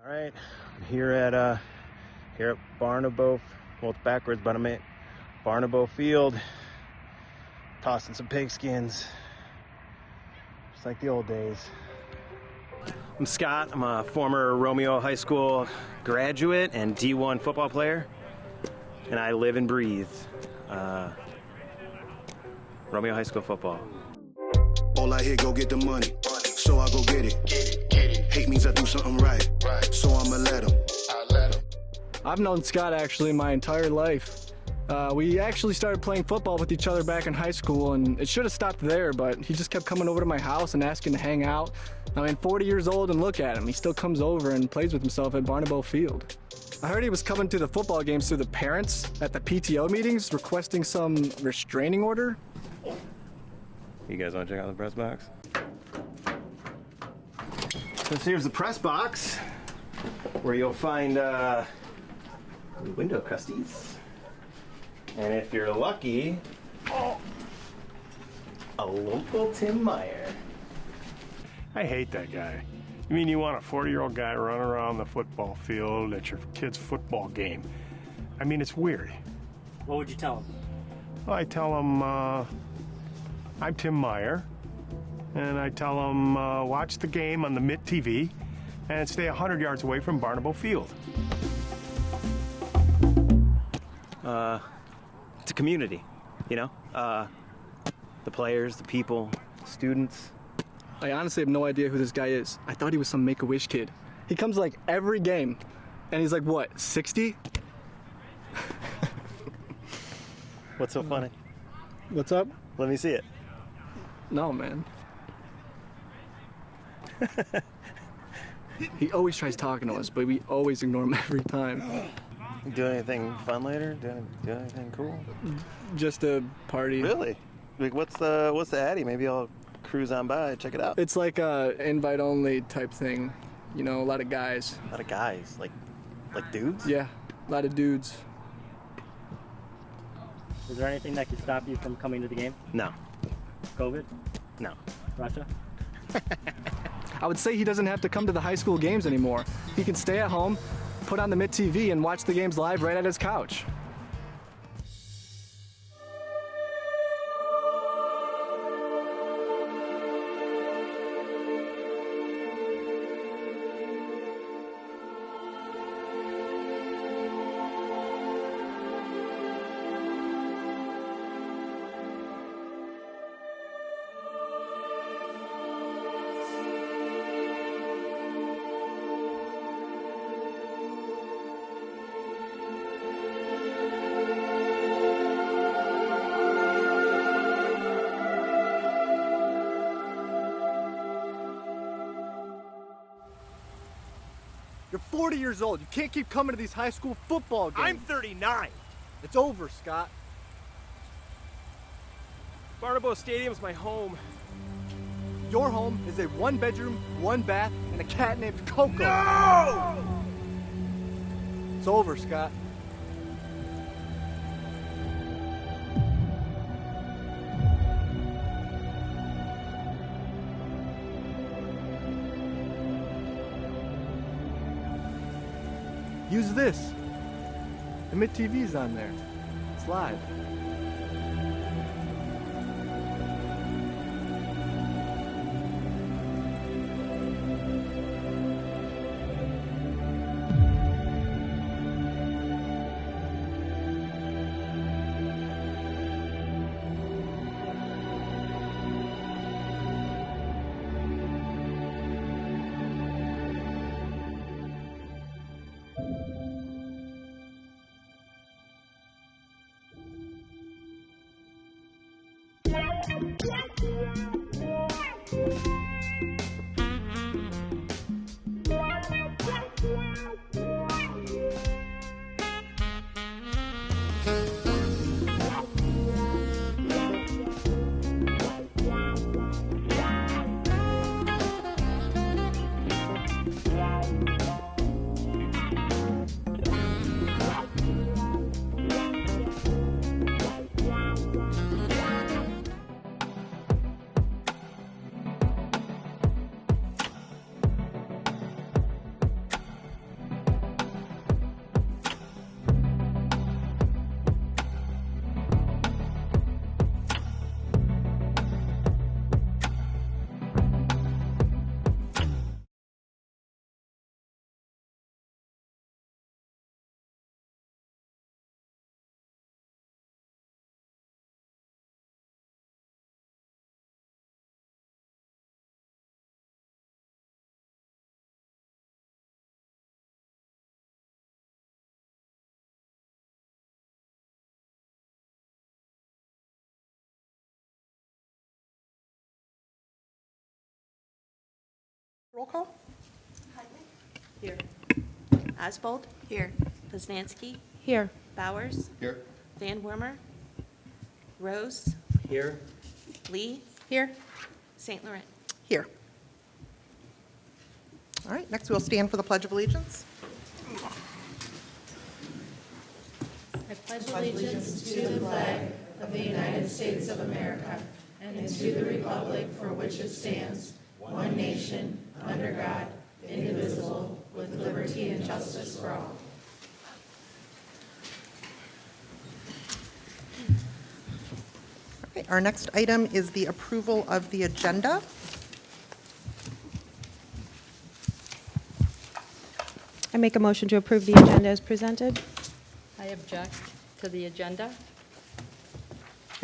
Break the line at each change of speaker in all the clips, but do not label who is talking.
All right, I'm here at Barnabo. Well, it's backwards, but I'm at Barnabo Field, tossing some pigskins, just like the old days. I'm Scott. I'm a former Romeo High School graduate and D1 football player, and I live and breathe Romeo High School football.
All I hear, go get the money, so I go get it. Hate means I do something right, so I'ma let him.
I've known Scott actually my entire life. We actually started playing football with each other back in high school, and it should have stopped there, but he just kept coming over to my house and asking to hang out. I mean, 40 years old, and look at him. He still comes over and plays with himself at Barnabo Field. I heard he was coming to the football games through the parents at the PTO meetings, requesting some restraining order.
You guys want to check out the press box? So here's the press box, where you'll find window custies. And if you're lucky, a local Tim Meyer.
I hate that guy. You mean you want a 40-year-old guy running around the football field at your kid's football game? I mean, it's weird.
What would you tell him?
Well, I tell him, I'm Tim Meyer, and I tell him, watch the game on the Mitt TV and stay 100 yards away from Barnabo Field.
It's a community, you know? The players, the people, students.
I honestly have no idea who this guy is. I thought he was some Make-A-Wish kid. He comes like every game, and he's like, what, 60?
What's so funny?
What's up?
Let me see it.
No, man. He always tries talking to us, but we always ignore him every time.
Do anything fun later? Do anything cool?
Just a party.
Really? Like, what's the Addy? Maybe I'll cruise on by, check it out.
It's like a invite-only type thing. You know, a lot of guys.
A lot of guys, like dudes?
Yeah, a lot of dudes.
Is there anything that could stop you from coming to the game?
No.
COVID?
No.
Russia?
I would say he doesn't have to come to the high school games anymore. He can stay at home, put on the Mitt TV, and watch the games live right at his couch. You're 40 years old. You can't keep coming to these high school football games.
I'm 39.
It's over, Scott.
Barnabo Stadium's my home.
Your home is a one-bedroom, one-bath, and a cat named Coco.
No!
It's over, Scott. Use this. The Mitt TV's on there. It's live.
Roll call?
Here. Oswald?
Here.
Poznanski?
Here.
Bowers?
Here.
Van Wormer? Rose?
Here.
Lee?
Here.
St. Laurent?
Here. All right, next we'll stand for the Pledge of Allegiance.
I pledge allegiance to the flag of the United States of America and to the republic for which it stands, one nation, under God, indivisible, with liberty and justice for all.
Okay, our next item is the approval of the agenda.
I make a motion to approve the agenda as presented.
I object to the agenda.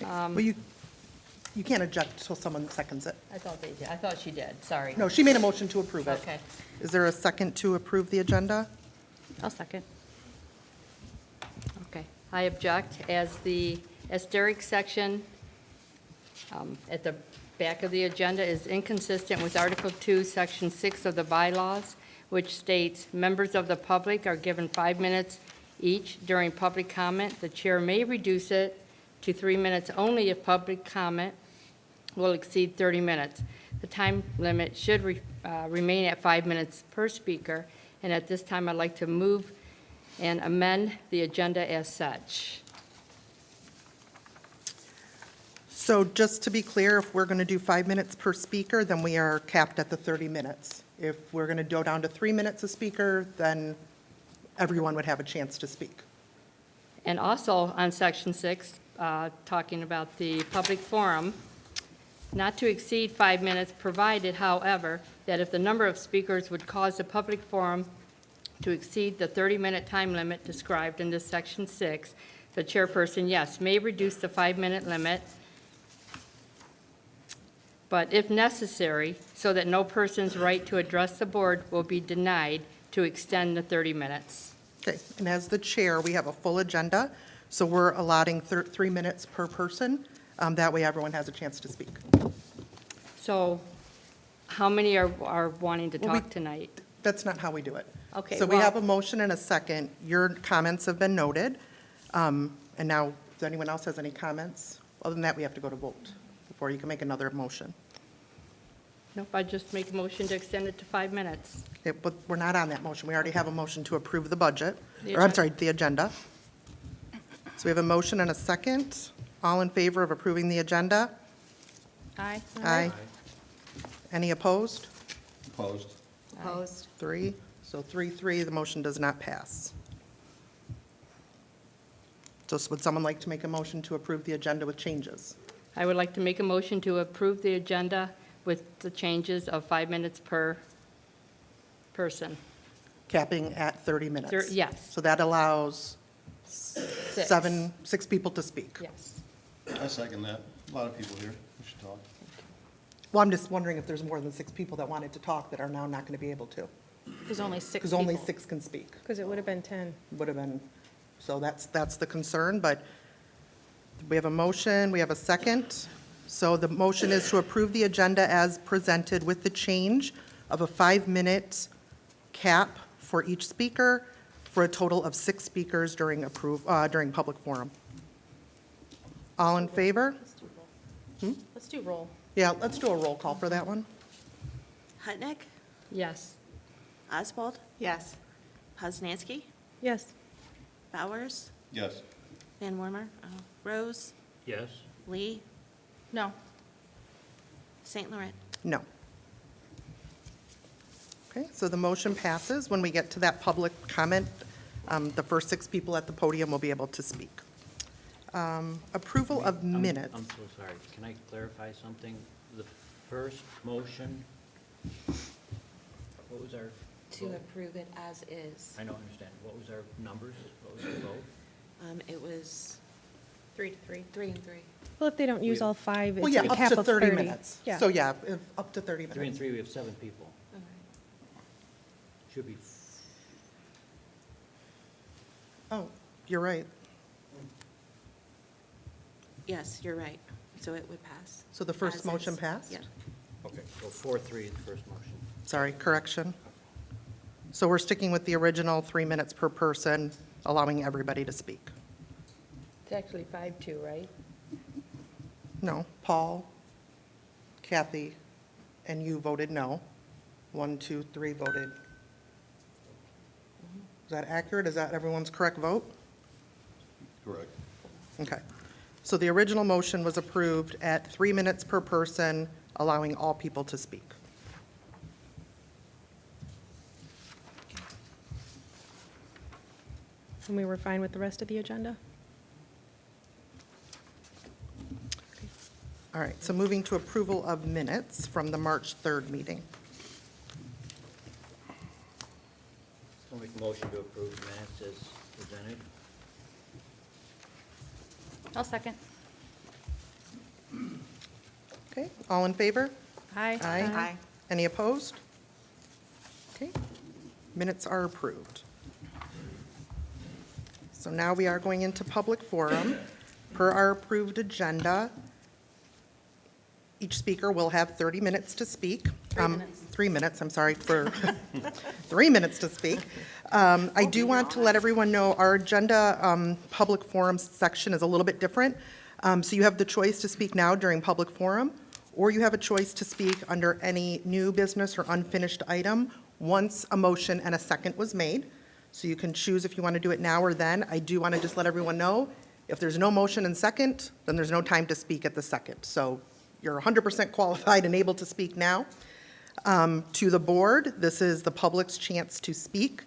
Well, you can't object until someone seconds it.
I thought they did. I thought she did. Sorry.
No, she made a motion to approve it.
Okay.
Is there a second to approve the agenda?
I'll second.
Okay. I object as the asterisk section at the back of the agenda is inconsistent with Article 2, Section 6 of the bylaws, which states members of the public are given 5 minutes each during public comment. The chair may reduce it to 3 minutes only if public comment will exceed 30 minutes. The time limit should remain at 5 minutes per speaker, and at this time, I'd like to move and amend the agenda as such.
So just to be clear, if we're going to do 5 minutes per speaker, then we are capped at the 30 minutes. If we're going to go down to 3 minutes a speaker, then everyone would have a chance to speak.
And also on Section 6, talking about the public forum, not to exceed 5 minutes, provided, however, that if the number of speakers would cause the public forum to exceed the 30-minute time limit described in this Section 6, the chairperson, yes, may reduce the 5-minute limit, but if necessary, so that no person's right to address the board will be denied, to extend the 30 minutes.
Okay, and as the chair, we have a full agenda, so we're allotting 3 minutes per person. That way, everyone has a chance to speak.
So how many are wanting to
Well, we-
talk tonight?
That's not how we do it.
Okay,
So we
well-
have a motion and a second. Your comments have been noted. And now, if anyone else has any comments, other than that, we have to go to vote before you can make another motion.
Nope, I just make a motion to extend it to 5 minutes.
Okay, but we're not on that motion. We already have a motion to approve the budget,
The
or I'm
agenda.
sorry, the agenda. So we have a motion and a second. All in favor of approving the agenda?
Aye.
Aye. Any opposed?
Opposed.
Opposed.
3. So 3-3, the motion does not pass. So would someone like to make a motion to approve the agenda with changes?
I would like to make a motion to approve the agenda with the changes of 5 minutes per person.
Capping at 30 minutes?
Yes.
So that allows
6.
6 people to speak?
Yes.
I second that. A lot of people here. We should talk.
Well, I'm just wondering if there's more than 6 people that wanted to talk that are now not going to be able to.
There's only 6
Because only 6 can speak.
Because it would have been 10.
Would have been, so that's the concern, but we have a motion, we have a second. So the motion is to approve the agenda as presented with the change of a 5-minute cap for each speaker for a total of 6 speakers during public forum. All in favor?
Let's do roll.
Yeah, let's do a roll call for that one.
Hutnick?
Yes.
Oswald?
Yes.
Poznanski?
Yes.
Bowers?
Yes.
Van Wormer? Rose?
Yes.
Lee?
No.
St. Laurent?
No. Okay, so the motion passes. When we get to that public comment, the first 6 people at the podium will be able to speak. Approval of minutes.
I'm so sorry. Can I clarify something? The first motion, what was our?
To approve it as is.
I don't understand. What was our numbers? What was the vote?
It was
3 to 3.
3 and 3.
Well, if they don't use all 5,
Well,
it's
yeah,
a
up
cap
to
of
30 minutes.
Yeah.
So, yeah, up to 30 minutes.
3 and 3, we have 7 people.
All
Should be,
Oh, you're right.
Yes, you're right. So it would pass.
So the first
As
motion
is.
passed?
Yeah.
okay, so 4-3, the first motion.
sorry, correction. So we're sticking with the original 3 minutes per person, allowing everybody to speak.
It's actually 5-2, right?
No, Paul, Kathy, and you voted no. 1, 2, 3 voted. Is that accurate? Is that everyone's correct vote?
Correct.
Okay. So the original motion was approved at 3 minutes per person, allowing all people to speak.
And we were fine with the rest of the agenda?
All right, so moving to approval of minutes from the March 3rd meeting.
I'll make a motion to approve minutes as presented.
I'll second.
Okay, all in favor?
Aye.
Aye. Any opposed? Okay, minutes are approved. So now we are going into public forum. Per our approved agenda, each speaker will have 30 minutes to speak.
3 minutes.
3 minutes, I'm sorry, for 3 minutes to speak. I do want to let everyone know our agenda, public forum section is a little bit different. So you have the choice to speak now during public forum, or you have a choice to speak under any new business or unfinished item once a motion and a second was made. So you can choose if you want to do it now or then. I do want to just let everyone know, if there's no motion and second, then there's no time to speak at the second. So you're 100% qualified and able to speak now. To the board, this is the public's chance to speak.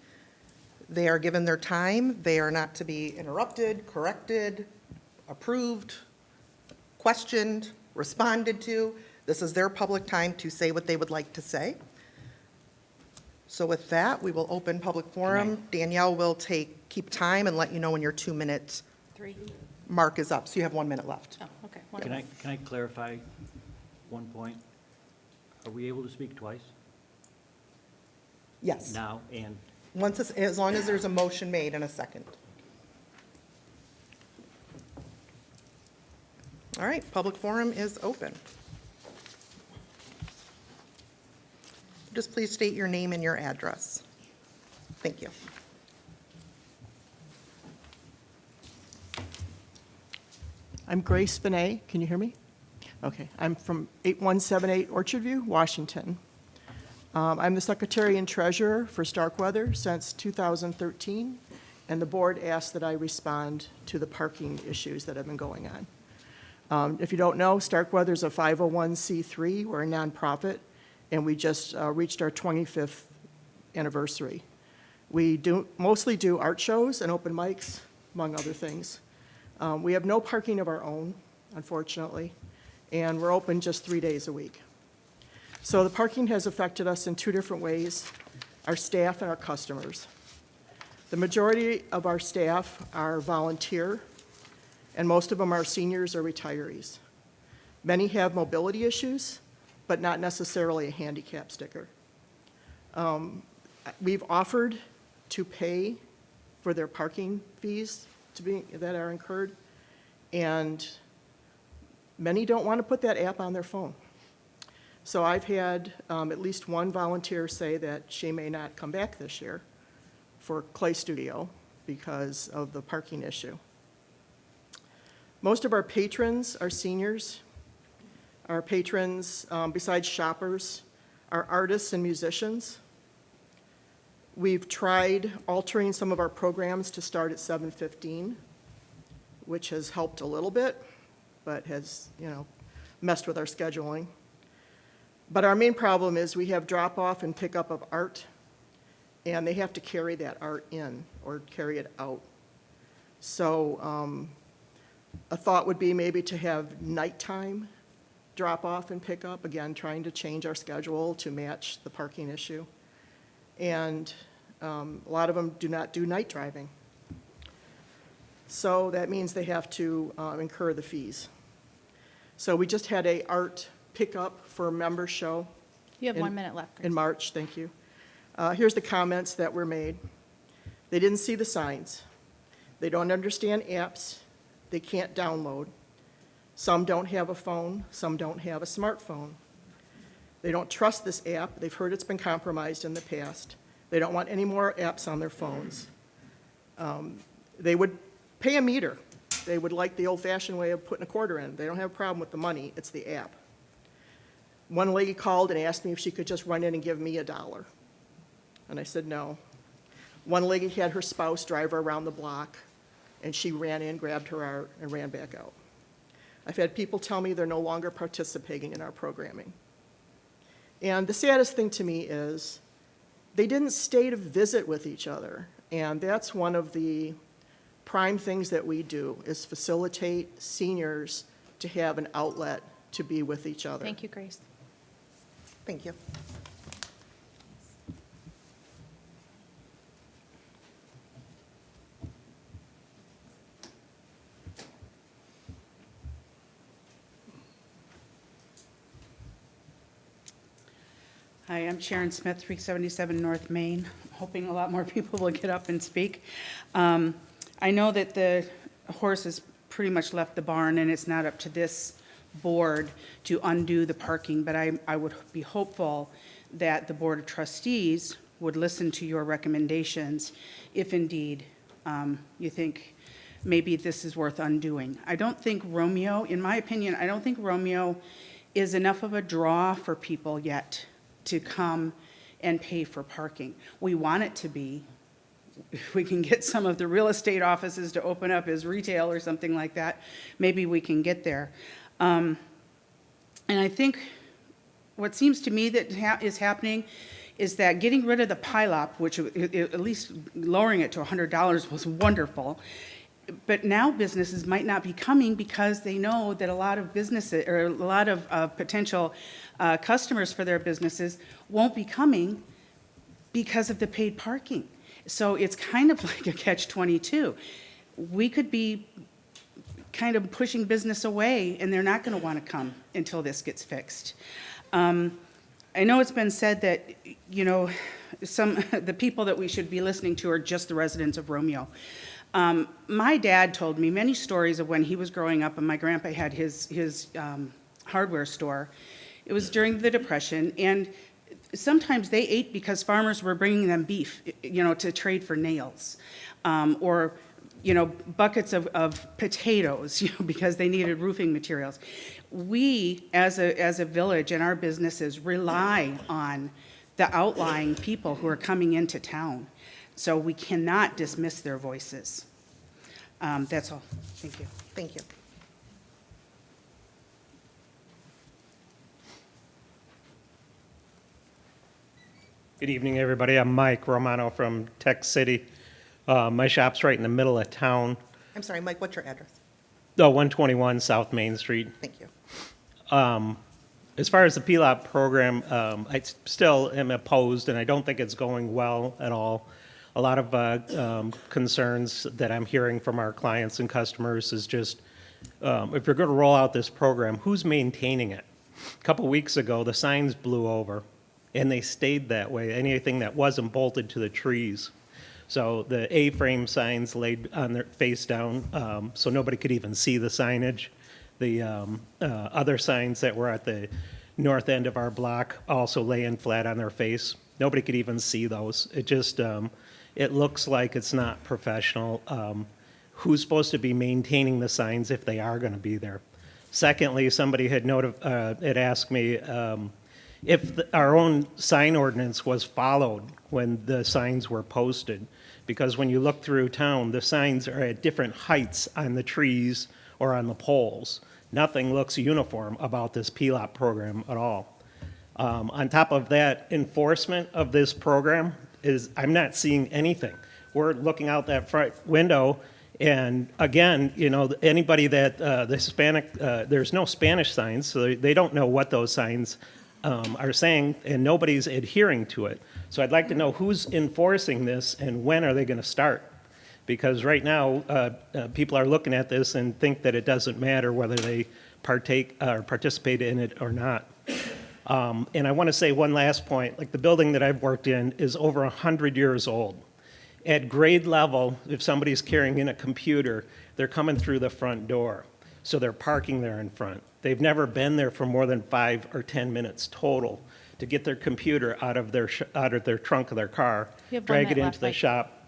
They are given their time. They are not to be interrupted, corrected, approved, questioned, responded to. This is their public time to say what they would like to say. So with that, we will open public forum. Danielle will keep time and let you know when your 2-minute
3.
mark is up. So you have 1 minute left.
Oh, okay.
Can I clarify one point? Are we able to speak twice?
Yes.
Now and,
As long as there's a motion made and a second. All right, public forum is open. Just please state your name and your address. Thank you.
I'm Grace Benet. Can you hear me? Okay. I'm from 8178 Orchard View, Washington. I'm the Secretary and Treasurer for Starkweather since 2013, and the board asked that I respond to the parking issues that have been going on. If you don't know, Starkweather is a 501c3. We're a nonprofit, and we just reached our 25th anniversary. We mostly do art shows and open mics, among other things. We have no parking of our own, unfortunately, and we're open just 3 days a week. So the parking has affected us in 2 different ways, our staff and our customers. The majority of our staff are volunteer, and most of them are seniors or retirees. Many have mobility issues, but not necessarily a handicap sticker. We've offered to pay for their parking fees that are incurred, and many don't want to put that app on their phone. So I've had at least one volunteer say that she may not come back this year for Clay Studio because of the parking issue. Most of our patrons are seniors. Our patrons, besides shoppers, are artists and musicians. We've tried altering some of our programs to start at 7:15, which has helped a little bit, but has, messed with our scheduling. But our main problem is we have drop-off and pickup of art, and they have to carry that art in or carry it out. So a thought would be maybe to have nighttime drop-off and pickup, again, trying to change our schedule to match the parking issue. And a lot of them do not do night driving. So that means they have to incur the fees. So we just had a art pickup for a member show.
You have 1 minute left, Grace.
In March, thank you. Here's the comments that were made. They didn't see the signs. They don't understand apps. They can't download. Some don't have a phone. Some don't have a smartphone. They don't trust this app. They've heard it's been compromised in the past. They don't want any more apps on their phones. They would pay a meter. They would like the old-fashioned way of putting a quarter in. They don't have a problem with the money. It's the app. One lady called and asked me if she could just run in and give me $1. And I said no. One lady had her spouse drive her around the block, and she ran in, grabbed her art, and ran back out. I've had people tell me they're no longer participating in our programming. And the saddest thing to me is they didn't stay to visit with each other. And that's one of the prime things that we do, is facilitate seniors to have an outlet to be with each other.
Thank you, Grace.
Thank you.
Hi, I'm Sharon Smith, 377 North Main. Hoping a lot more people will get up and speak. I know that the horse has pretty much left the barn, and it's not up to this board to undo the parking, but I would be hopeful that the Board of Trustees would listen to your recommendations if indeed you think maybe this is worth undoing. I don't think Romeo, in my opinion, I don't think Romeo is enough of a draw for people yet to come and pay for parking. We want it to be. If we can get some of the real estate offices to open up as retail or something like that, maybe we can get there. And I think what seems to me that is happening is that getting rid of the PILOP, which at least lowering it to $100 was wonderful, but now businesses might not be coming because they know that a lot of businesses, or a lot of potential customers for their businesses won't be coming because of the paid parking. So it's kind of like a catch-22. We could be kind of pushing business away, and they're not going to want to come until this gets fixed. I know it's been said that, you know, the people that we should be listening to are just the residents of Romeo. My dad told me many stories of when he was growing up, and my grandpa had his hardware store. It was during the Depression, and sometimes they ate because farmers were bringing them beef, you know, to trade for nails, or, you know, buckets of potatoes, you know, because they needed roofing materials. We, as a village and our businesses, rely on the outlying people who are coming into town. So we cannot dismiss their voices. That's all. Thank you.
Thank you.
Good evening, everybody. I'm Mike Romano from Tech City. My shop's right in the middle of town.
I'm sorry, Mike, what's your address?
121 South Main Street.
Thank you.
As far as the PLOP program, I still am opposed, and I don't think it's going well at all. A lot of concerns that I'm hearing from our clients and customers is just, if you're going to roll out this program, who's maintaining it? A couple weeks ago, the signs blew over, and they stayed that way, anything that wasn't bolted to the trees. So the A-frame signs laid on their face down, so nobody could even see the signage. The other signs that were at the north end of our block also laying flat on their face. Nobody could even see those. It just, it looks like it's not professional. Who's supposed to be maintaining the signs if they are going to be there? Secondly, somebody had asked me if our own sign ordinance was followed when the signs were posted. Because when you look through town, the signs are at different heights on the trees or on the poles. Nothing looks uniform about this PLOP program at all. On top of that, enforcement of this program is, I'm not seeing anything. We're looking out that front window, and again, you know, anybody that the Hispanic, there's no Spanish signs, so they don't know what those signs are saying, and nobody's adhering to it. So I'd like to know who's enforcing this and when are they going to start? Because right now, people are looking at this and think that it doesn't matter whether they partake or participate in it or not. And I want to say one last point. Like, the building that I've worked in is over 100 years old. At grade level, if somebody's carrying in a computer, they're coming through the front door. So they're parking there in front. They've never been there for more than 5 or 10 minutes total to get their computer out of their trunk of their car,
You have 1
drag it
minute
into
left,
the
Mike.
shop,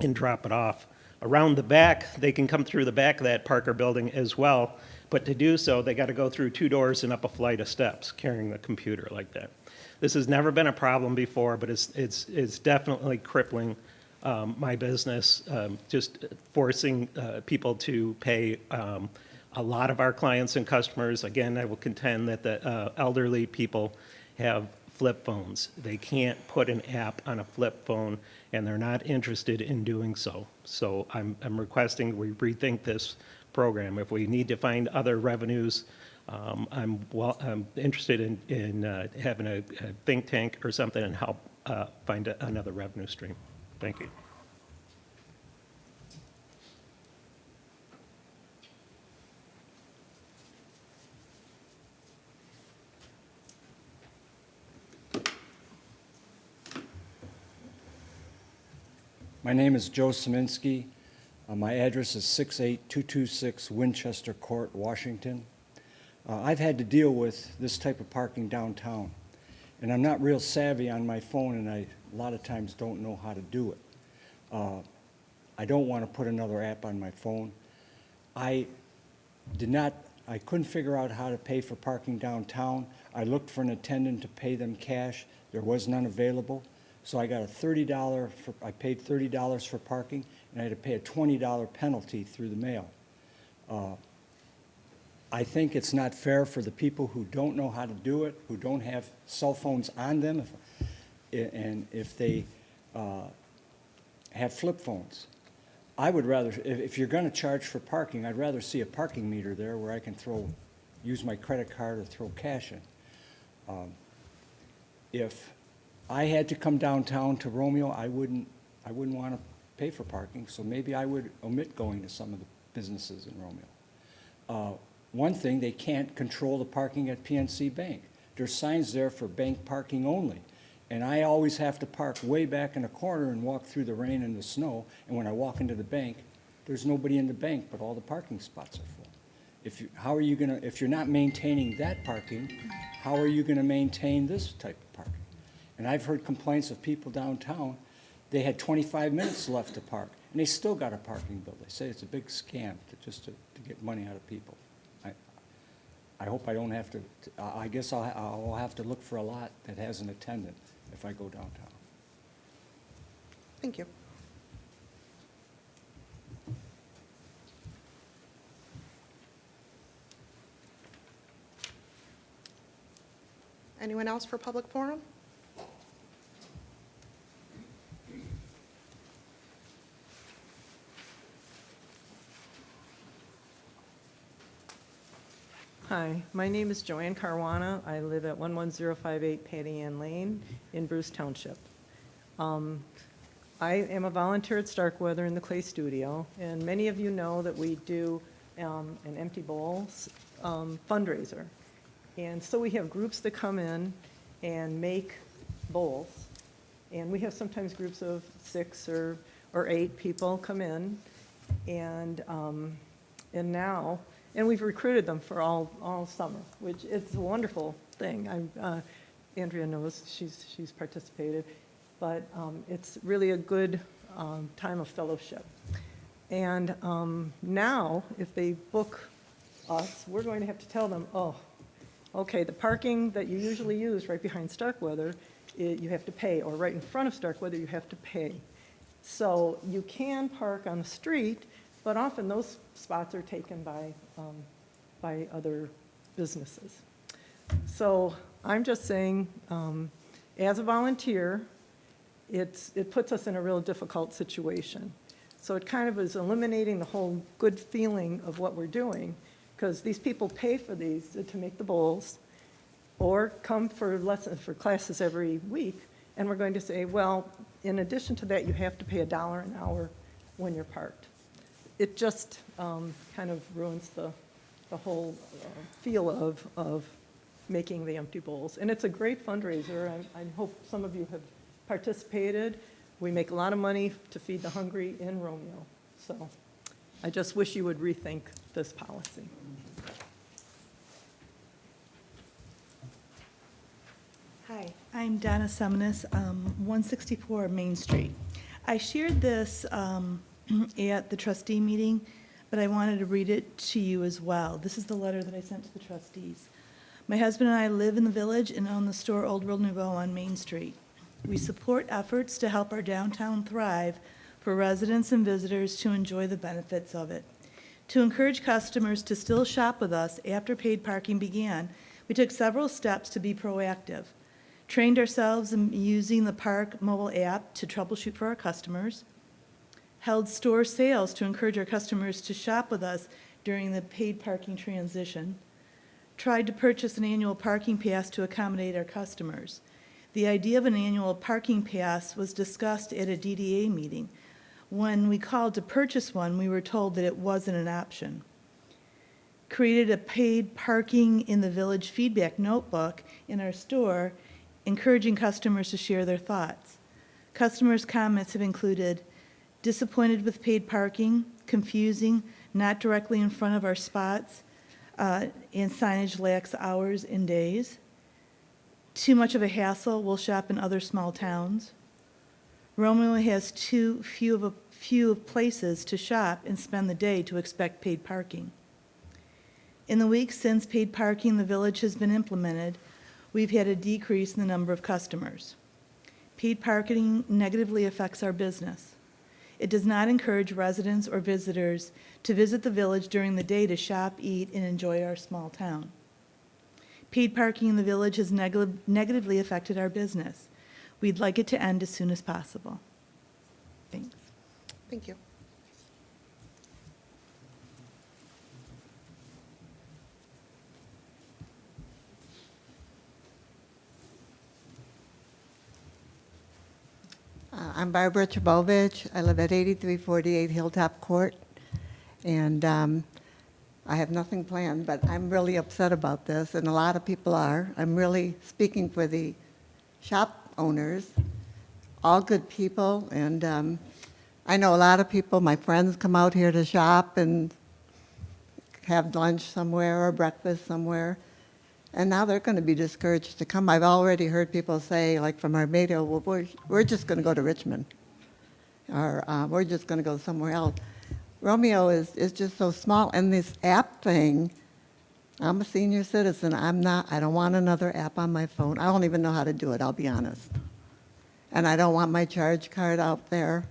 and drop it off. Around the back, they can come through the back of that Parker building as well, but to do so, they got to go through 2 doors and up a flight of steps carrying the computer like that. This has never been a problem before, but it's definitely crippling my business, just forcing people to pay. A lot of our clients and customers, again, I will contend that the elderly people have flip phones. They can't put an app on a flip phone, and they're not interested in doing so. So I'm requesting we rethink this program. If we need to find other revenues, I'm interested in having a think tank or something and help find another revenue stream. Thank you.
My name is Joe Szyminski. My address is 68226 Winchester Court, Washington. I've had to deal with this type of parking downtown, and I'm not real savvy on my phone, and I a lot of times don't know how to do it. I don't want to put another app on my phone. I couldn't figure out how to pay for parking downtown. I looked for an attendant to pay them cash. There was none available. So I got I paid $30 for parking, and I had to pay a $20 penalty through the mail. I think it's not fair for the people who don't know how to do it, who don't have cell phones on them, and if they have flip phones. I would rather, if you're going to charge for parking, I'd rather see a parking meter there where I can use my credit card or throw cash in. If I had to come downtown to Romeo, I wouldn't want to pay for parking, so maybe I would omit going to some of the businesses in Romeo. One thing, they can't control the parking at PNC Bank. There's signs there for bank parking only, and I always have to park way back in a corner and walk through the rain and the snow, and when I walk into the bank, there's nobody in the bank, but all the parking spots are full. If you're not maintaining that parking, how are you going to maintain this type of parking? And I've heard complaints of people downtown, they had 25 minutes left to park, and they still got a parking bill. They say it's a big scam to get money out of people. I hope I don't have to, I guess I'll have to look for a lot that has an attendant if I go downtown.
Thank you. Anyone else for public forum?
Hi, my name is Joanne Caruana. I live at 11058 Patty Ann Lane in Bruce Township. I am a volunteer at Starkweather in the Clay Studio, and many of you know that we do an Empty Bowls fundraiser. And so we have groups that come in and make bowls, and we have sometimes groups of 6 or 8 people come in, and we've recruited them for all summer, which is a wonderful thing. Andrea knows, she's participated, but it's really a good time of fellowship. And now, if they book us, we're going to have to tell them, oh, okay, the parking that you usually use right behind Starkweather, you have to pay, or right in front of Starkweather, you have to pay. So you can park on the street, but often those spots are taken by other businesses. So I'm just saying, as a volunteer, it puts us in a real difficult situation. So it kind of is eliminating the whole good feeling of what we're doing, because these people pay for these to make the bowls, or come for classes every week, and we're going to say, well, in addition to that, you have to pay $1 an hour when you're parked. It just kind of ruins the whole feel of making the Empty Bowls. And it's a great fundraiser. I hope some of you have participated. We make a lot of money to feed the hungry in Romeo. So I just wish you would rethink this policy.
Hi, I'm Donna Sumnus, 164 Main Street. I shared this at the trustee meeting, but I wanted to read it to you as well. This is the letter that I sent to the trustees. My husband and I live in the village and own the store Old World Nouveau on Main Street. We support efforts to help our downtown thrive for residents and visitors to enjoy the benefits of it. To encourage customers to still shop with us after paid parking began, we took several steps to be proactive. Trained ourselves in using the Park mobile app to troubleshoot for our customers. Held store sales to encourage our customers to shop with us during the paid parking transition. Tried to purchase an annual parking pass to accommodate our customers. The idea of an annual parking pass was discussed at a DDA meeting. When we called to purchase one, we were told that it wasn't an option. Created a paid parking in the village feedback notebook in our store, encouraging customers to share their thoughts. Customers' comments have included disappointed with paid parking, confusing, not directly in front of our spots, and signage lacks hours and days. Too much of a hassle, we'll shop in other small towns. Romeo has too few places to shop and spend the day to expect paid parking. In the weeks since paid parking in the village has been implemented, we've had a decrease in the number of customers. Paid parking negatively affects our business. It does not encourage residents or visitors to visit the village during the day to shop, eat, and enjoy our small town. Paid parking in the village has negatively affected our business. We'd like it to end as soon as possible. Thanks.
Thank you.
I'm Barbara Trabovich. I live at 8348 Hilltop Court, and I have nothing planned, but I'm really upset about this, and a lot of people are. I'm really speaking for the shop owners, all good people, and I know a lot of people, my friends come out here to shop and have lunch somewhere or breakfast somewhere, and now they're going to be discouraged to come. I've already heard people say, like from Romeo, well, we're just going to go to Richmond, or we're just going to go somewhere else. Romeo is just so small, and this app thing, I'm a senior citizen. I don't want another app on my phone. I don't even know how to do it, I'll be honest. And I don't want my charge card out there.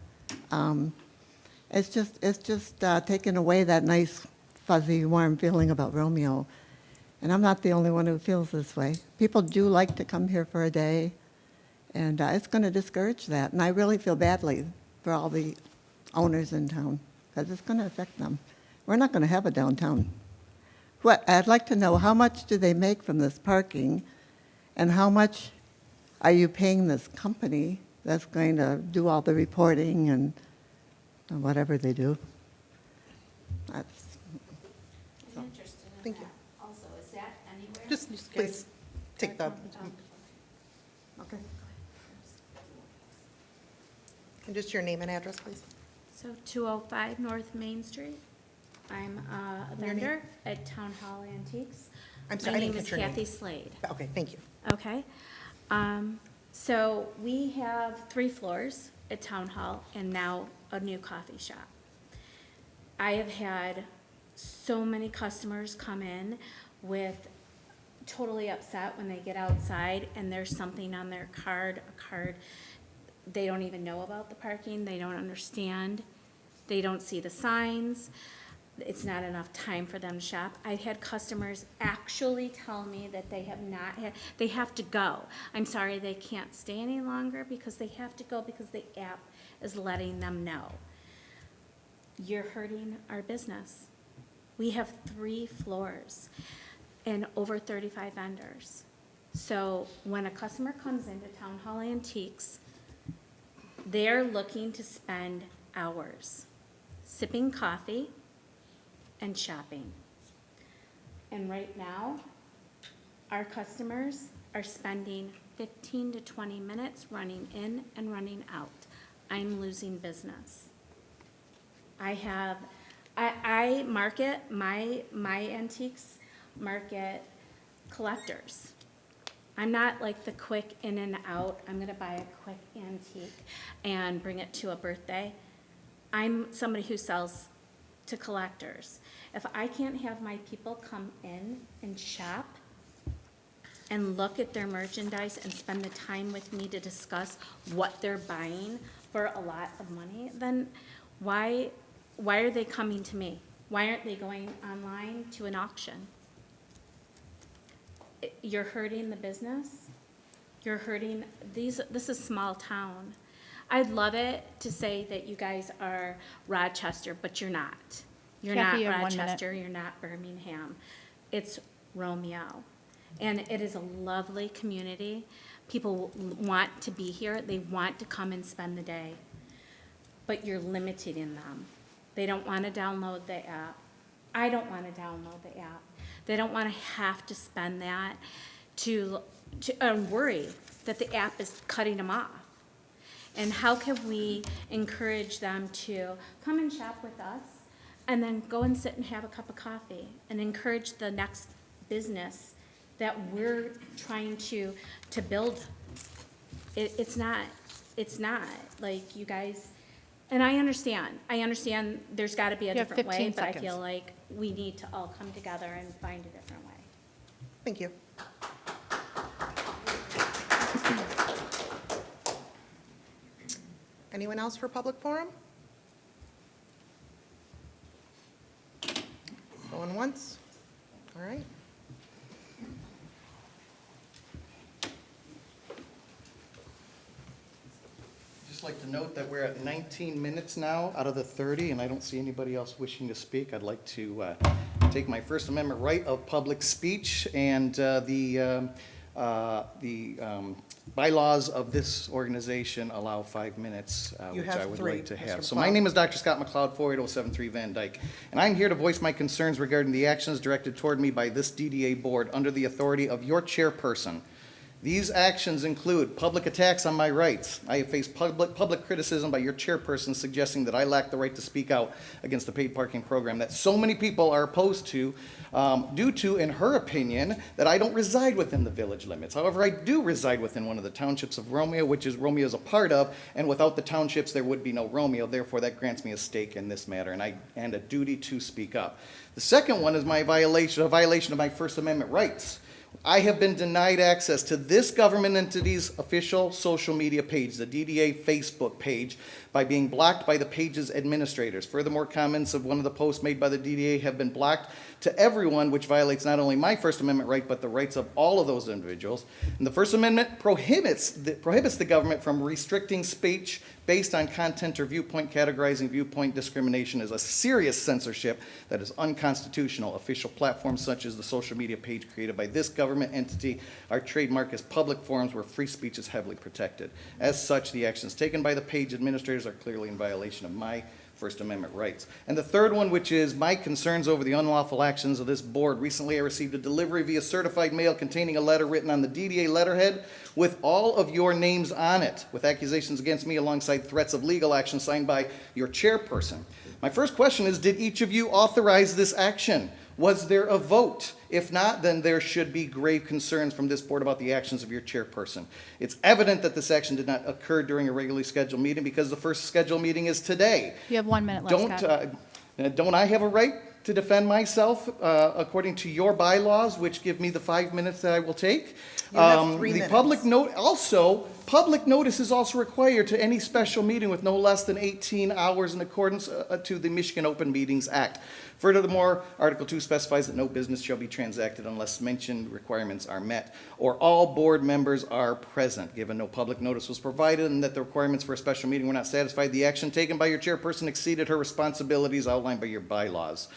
It's just taking away that nice, fuzzy, warm feeling about Romeo. And I'm not the only one who feels this way. People do like to come here for a day, and it's going to discourage that. And I really feel badly for all the owners in town, because it's going to affect them. We're not going to have a downtown. I'd like to know, how much do they make from this parking, and how much are you paying this company that's going to do all the reporting and whatever they do?
I'm interested in
Thank
that.
you.
Also, is that anywhere?
Just please take the,
Okay.
and just your name and address, please.
So 205 North Main Street. I'm a
Your name?
vendor at Town Hall Antiques.
I'm sorry, I didn't
My name
catch
is
your name.
Kathy Slade.
Okay, thank you.
Okay. So we have 3 floors at Town Hall and now a new coffee shop. I have had so many customers come in with totally upset when they get outside and there's something on their card, a card they don't even know about the parking, they don't understand, they don't see the signs, it's not enough time for them to shop. I've had customers actually tell me that they have not had, they have to go. I'm sorry, they can't stay any longer because they have to go because the app is letting them know. You're hurting our business. We have 3 floors and over 35 vendors. So when a customer comes into Town Hall Antiques, they're looking to spend hours sipping coffee and shopping. And right now, our customers are spending 15 to 20 minutes running in and running out. I'm losing business. I market, my antiques market collectors. I'm not like the quick in and out, I'm gonna buy a quick antique and bring it to a birthday. I'm somebody who sells to collectors. If I can't have my people come in and shop and look at their merchandise and spend the time with me to discuss what they're buying for a lot of money, then why are they coming to me? Why aren't they going online to an auction? You're hurting the business. You're hurting this is small town. I'd love it to say that you guys are Rochester, but you're not. You're
Kathy, you
not
have 1 minute.
Rochester, you're not Birmingham. It's Romeo. And it is a lovely community. People want to be here. They want to come and spend the day. But you're limiting them. They don't want to download the app. I don't want to download the app. They don't want to have to spend that to worry that the app is cutting them off. And how can we encourage them to come and shop with us and then go and sit and have a cup of coffee and encourage the next business that we're trying to build? It's not like you guys, and I understand there's got to be a
You have
different way,
15
but I
seconds.
feel like we need to all come together and find a different way.
Thank you. Anyone else for public forum? Going once? All right.
Just like to note that we're at 19 minutes now out of the 30, and I don't see anybody else wishing to speak. I'd like to take my First Amendment right of public speech and the bylaws of this organization allow 5 minutes,
You
which
have
I would
3,
like to
Mr.
have. So
McLeod.
my name is Dr. Scott McLeod, 48073 Van Dyke, and I'm here to voice my concerns regarding the actions directed toward me by this DDA board under the authority of your chairperson. These actions include public attacks on my rights. I have faced public criticism by your chairperson suggesting that I lack the right to speak out against the paid parking program that so many people are opposed to due to, in her opinion, that I don't reside within the village limits. However, I do reside within one of the townships of Romeo, which is Romeo is a part of, and without the townships there would be no Romeo. Therefore, that grants me a stake in this matter and a duty to speak up. The second one is a violation of my First Amendment rights. I have been denied access to this government entity's official social media page, the DDA Facebook page, by being blocked by the page's administrators. Furthermore, comments of one of the posts made by the DDA have been blocked to everyone, which violates not only my First Amendment right, but the rights of all of those individuals. And the First Amendment prohibits the government from restricting speech based on content or viewpoint. Categorizing viewpoint discrimination as a serious censorship that is unconstitutional. Official platforms such as the social media page created by this government entity are trademarked as public forums where free speech is heavily protected. As such, the actions taken by the page administrators are clearly in violation of my First Amendment rights. And the third one, which is my concerns over the unlawful actions of this board. Recently, I received a delivery via certified mail containing a letter written on the DDA letterhead with all of your names on it, with accusations against me alongside threats of legal action signed by your chairperson. My first question is, did each of you authorize this action? Was there a vote? If not, then there should be grave concerns from this board about the actions of your chairperson. It's evident that this action did not occur during a regularly scheduled meeting because the first scheduled meeting is today.
You have 1 minute left, Scott.
Don't I have a right to defend myself according to your bylaws, which give me the 5 minutes that I will take?
You have 3 minutes.
Public notice is also required to any special meeting with no less than 18 hours in accordance to the Michigan Open Meetings Act. Furthermore, Article 2 specifies that no business shall be transacted unless mentioned requirements are met, or all board members are present. Given no public notice was provided and that the requirements for a special meeting were not satisfied, the action taken by your chairperson exceeded her responsibilities outlined by your bylaws.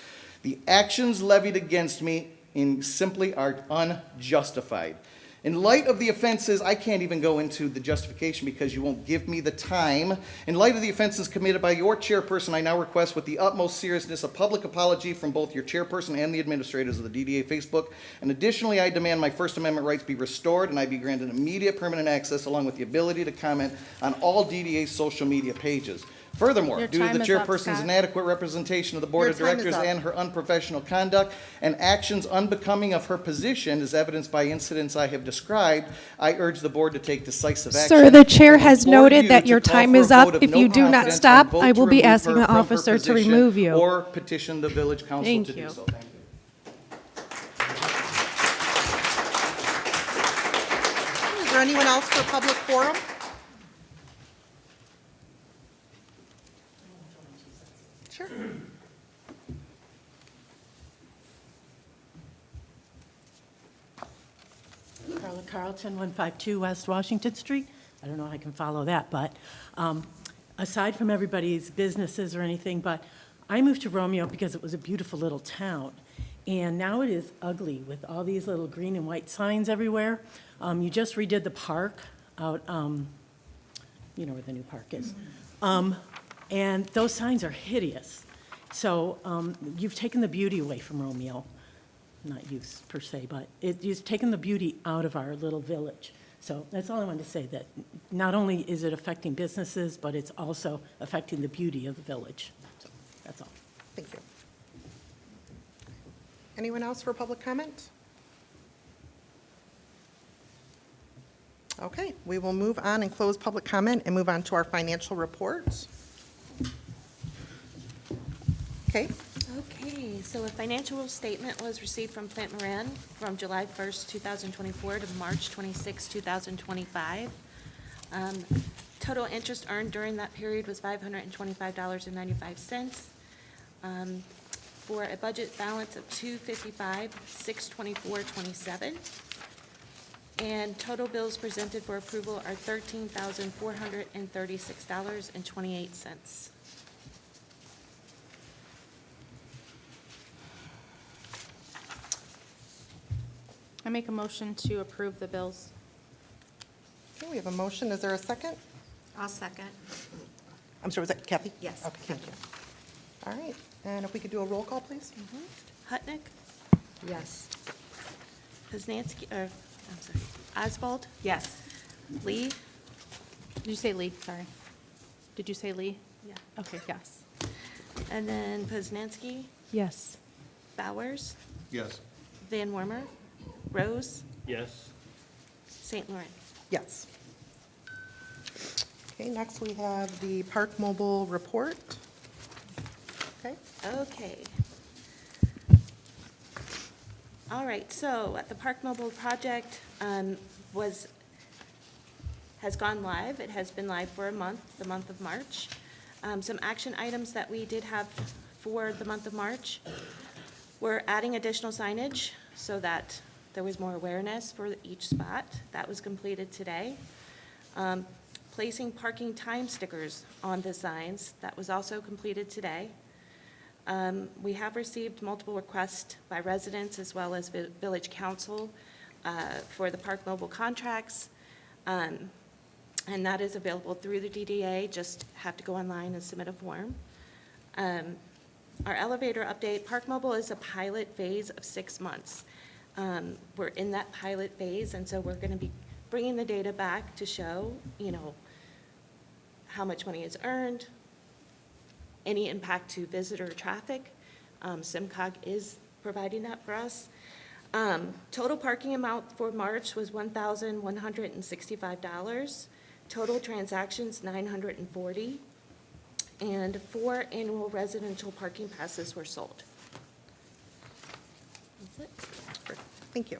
The actions levied against me simply are unjustified. In light of the offenses, I can't even go into the justification because you won't give me the time. In light of the offenses committed by your chairperson, I now request with the utmost seriousness a public apology from both your chairperson and the administrators of the DDA Facebook. And additionally, I demand my First Amendment rights be restored and I be granted immediate permanent access along with the ability to comment on all DDA social media pages. Furthermore,
Your
due to
time
the
is up,
chairperson's
Scott.
inadequate representation of the board
Your
of
time is
directors
up.
and her unprofessional conduct and actions unbecoming of her position, as evidenced by incidents I have described, I urge the board to take decisive action.
Sir, the chair
and
has
implore
noted
you
that
to
your
call
time
for a
is up.
vote of
If
no
you do not
confidence and
stop,
vote
I
to
will be
remove
asking
her
the
from her
officer to
position
remove you.
or petition the village council
Thank
to do
you.
so. Thank you.
Is there anyone else for public forum? Sure.
Carla Carlton, 152 West Washington Street. I don't know how I can follow that, but aside from everybody's businesses or anything, but I moved to Romeo because it was a beautiful little town. And now it is ugly with all these little green and white signs everywhere. You just redid the park out, you know where the new park is. And those signs are hideous. So you've taken the beauty away from Romeo. Not use per se, but you've taken the beauty out of our little village. So that's all I wanted to say, that not only is it affecting businesses, but it's also affecting the beauty of the village. So that's all.
Thank you. Anyone else for public comment? Okay, we will move on and close public comment and move on to our financial reports. Okay.
Okay, so a financial statement was received from Plant Moran from July 1st, 2024 to March 26, 2025. Total interest earned during that period was $525.95, for a budget balance of $255,624.27. And total bills presented for approval are $13,436.28.
I make a motion to approve the bills.
Okay, we have a motion. Is there a second?
I'll second.
I'm sorry, was that Kathy?
Yes.
Okay, thank you. All right, and if we could do a roll call, please?
Hutnick?
Yes.
Poznanski, I'm sorry, Oswald?
Yes.
Lee?
Did you say Lee? Sorry. Did you say Lee?
Yeah.
Okay, yes.
And then Poznanski,
Yes.
Bowers,
Yes.
Van Wormer, Rose,
Yes.
St. Laurent.
Yes. Okay, next we have the Park Mobile report. Okay.
Okay. All right, so the Park Mobile project has gone live. It has been live for a month, the month of March. Some action items that we did have for the month of March. We're adding additional signage so that there was more awareness for each spot. That was completed today. Placing parking time stickers on the signs. That was also completed today. We have received multiple requests by residents as well as village council for the Park Mobile contracts. And that is available through the DDA, just have to go online and submit a form. Our elevator update, Park Mobile is a pilot phase of 6 months. We're in that pilot phase, and so we're going to be bringing the data back to show, how much money is earned, any impact to visitor traffic. SIMCOG is providing that for us. Total parking amount for March was $1,165. Total transactions, 940. And 4 annual residential parking passes were sold. That's it.
Thank you.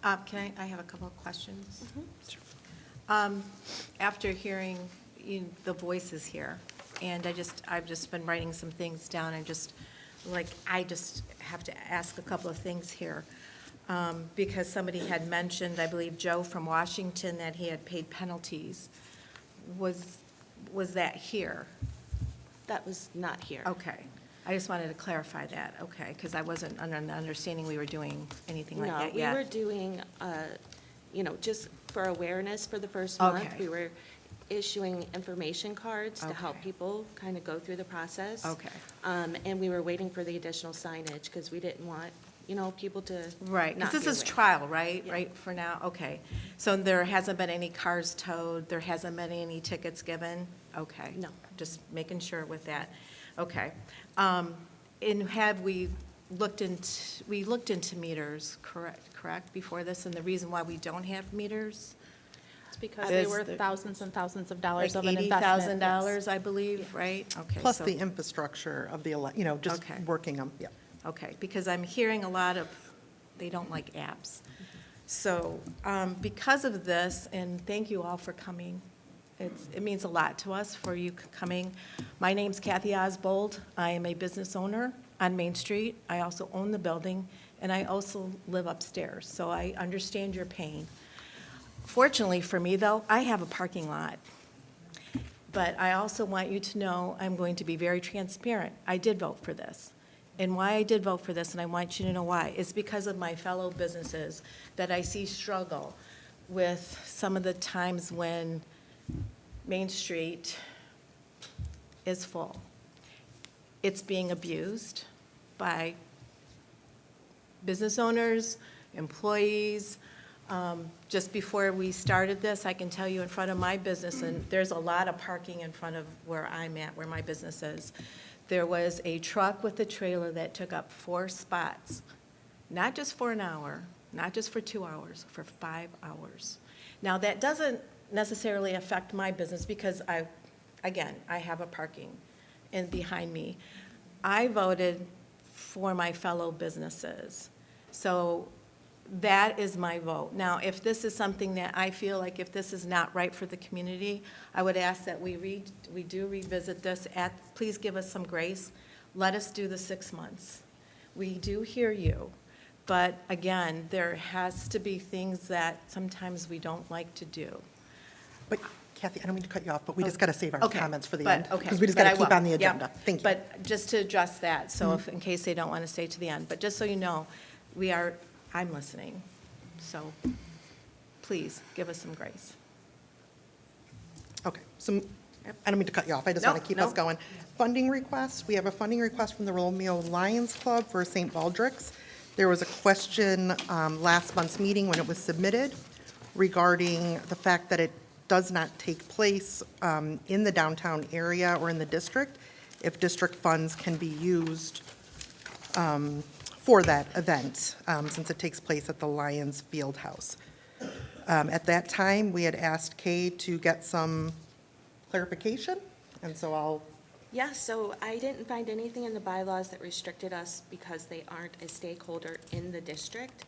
Can I have a couple of questions? After hearing the voices here, and I've just been writing some things down, I just have to ask a couple of things here. Because somebody had mentioned, I believe Joe from Washington, that he had paid penalties. Was that here?
That was not here.
Okay. I just wanted to clarify that, okay, because I wasn't under the understanding we were doing anything like that yet.
No, we were doing, just for awareness for the first month.
Okay.
We were issuing information cards to help
Okay.
people kind of go through the process.
Okay.
And we were waiting for the additional signage because we didn't want, people to
Right,
not
because
be
this is
aware.
trial, right? Right, for now? Okay. So there hasn't been any cars towed, there hasn't been any tickets given? Okay.
No.
Just making sure with that. Okay. And have we looked into meters, correct, before this? And the reason why we don't have meters?
It's because they
Is
were
the-
thousands and thousands of dollars
Like
of an investment.
$80,000, I believe, right? Okay.
Plus
so-
the infrastructure of the, just
Okay.
working them, yeah.
Okay, because I'm hearing a lot of, they don't like apps. So, because of this, and thank you all for coming, it means a lot to us for you coming. My name's Kathy Osbold. I am a business owner on Main Street. I also own the building, and I also live upstairs, so I understand your pain. Fortunately for me, though, I have a parking lot. But I also want you to know I'm going to be very transparent. I did vote for this. And why I did vote for this, and I want you to know why, is because of my fellow businesses that I see struggle with some of the times when Main Street is full. It's being abused by business owners, employees. Just before we started this, I can tell you in front of my business, and there's a lot of parking in front of where I'm at, where my business is. There was a truck with a trailer that took up 4 spots, not just for an hour, not just for 2 hours, for 5 hours. Now, that doesn't necessarily affect my business because I have a parking and behind me. I voted for my fellow businesses. So that is my vote. Now, if this is something that I feel like if this is not right for the community, I would ask that we do revisit this. Please give us some grace. Let us do the 6 months. We do hear you, but again, there has to be things that sometimes we don't like to do.
But Kathy, I don't mean to cut you off, but we just got to save our
Okay,
comments for the
but-
end.
okay,
Because we just
but
got
I
to keep
will.
on the
Yep.
agenda. Thank you.
But just to address that, so if, in case they don't want to stay to the end, but just so you know, I'm listening. So please, give us some grace.
Okay, so, I don't mean to cut you off, I just
No,
want to keep
no.
us going. Funding request, we have a funding request from the Romeo Lions Club for St. Baldrick's. There was a question last month's meeting when it was submitted regarding the fact that it does not take place in the downtown area or in the district, if district funds can be used for that event, since it takes place at the Lions Field House. At that time, we had asked Kay to get some clarification, and so I'll,
Yeah, so I didn't find anything in the bylaws that restricted us because they aren't a stakeholder in the district.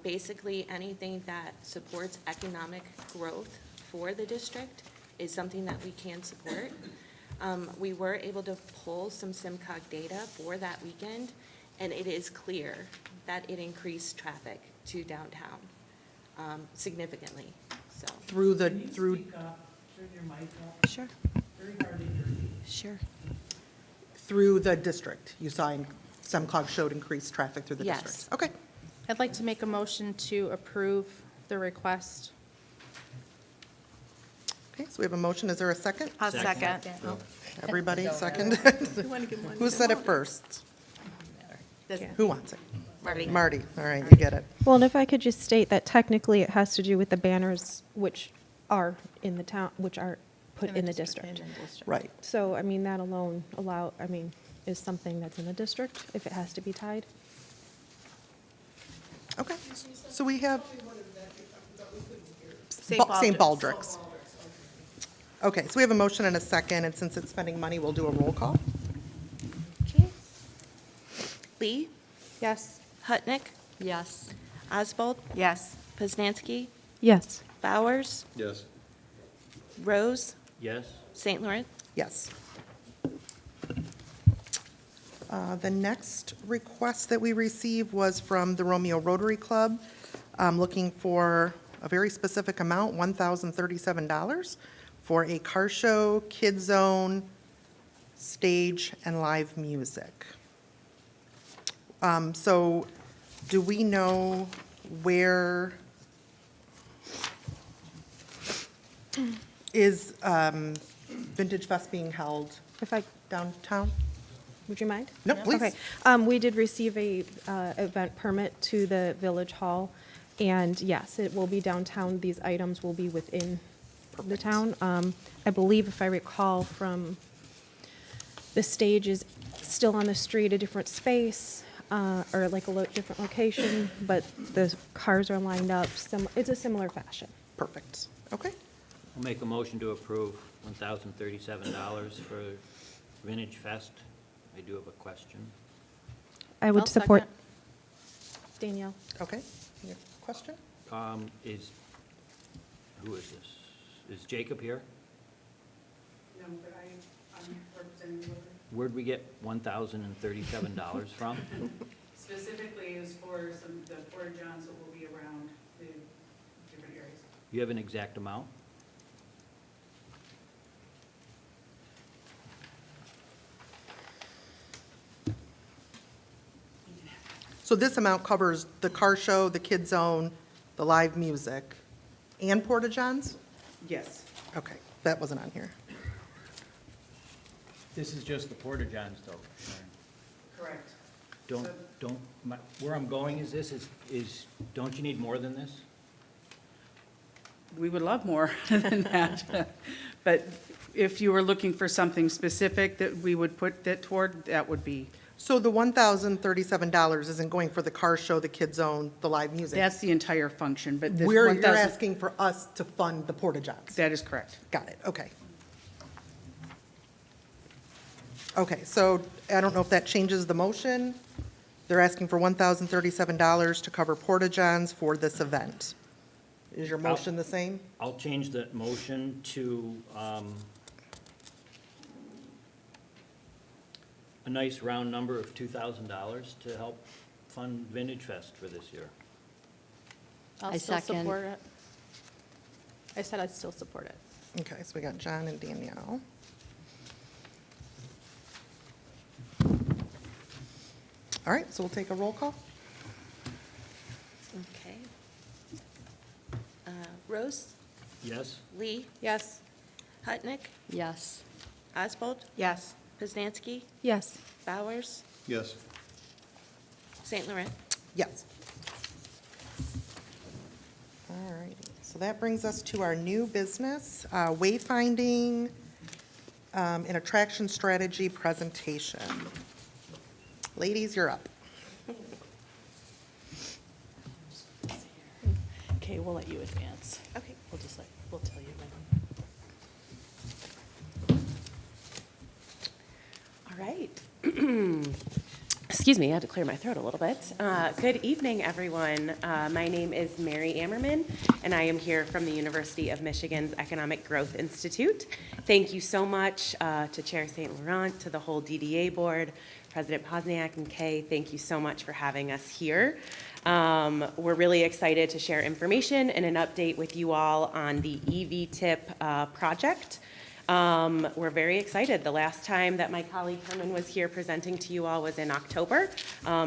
Basically, anything that supports economic growth for the district is something that we can support. We were able to pull some SIMCOG data for that weekend, and it is clear that it increased traffic to downtown significantly, so.
through.
Sure. Sure.
Through the district, you saw SEMCOG showed increased traffic through the
Yes.
district. Okay.
I'd like to make a motion to approve the request.
Okay, so we have a motion. Is there a second?
I'll second.
Everybody, second?
You wanna give one
Who
to
said it
Marty?
first?
Does-
Who wants it?
Marty.
Marty, all right, you get it.
Well, and if I could just state that technically it has to do with the banners which are in the town, which are put in the district.
Right.
So, I mean, that alone is something that's in the district, if it has to be tied.
Okay, so we have
St.
St.
Baldrick's.
Baldrick's. Okay, so we have a motion and a second, and since it's spending money, we'll do a roll call.
Okay. Lee?
Yes.
Hutnick?
Yes.
Oswald?
Yes.
Poznanski?
Yes.
Bowers?
Yes.
Rose?
Yes.
St. Laurent?
Yes. The next request that we received was from the Romeo Rotary Club, looking for a very specific amount, $1,037, for a car show, kid zone, stage, and live music. So do we know where is Vintage Fest being held? Downtown?
Would you mind?
No, please.
Okay. We did receive a event permit to the Village Hall, and yes, it will be downtown. These items will be within the town. I believe, if I recall, from the stage is still on the street, a different space, or like a different location, but the cars are lined up. It's a similar fashion.
Perfect. Okay.
I'll make a motion to approve $1,037 for Vintage Fest. I do have a question.
I would
I'll
support
second.
Danielle.
Okay. Your question?
Who is this? Is Jacob here?
No, but I'm representing
Where'd we get $1,037 from?
Specifically is for the porta johns that will be around the different areas.
You have an exact amount?
So this amount covers the car show, the Kid Zone, the live music, and Porta Johns?
Yes.
Okay, that wasn't on here.
This is just the Porta Johns, though, Sharon.
Correct.
Where I'm going is this, don't you need more than this?
We would love more than that. But if you were looking for something specific that we would put that toward, that would be.
So the $1,037 isn't going for the car show, the Kid Zone, the live music?
That's the entire function, but this
You're
1,000
asking for us to fund the Porta Johns?
That is correct.
Got it, okay. Okay, so I don't know if that changes the motion. They're asking for $1,037 to cover Porta Johns for this event. Is your motion the same?
I'll change the motion to a nice round number of $2,000 to help fund Vintage Fest for this year.
I
I'll still
second.
support it. I said I'd still support it.
Okay, so we got John and Danielle. All right, so we'll take a roll call.
Okay. Rose?
Yes?
Lee?
Yes.
Hutnick?
Yes.
Oswald?
Yes.
Poznanski?
Yes.
Bowers?
Yes.
St. Laurent?
Yes. All righty, so that brings us to our new business, wayfinding and attraction strategy presentation. Ladies, you're up.
Okay, we'll let you advance.
Okay.
We'll tell you when. All right. Excuse me, I had to clear my throat a little bit. Good evening, everyone. My name is Mary Ammerman, and I am here from the University of Michigan's Economic Growth Institute. Thank you so much to Chair St. Laurent, to the whole DDA board, President Pozniak and Kay. Thank you so much for having us here. We're really excited to share information and an update with you all on the EV-TIP project. We're very excited. The last time that my colleague Herman was here presenting to you all was in October.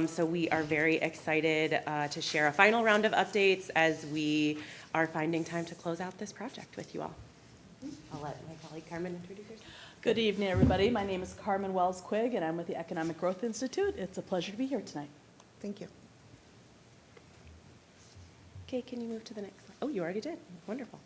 So we are very excited to share a final round of updates as we are finding time to close out this project with you all. I'll let my colleague Carmen introduce herself.
Good evening, everybody. My name is Carmen Wells-Quigg, and I'm with the Economic Growth Institute. It's a pleasure to be here tonight.
Thank you.
Okay, can you move to the next slide? Oh, you already did. Wonderful.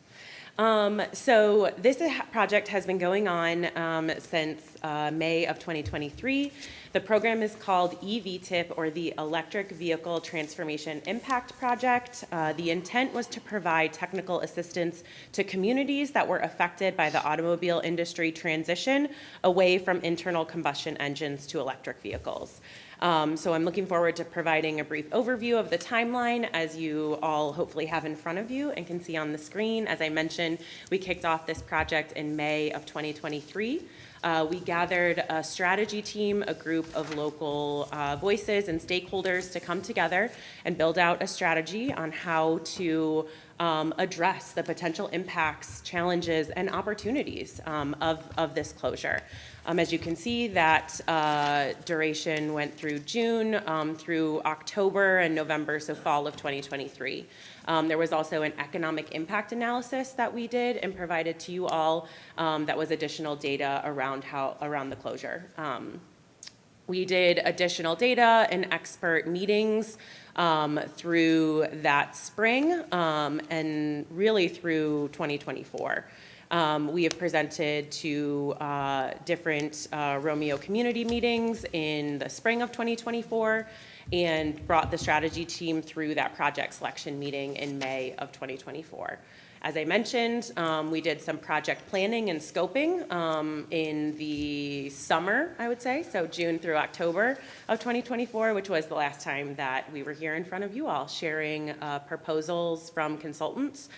So this project has been going on since May of 2023. The program is called EV-TIP, or the Electric Vehicle Transformation Impact Project. The intent was to provide technical assistance to communities that were affected by the automobile industry transition away from internal combustion engines to electric vehicles. So I'm looking forward to providing a brief overview of the timeline, as you all hopefully have in front of you and can see on the screen. As I mentioned, we kicked off this project in May of 2023. We gathered a strategy team, a group of local voices and stakeholders to come together and build out a strategy on how to address the potential impacts, challenges, and opportunities of this closure. As you can see, that duration went through June through October and November, so fall of 2023. There was also an economic impact analysis that we did and provided to you all that was additional data around the closure. We did additional data and expert meetings through that spring and really through 2024. We have presented to different Romeo community meetings in the spring of 2024 and brought the strategy team through that project selection meeting in May of 2024. As I mentioned, we did some project planning and scoping in the summer, I would say, so June through October of 2024, which was the last time that we were here in front of you all sharing proposals from consultants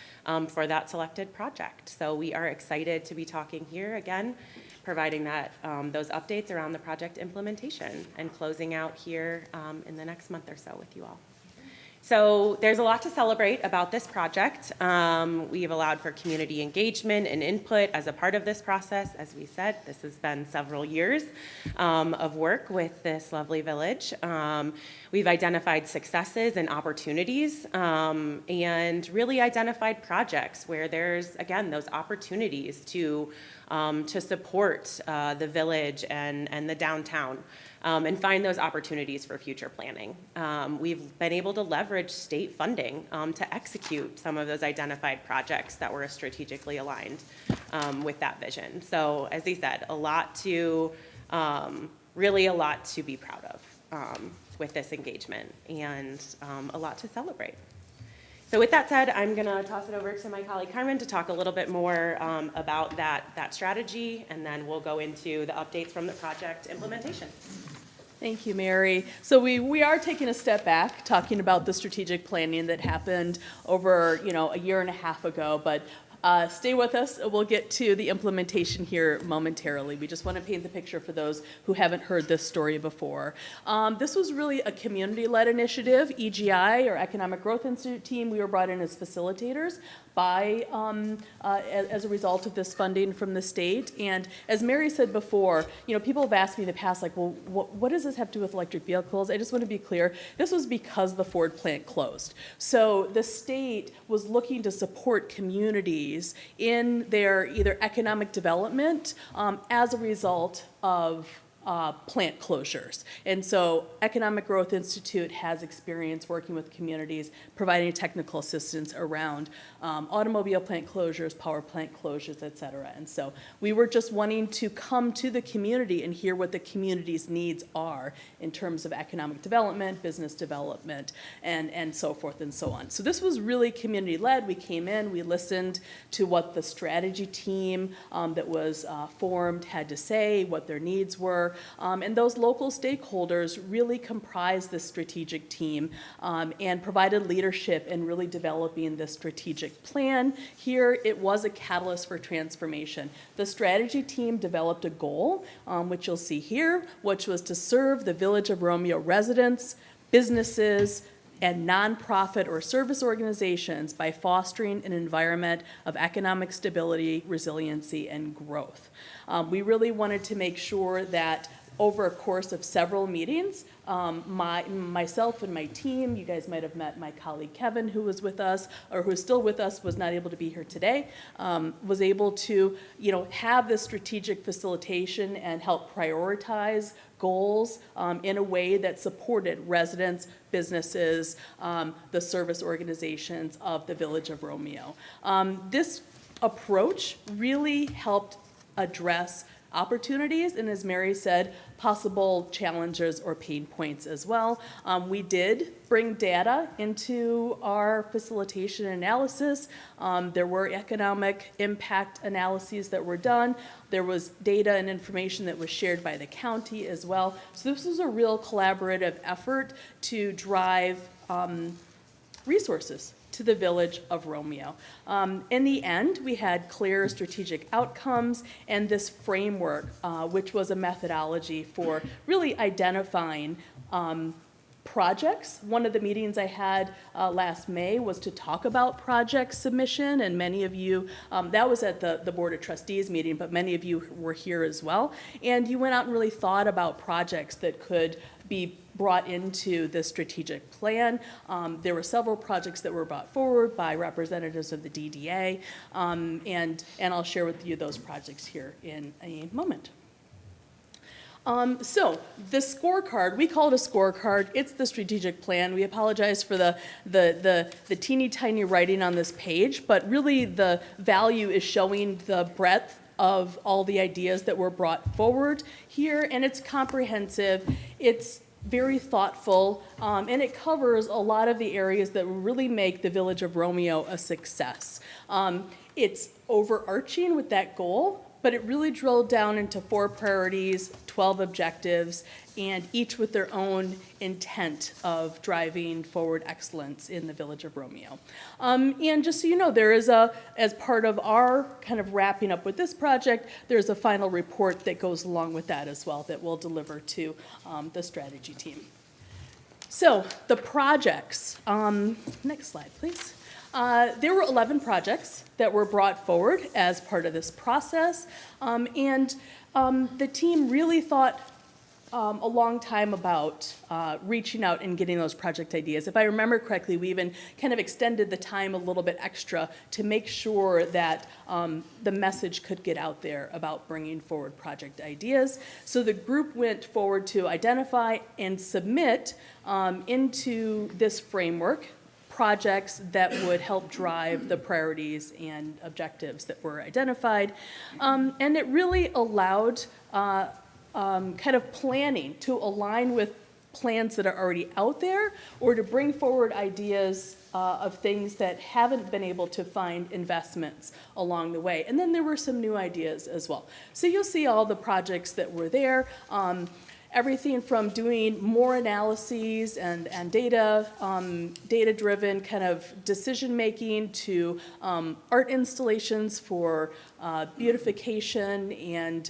for that selected project. So we are excited to be talking here again, providing that those updates around the project implementation and closing out here in the next month or so with you all. So there's a lot to celebrate about this project. We have allowed for community engagement and input as a part of this process. As we said, this has been several years of work with this lovely village. We've identified successes and opportunities and really identified projects where there's, again, those opportunities to support the village and the downtown. And find those opportunities for future planning. We've been able to leverage state funding to execute some of those identified projects that were strategically aligned with that vision. So as he said, really a lot to be proud of with this engagement and a lot to celebrate. So with that said, I'm going to toss it over to my colleague Carmen to talk a little bit more about that strategy, and then we'll go into the updates from the project implementation.
Thank you, Mary. So we are taking a step back, talking about the strategic planning that happened over, a year and a half ago, but stay with us. We'll get to the implementation here momentarily. We just want to paint the picture for those who haven't heard this story before. This was really a community-led initiative. EGI, or Economic Growth Institute team, we were brought in as facilitators by as a result of this funding from the state. And as Mary said before, people have asked me in the past, like, well, what does this have to do with electric vehicles? I just want to be clear. This was because the Ford plant closed. So the state was looking to support communities in their either economic development as a result of plant closures. And so Economic Growth Institute has experience working with communities, providing technical assistance around automobile plant closures, power plant closures, et cetera. And so we were just wanting to come to the community and hear what the community's needs are in terms of economic development, business development, and so forth and so on. So this was really community-led. We came in, we listened to what the strategy team that was formed had to say, what their needs were. And those local stakeholders really comprised this strategic team and provided leadership in really developing this strategic plan. Here, it was a catalyst for transformation. The strategy team developed a goal, which you'll see here, which was to serve the Village of Romeo residents, businesses, and nonprofit or service organizations by fostering an environment of economic stability, resiliency, and growth. We really wanted to make sure that over a course of several meetings, myself and my team, you guys might have met my colleague Kevin, who was with us, or who's still with us, was not able to be here today, was able to, have this strategic facilitation and help prioritize goals in a way that supported residents, businesses, the service organizations of the Village of Romeo. This approach really helped address opportunities and, as Mary said, possible challenges or pain points as well. We did bring data into our facilitation analysis. There were economic impact analyses that were done. There was data and information that was shared by the county as well. So this was a real collaborative effort to drive resources to the Village of Romeo. In the end, we had clear strategic outcomes and this framework, which was a methodology for really identifying projects. One of the meetings I had last May was to talk about project submission, and many of you, that was at the Board of Trustees meeting, but many of you were here as well. And you went out and really thought about projects that could be brought into the strategic plan. There were several projects that were brought forward by representatives of the DDA, and I'll share with you those projects here in a moment. So the scorecard, we call it a scorecard. It's the strategic plan. We apologize for the teeny tiny writing on this page, but really the value is showing the breadth of all the ideas that were brought forward here, and it's comprehensive. It's very thoughtful, and it covers a lot of the areas that really make the Village of Romeo a success. It's overarching with that goal, but it really drilled down into 4 priorities, 12 objectives, and each with their own intent of driving forward excellence in the Village of Romeo. And just so you know, there is as part of our kind of wrapping up with this project, there's a final report that goes along with that as well that we'll deliver to the strategy team. So the projects, next slide, please. There were 11 projects that were brought forward as part of this process, and the team really thought a long time about reaching out and getting those project ideas. If I remember correctly, we even kind of extended the time a little bit extra to make sure that the message could get out there about bringing forward project ideas. So the group went forward to identify and submit into this framework projects that would help drive the priorities and objectives that were identified. And it really allowed kind of planning to align with plans that are already out there, or to bring forward ideas of things that haven't been able to find investments along the way. And then there were some new ideas as well. So you'll see all the projects that were there. Everything from doing more analyses and data-driven kind of decision-making to art installations for beautification and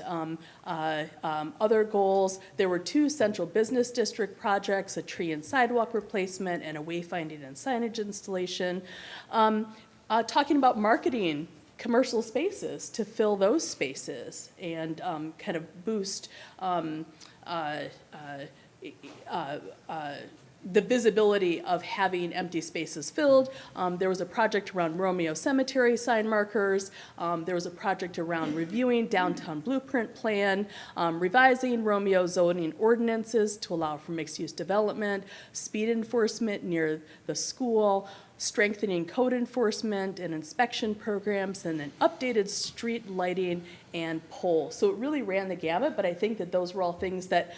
other goals. There were 2 central business district projects, a tree and sidewalk replacement and a wayfinding and signage installation. Talking about marketing commercial spaces to fill those spaces and kind of boost the visibility of having empty spaces filled. There was a project around Romeo Cemetery sign markers. There was a project around reviewing downtown blueprint plan, revising Romeo zoning ordinances to allow for mixed-use development, speed enforcement near the school, strengthening code enforcement and inspection programs, and then updated street lighting and poles. So it really ran the gamut, but I think that those were all things that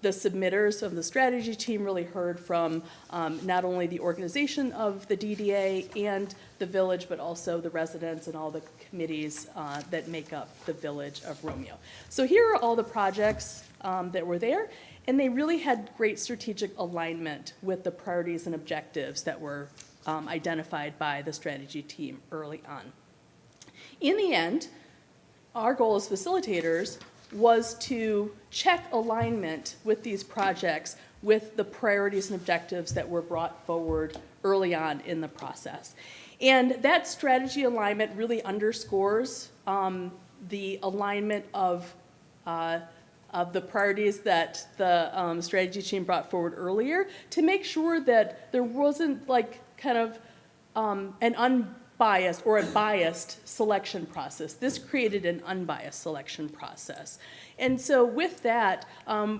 the submitters of the strategy team really heard from not only the organization of the DDA and the village, but also the residents and all the committees that make up the Village of Romeo. So here are all the projects that were there, and they really had great strategic alignment with the priorities and objectives that were identified by the strategy team early on. In the end, our goal as facilitators was to check alignment with these projects with the priorities and objectives that were brought forward early on in the process. And that strategy alignment really underscores the alignment of the priorities that the strategy team brought forward earlier, to make sure that there wasn't like kind of an unbiased or a biased selection process. This created an unbiased selection process. And so with that,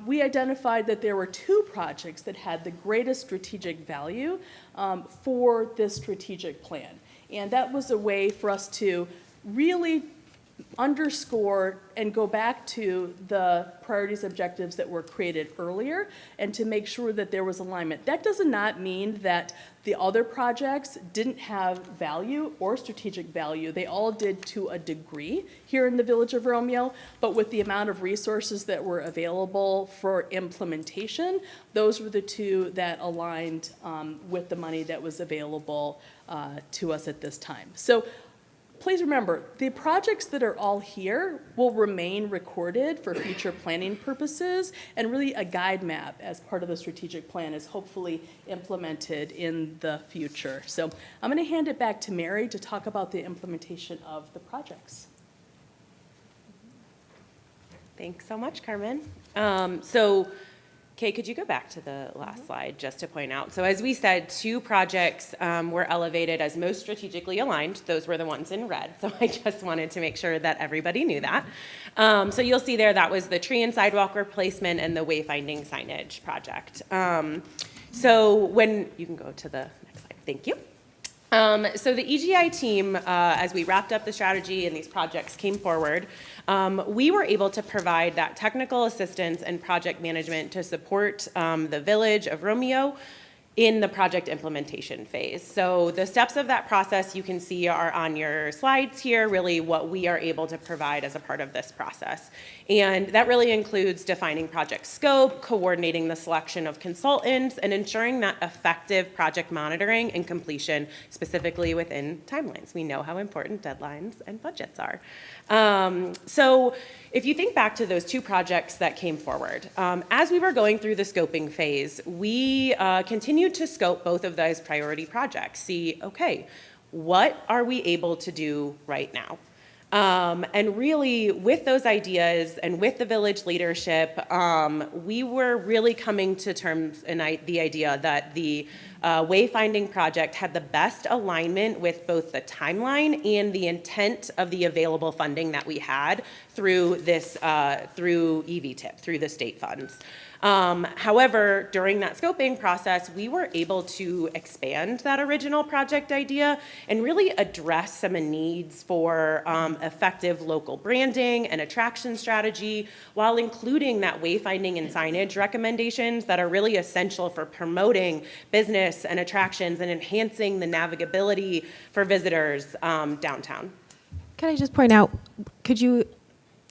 we identified that there were 2 projects that had the greatest strategic value for this strategic plan. And that was a way for us to really underscore and go back to the priorities, objectives that were created earlier, and to make sure that there was alignment. That does not mean that the other projects didn't have value or strategic value. They all did to a degree here in the Village of Romeo, but with the amount of resources that were available for implementation, those were the 2 that aligned with the money that was available to us at this time. So please remember, the projects that are all here will remain recorded for future planning purposes, and really a guide map as part of the strategic plan is hopefully implemented in the future. So I'm going to hand it back to Mary to talk about the implementation of the projects.
Thanks so much, Carmen. So Kay, could you go back to the last slide just to point out? So as we said, 2 projects were elevated as most strategically aligned. Those were the ones in red. So I just wanted to make sure that everybody knew that. So you'll see there, that was the tree and sidewalk replacement and the wayfinding signage project. So when, you can go to the next slide, thank you. So the EGI team, as we wrapped up the strategy and these projects came forward, we were able to provide that technical assistance and project management to support the village of Romeo in the project implementation phase. So the steps of that process you can see are on your slides here, really what we are able to provide as a part of this process. And that really includes defining project scope, coordinating the selection of consultants, and ensuring that effective project monitoring and completion, specifically within timelines. We know how important deadlines and budgets are. So if you think back to those 2 projects that came forward, as we were going through the scoping phase, we continued to scope both of those priority projects, see, okay, what are we able to do right now? And really, with those ideas and with the village leadership, we were really coming to terms in the idea that the wayfinding project had the best alignment with both the timeline and the intent of the available funding that we had through this, through EVTIP, through the state funds. However, during that scoping process, we were able to expand that original project idea and really address some needs for effective local branding and attraction strategy, while including that wayfinding and signage recommendations that are really essential for promoting business and attractions and enhancing the navigability for visitors downtown.
Can I just point out, could you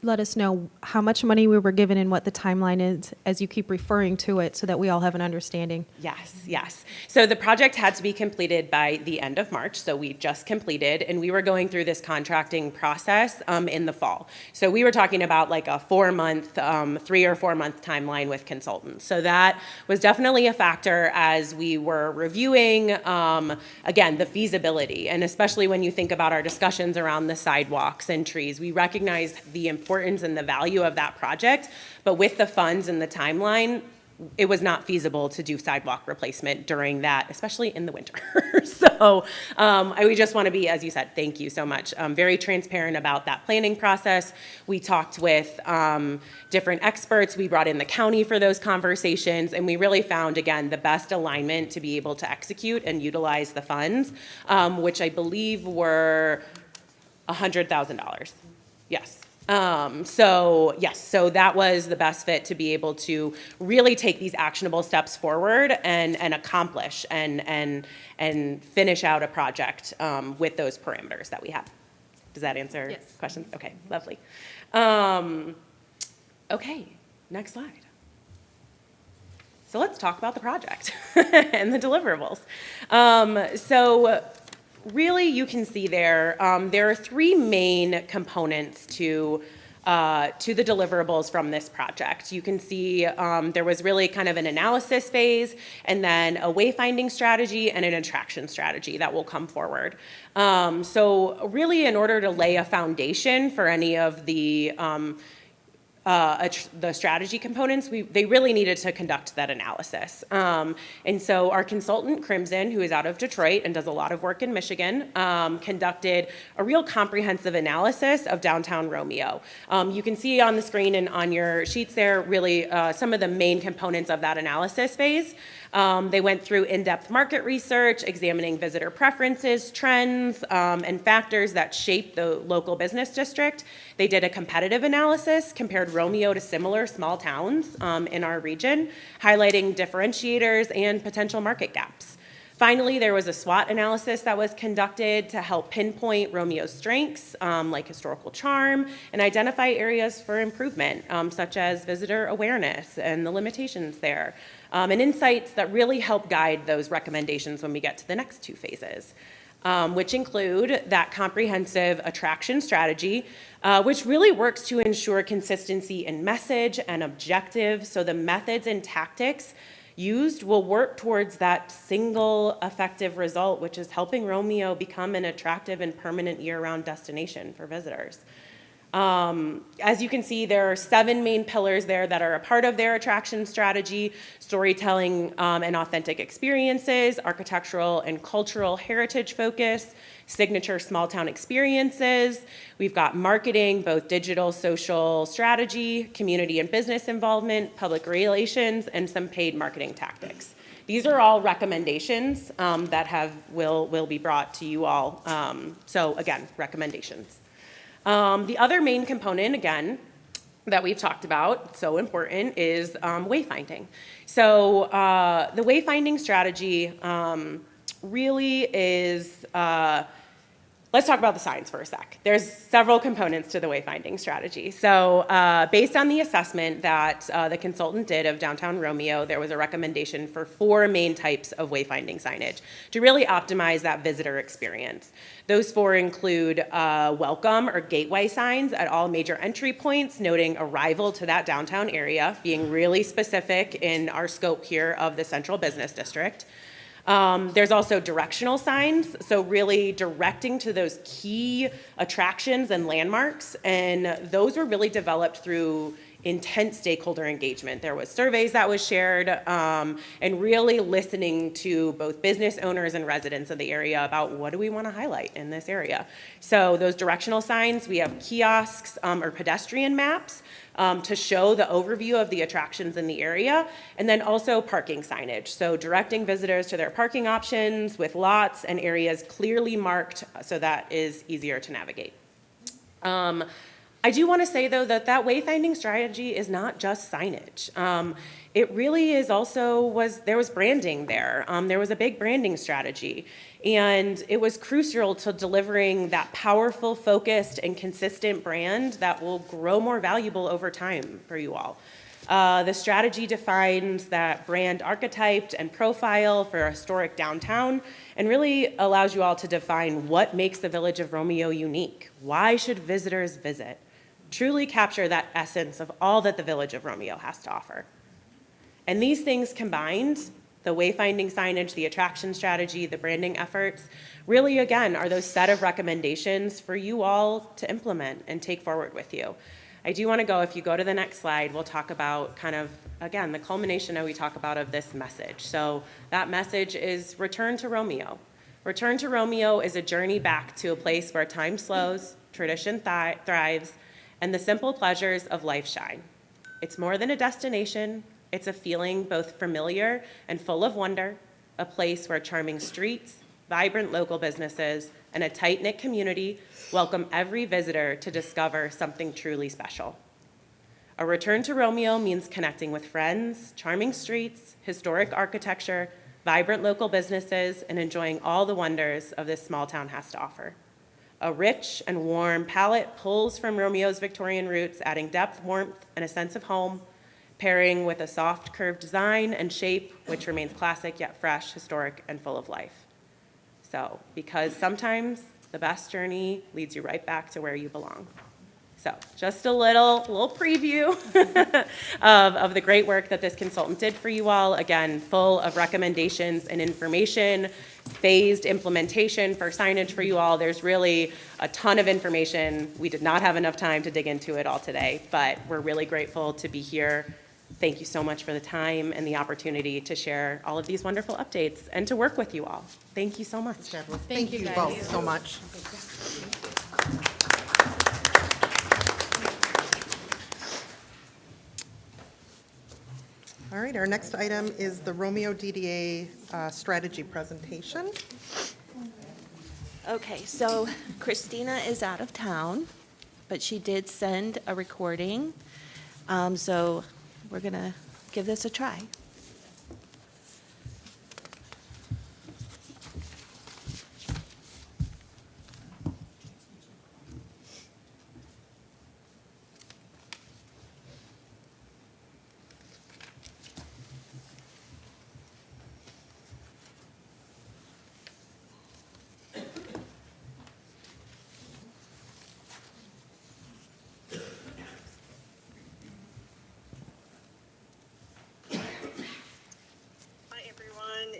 let us know how much money we were given and what the timeline is as you keep referring to it so that we all have an understanding?
Yes, yes. So the project had to be completed by the end of March, so we just completed, and we were going through this contracting process in the fall. So we were talking about like a 4-month, 3 or 4 month timeline with consultants. So that was definitely a factor as we were reviewing, again, the feasibility, and especially when you think about our discussions around the sidewalks and trees, we recognized the importance and the value of that project, but with the funds and the timeline, it was not feasible to do sidewalk replacement during that, especially in the winter. So we just want to be, as you said, thank you so much, very transparent about that planning process. We talked with different experts. We brought in the county for those conversations, and we really found, again, the best alignment to be able to execute and utilize the funds, which I believe were $100,000. Yes. So yes, so that was the best fit to be able to really take these actionable steps forward and accomplish and finish out a project with those parameters that we have. Does that answer questions? Okay, lovely. Okay, next slide. So let's talk about the project and the deliverables. So really, you can see there are 3 main components to the deliverables from this project. You can see there was really kind of an analysis phase, and then a wayfinding strategy and an attraction strategy that will come forward. So really, in order to lay a foundation for any of the strategy components, they really needed to conduct that analysis. And so our consultant, Crimson, who is out of Detroit and does a lot of work in Michigan, conducted a real comprehensive analysis of downtown Romeo. You can see on the screen and on your sheets there really some of the main components of that analysis phase. They went through in-depth market research, examining visitor preferences, trends, and factors that shape the local business district. They did a competitive analysis, compared Romeo to similar small towns in our region, highlighting differentiators and potential market gaps. Finally, there was a SWOT analysis that was conducted to help pinpoint Romeo's strengths, like historical charm, and identify areas for improvement, such as visitor awareness and the limitations there, and insights that really help guide those recommendations when we get to the next 2 phases, which include that comprehensive attraction strategy, which really works to ensure consistency in message and objectives, so the methods and tactics used will work towards that single effective result, which is helping Romeo become an attractive and permanent year-round destination for visitors. As you can see, there are 7 main pillars there that are a part of their attraction strategy: storytelling and authentic experiences, architectural and cultural heritage focus, signature small town experiences. We've got marketing, both digital, social strategy, community and business involvement, public relations, and some paid marketing tactics. These are all recommendations that will be brought to you all. So again, recommendations. The other main component, again, that we've talked about, so important, is wayfinding. So the wayfinding strategy really is, let's talk about the signs for a sec. There's several components to the wayfinding strategy. So based on the assessment that the consultant did of downtown Romeo, there was a recommendation for 4 main types of wayfinding signage to really optimize that visitor experience. Those 4 include welcome or gateway signs at all major entry points, noting arrival to that downtown area, being really specific in our scope here of the central business district. There's also directional signs, so really directing to those key attractions and landmarks, and those were really developed through intense stakeholder engagement. There was surveys that was shared, and really listening to both business owners and residents of the area about what do we want to highlight in this area. So those directional signs, we have kiosks or pedestrian maps to show the overview of the attractions in the area, and then also parking signage. So directing visitors to their parking options with lots and areas clearly marked so that is easier to navigate. I do want to say, though, that wayfinding strategy is not just signage. It really is also, there was branding there. There was a big branding strategy. And it was crucial to delivering that powerful, focused, and consistent brand that will grow more valuable over time for you all. The strategy defines that brand archetype and profile for a historic downtown and really allows you all to define what makes the Village of Romeo unique. Why should visitors visit? Truly capture that essence of all that the Village of Romeo has to offer. And these things combined, the wayfinding signage, the attraction strategy, the branding efforts, really, again, are those set of recommendations for you all to implement and take forward with you. I do want to go, if you go to the next slide, we'll talk about kind of, again, the culmination that we talk about of this message. So that message is Return to Romeo. Return to Romeo is a journey back to a place where time slows, tradition thrives, and the simple pleasures of life shine. It's more than a destination. It's a feeling both familiar and full of wonder, a place where charming streets, vibrant local businesses, and a tight-knit community welcome every visitor to discover something truly special. A return to Romeo means connecting with friends, charming streets, historic architecture, vibrant local businesses, and enjoying all the wonders of this small town has to offer. A rich and warm palette pulls from Romeo's Victorian roots, adding depth, warmth, and a sense of home, pairing with a soft curved design and shape, which remains classic yet fresh, historic, and full of life. So, because sometimes the best journey leads you right back to where you belong. So, just a little preview of the great work that this consultant did for you all. Again, full of recommendations and information, phased implementation for signage for you all. There's really a ton of information. We did not have enough time to dig into it all today, but we're really grateful to be here. Thank you so much for the time and the opportunity to share all of these wonderful updates and to work with you all. Thank you so much.
Thank you both so much. All right, our next item is the Romeo DDA strategy presentation.
Okay, so Christina is out of town, but she did send a recording. So we're going to give this a try.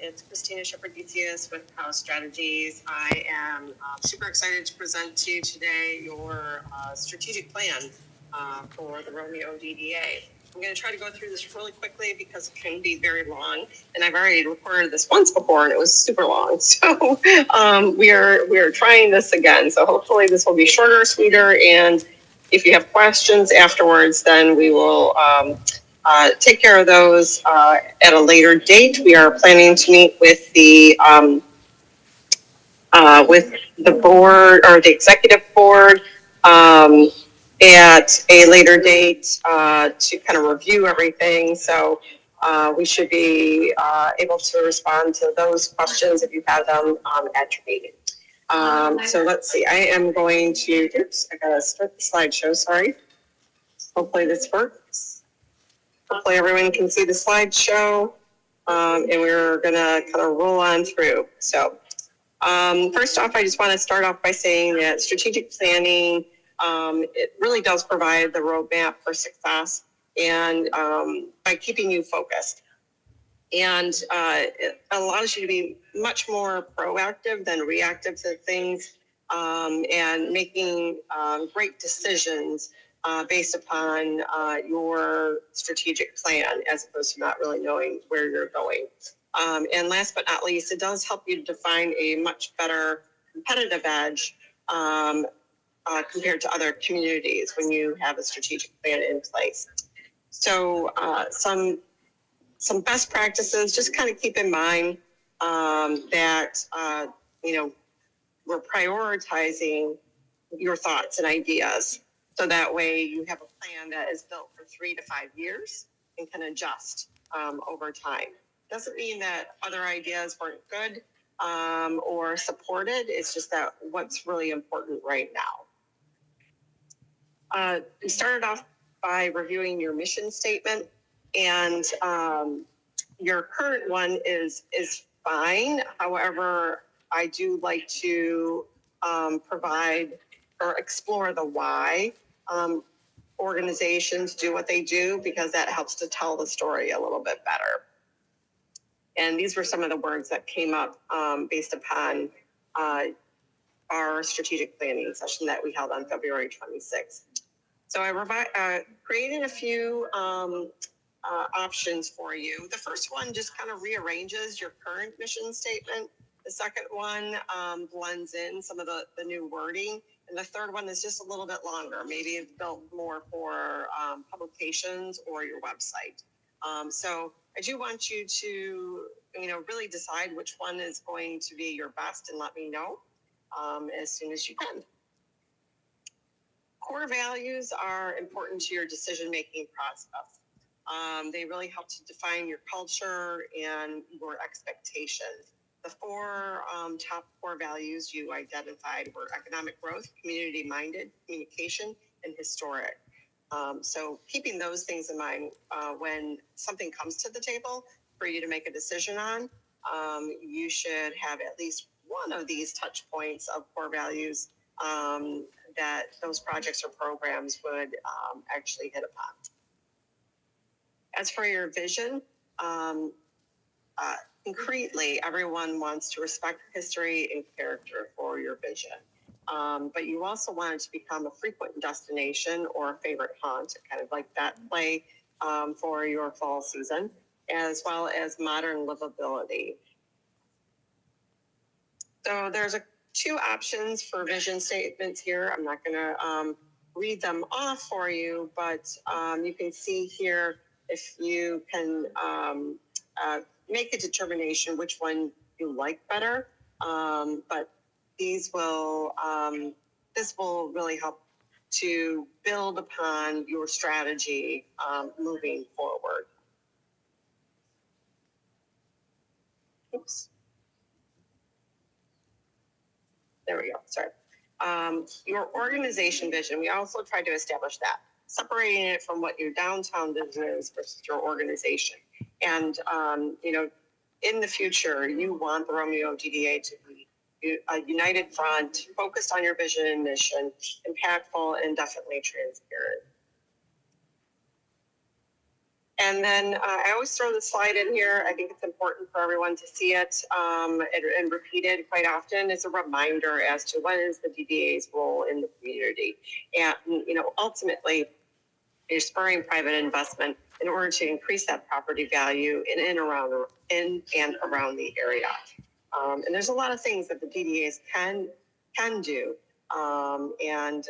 It's Christina Shepherd-Gutierrez with House Strategies. I am super excited to present to you today your strategic plan for the Romeo DDA. I'm going to try to go through this really quickly because it can be very long, and I've already recorded this once before, and it was super long. So we are trying this again. So hopefully this will be shorter, sweeter, and if you have questions afterwards, then we will take care of those at a later date. We are planning to meet with the board or the executive board at a later date to kind of review everything. So we should be able to respond to those questions if you have them at your meeting. So let's see. I am going to. Oops, I gotta start the slideshow. Sorry. Hopefully this works. Hopefully everyone can see the slideshow, and we're gonna kind of roll on through. So first off, I just want to start off by saying that strategic planning, it really does provide the roadmap for success, and by keeping you focused. And it allows you to be much more proactive than reactive to things, and making great decisions based upon your strategic plan, as opposed to not really knowing where you're going. And last but not least, it does help you define a much better competitive edge compared to other communities when you have a strategic plan in place. So some best practices, just kind of keep in mind that, we're prioritizing your thoughts and ideas. So that way you have a plan that is built for 3 to 5 years and can adjust over time. Doesn't mean that other ideas weren't good or supported. It's just that what's really important right now. We started off by reviewing your mission statement, and your current one is fine. However, I do like to provide or explore the why organizations do what they do, because that helps to tell the story a little bit better. And these were some of the words that came up based upon our strategic planning session that we held on February 26th. So I created a few options for you. The first one just kind of rearranges your current mission statement. The second one blends in some of the new wording. And the third one is just a little bit longer. Maybe it's built more for publications or your website. So I do want you to, really decide which one is going to be your best, and let me know as soon as you can. Core values are important to your decision-making process. They really help to define your culture and your expectations. The 4 top core values you identified were economic growth, community-minded, communication, and historic. So keeping those things in mind when something comes to the table for you to make a decision on, you should have at least one of these touch points of core values that those projects or programs would actually hit upon. As for your vision, concretely, everyone wants to respect history and character for your vision. But you also want it to become a frequent destination or a favorite haunt, kind of like that play for your fall season, as well as modern livability. So there's 2 options for vision statements here. I'm not going to read them off for you, but you can see here if you can make a determination which one you like better. But these will, this will really help to build upon your strategy moving forward. Oops. There we go, sorry. Your organization vision, we also tried to establish that, separating it from what your downtown vision is versus your organization. And, in the future, you want the Romeo DDA to be a united front, focused on your vision and mission, impactful, and definitely transparent. And then I always throw the slide in here. I think it's important for everyone to see it and repeat it quite often as a reminder as to what is the DDA's role in the community. And, ultimately, you're spurring private investment in order to increase that property value in and around the area. And there's a lot of things that the DDAs can do, kind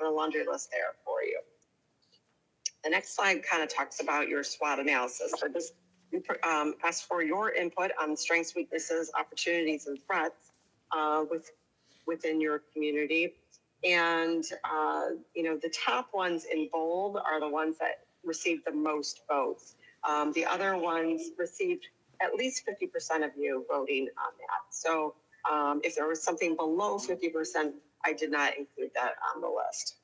of laundry list there for you. The next slide kind of talks about your SWOT analysis. So this asks for your input on strengths, weaknesses, opportunities, and threats within your community. And, the top ones in bold are the ones that received the most votes. The other ones received at least 50% of you voting on that. So if there was something below 50%, I did not include that on the list.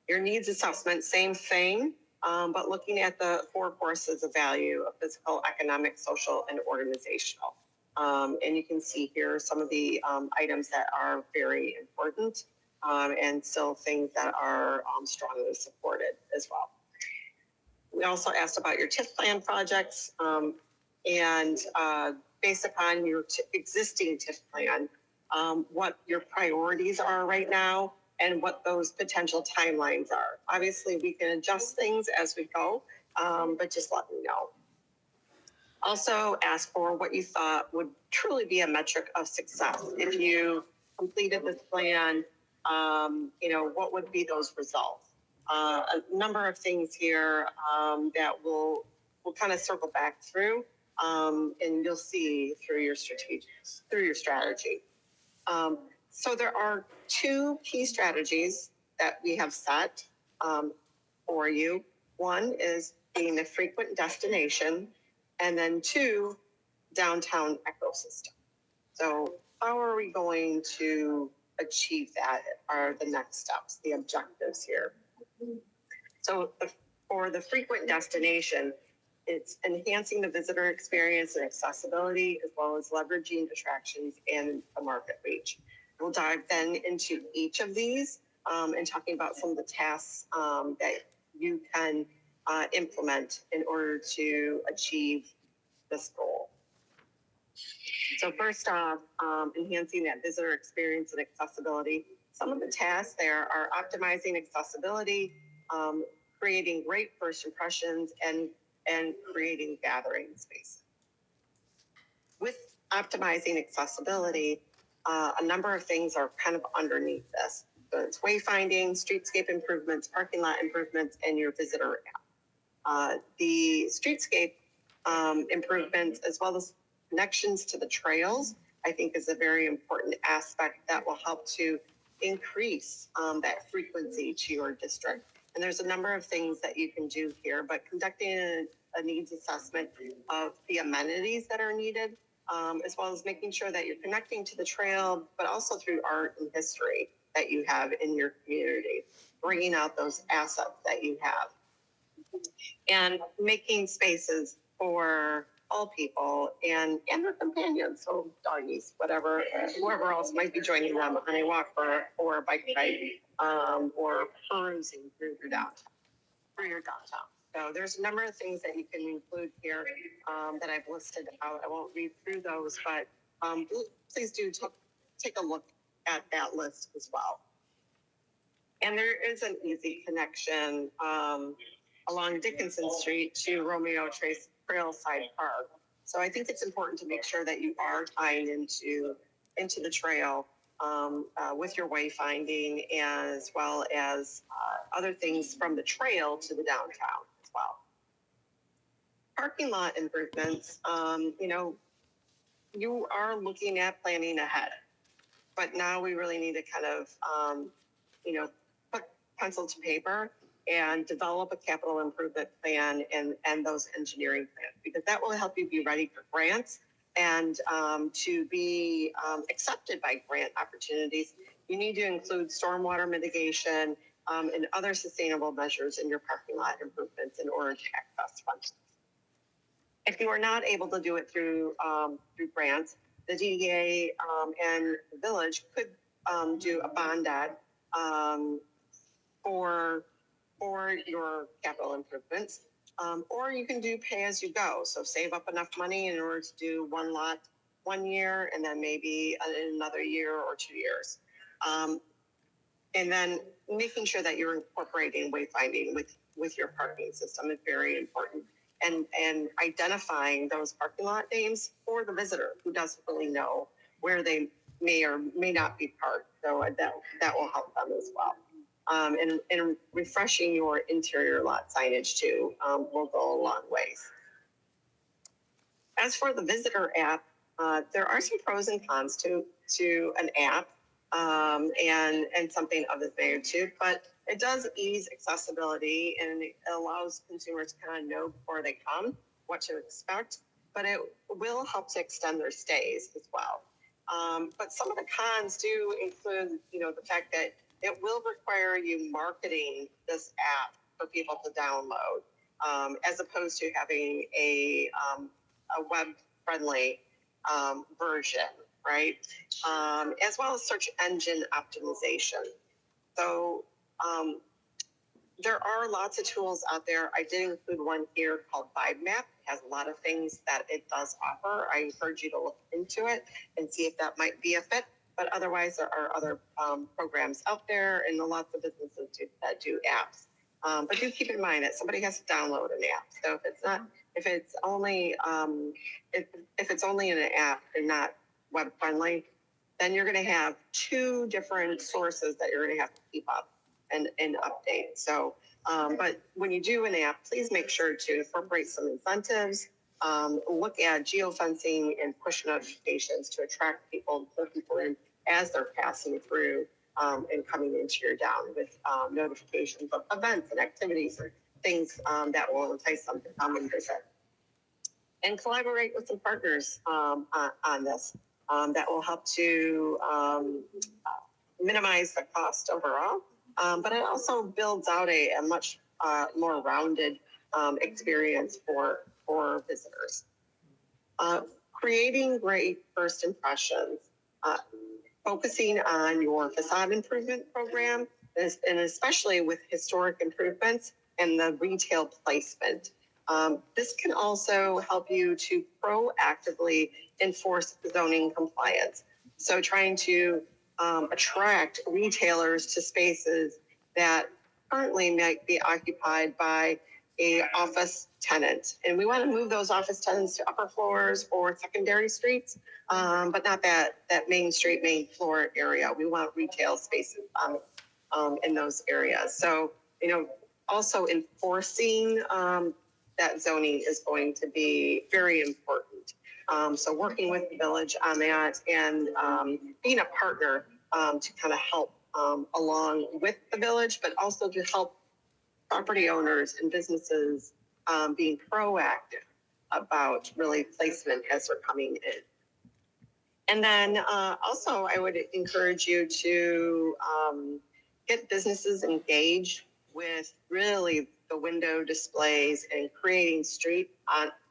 Your needs assessment, same thing, but looking at the 4 forces of value of physical, economic, social, and organizational. And you can see here some of the items that are very important and still things that are strongly supported as well. We also asked about your TIF plan projects and based upon your existing TIF plan, what your priorities are right now and what those potential timelines are. Obviously, we can adjust things as we go, but just let me know. Also ask for what you thought would truly be a metric of success. If you completed this plan, what would be those results? A number of things here that we'll kind of circle back through, and you'll see through your strategy. So there are 2 key strategies that we have set for you. One is being a frequent destination, and then 2, downtown ecosystem. So how are we going to achieve that are the next steps, the objectives here. So for the frequent destination, it's enhancing the visitor experience and accessibility, as well as leveraging attractions and the market reach. We'll dive then into each of these and talking about some of the tasks that you can implement in order to achieve this goal. So first off, enhancing that visitor experience and accessibility. Some of the tasks there are optimizing accessibility, creating great first impressions, and creating gathering space. With optimizing accessibility, a number of things are kind of underneath this. So it's wayfinding, streetscape improvements, parking lot improvements, and your visitor app. The streetscape improvements, as well as connections to the trails, I think is a very important aspect that will help to increase that frequency to your district. And there's a number of things that you can do here, but conducting a needs assessment of the amenities that are needed, as well as making sure that you're connecting to the trail, but also through art and history that you have in your community, bringing out those assets that you have. And making spaces for all people and their companions, so doggies, whatever, whoever else might be joining them on a walk or a bike ride, or perusing through your downtown. So there's a number of things that you can include here that I've listed out. I won't read through those, but please do take a look at that list as well. And there is an easy connection along Dickinson Street to Romeo Trailside Park. So I think it's important to make sure that you are tying into the trail with your wayfinding, as well as other things from the trail to the downtown as well. Parking lot improvements, you are looking at planning ahead, but now we really need to kind of, put pencil to paper and develop a capital improvement plan and those engineering plans, because that will help you be ready for grants and to be accepted by grant opportunities. You need to include stormwater mitigation and other sustainable measures in your parking lot improvements in order to access funds. If you are not able to do it through grants, the DDA and the village could do a bond debt for for your capital improvements. Or you can do pay as you go. So save up enough money in order to do one lot 1 year and then maybe another year or 2 years. And then making sure that you're incorporating wayfinding with your parking system is very important. And identifying those parking lot names for the visitor who doesn't really know where they may or may not be parked. So that will help them as well. And refreshing your interior lot signage too will go a long ways. As for the visitor app, there are some pros and cons to an app and something of this magnitude, but it does ease accessibility and it allows consumers to kind of know before they come what to expect, but it will help to extend their stays as well. But some of the cons do include, the fact that it will require you marketing this app for people to download, as opposed to having a web-friendly version, right? As well as search engine optimization. So there are lots of tools out there. I did include one here called Vibe Map. It has a lot of things that it does offer. I encourage you to look into it and see if that might be a fit. But otherwise, there are other programs out there and lots of businesses that do apps. But do keep in mind that somebody has to download an app. So if it's only an app and not web friendly, then you're going to have two different sources that you're going to have to keep up and update. So, but when you do an app, please make sure to incorporate some incentives. Look at geofencing and push notifications to attract people and pull people in as they're passing through and coming into your down with notifications of events and activities or things that will entice them to come and visit. And collaborate with some partners on this that will help to minimize the cost overall. But it also builds out a much more rounded experience for visitors. Creating great first impressions, focusing on your facade improvement program, and especially with historic improvements and the retail placement. This can also help you to proactively enforce zoning compliance. So trying to attract retailers to spaces that currently might be occupied by a office tenant. And we want to move those office tenants to upper floors or secondary streets, but not that main street, main floor area. We want retail spaces in those areas. So, also enforcing that zoning is going to be very important. So working with the village on that and being a partner to kind of help along with the village, but also to help property owners and businesses being proactive about really placement as they're coming in. And then also I would encourage you to get businesses engaged with really the window displays and creating street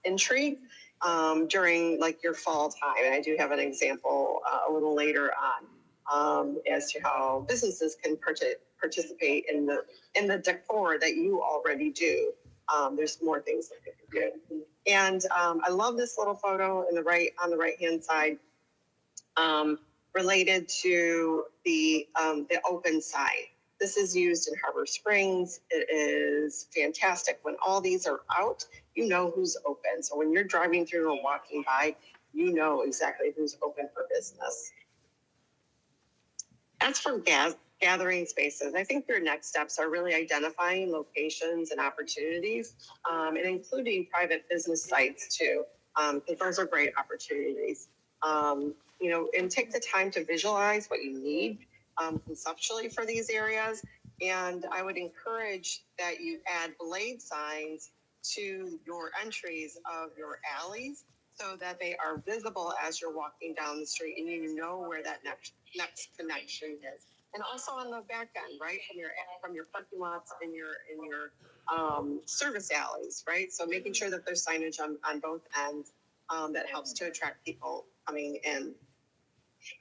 intrigue during like your fall time. And I do have an example a little later on as to how businesses can participate in the decor that you already do. There's more things that they can do. And I love this little photo on the right hand side related to the open sign. This is used in Harbor Springs. It is fantastic. When all these are out, you know who's open. So when you're driving through or walking by, you know exactly who's open for business. As for gathering spaces, I think your next steps are really identifying locations and opportunities, and including private business sites too, because those are great opportunities. And take the time to visualize what you need conceptually for these areas. And I would encourage that you add blade signs to your entries of your alleys so that they are visible as you're walking down the street and you know where that next connection is. And also on the back end, right, from your parking lots and your service alleys, right? So making sure that there's signage on both ends that helps to attract people coming in.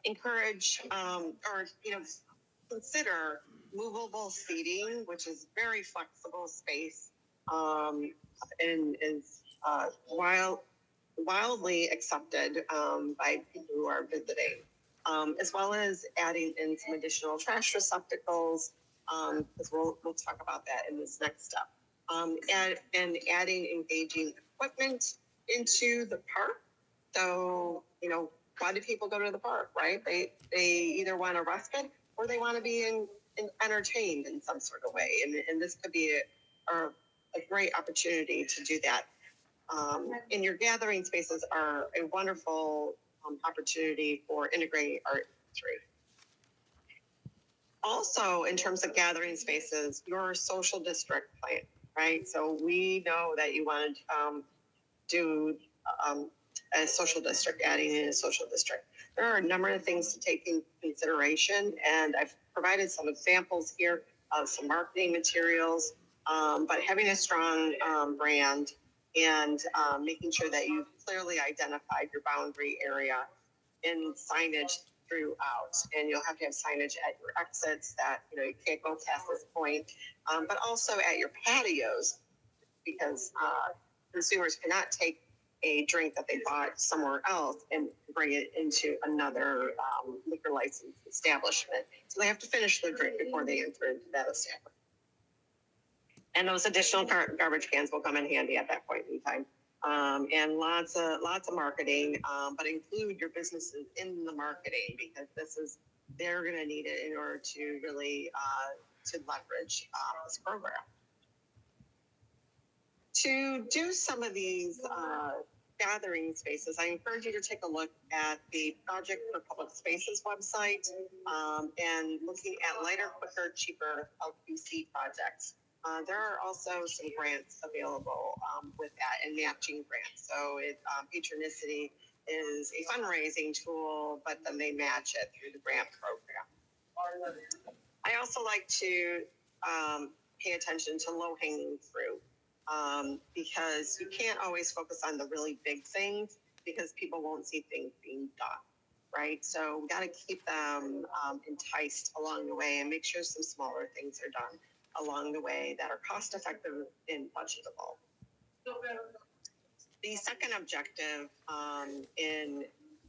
Encourage consider movable seating, which is very flexible space, and is wildly accepted by people who are visiting, as well as adding in some additional trash receptacles, because we'll talk about that in this next step. And adding engaging equipment into the park. So, you know, why do people go to the park, right? They either want a respite or they want to be entertained in some sort of way. And this could be a great opportunity to do that. And your gathering spaces are a wonderful opportunity for integrating art and history. Also, in terms of gathering spaces, your social district plan, right? So we know that you want to do a social district, adding in a social district. There are a number of things to take in consideration, and I've provided some examples here of some marketing materials, but having a strong brand and making sure that you've clearly identified your boundary area and signage throughout. And you'll have to have signage at your exits that, you know, you can't go past this point, but also at your patios, because consumers cannot take a drink that they bought somewhere else and bring it into another liquor license establishment. So they have to finish their drink before they enter into that establishment. And those additional garbage cans will come in handy at that point in time. And lots of marketing, but include your businesses in the marketing, because they're going to need it in order to really to leverage this program. To do some of these gathering spaces, I encourage you to take a look at the Project for Public Spaces website and looking at lighter, quicker, cheaper LQC projects. There are also some grants available with that, and matching grants. So Patronicity is a fundraising tool, but then they match it through the grant program. I also like to pay attention to low-hanging fruit. Because you can't always focus on the really big things, because people won't see things being done, right? So we got to keep them enticed along the way and make sure some smaller things are done along the way that are cost effective and budgetable. The second objective in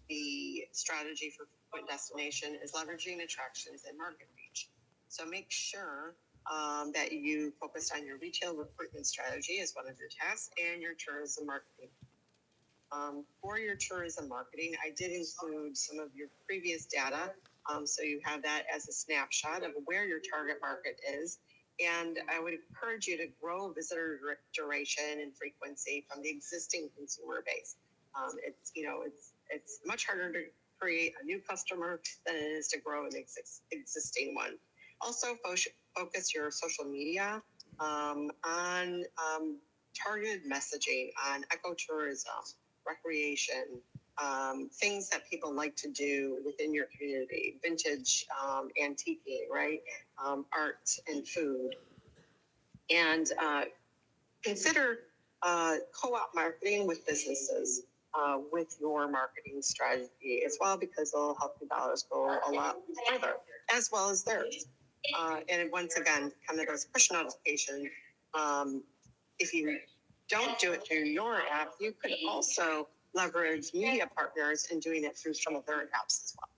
the strategy for frequent destination is leveraging attractions and market reach. So make sure that you focused on your retail recruitment strategy as one of your tasks, and your tourism marketing. For your tourism marketing, I did include some of your previous data, so you have that as a snapshot of where your target market is. And I would encourage you to grow visitor duration and frequency from the existing consumer base. It's much harder to create a new customer than it is to grow an existing one. Also, focus your social media on targeted messaging on ecotourism, recreation, things that people like to do within your community, vintage antiquing, right? Art and food. And consider co-op marketing with businesses with your marketing strategy as well, because it'll help your dollars go a lot further, as well as theirs. And once again, kind of those push notifications. If you don't do it through your app, you could also leverage media partners in doing it through some of their apps as well.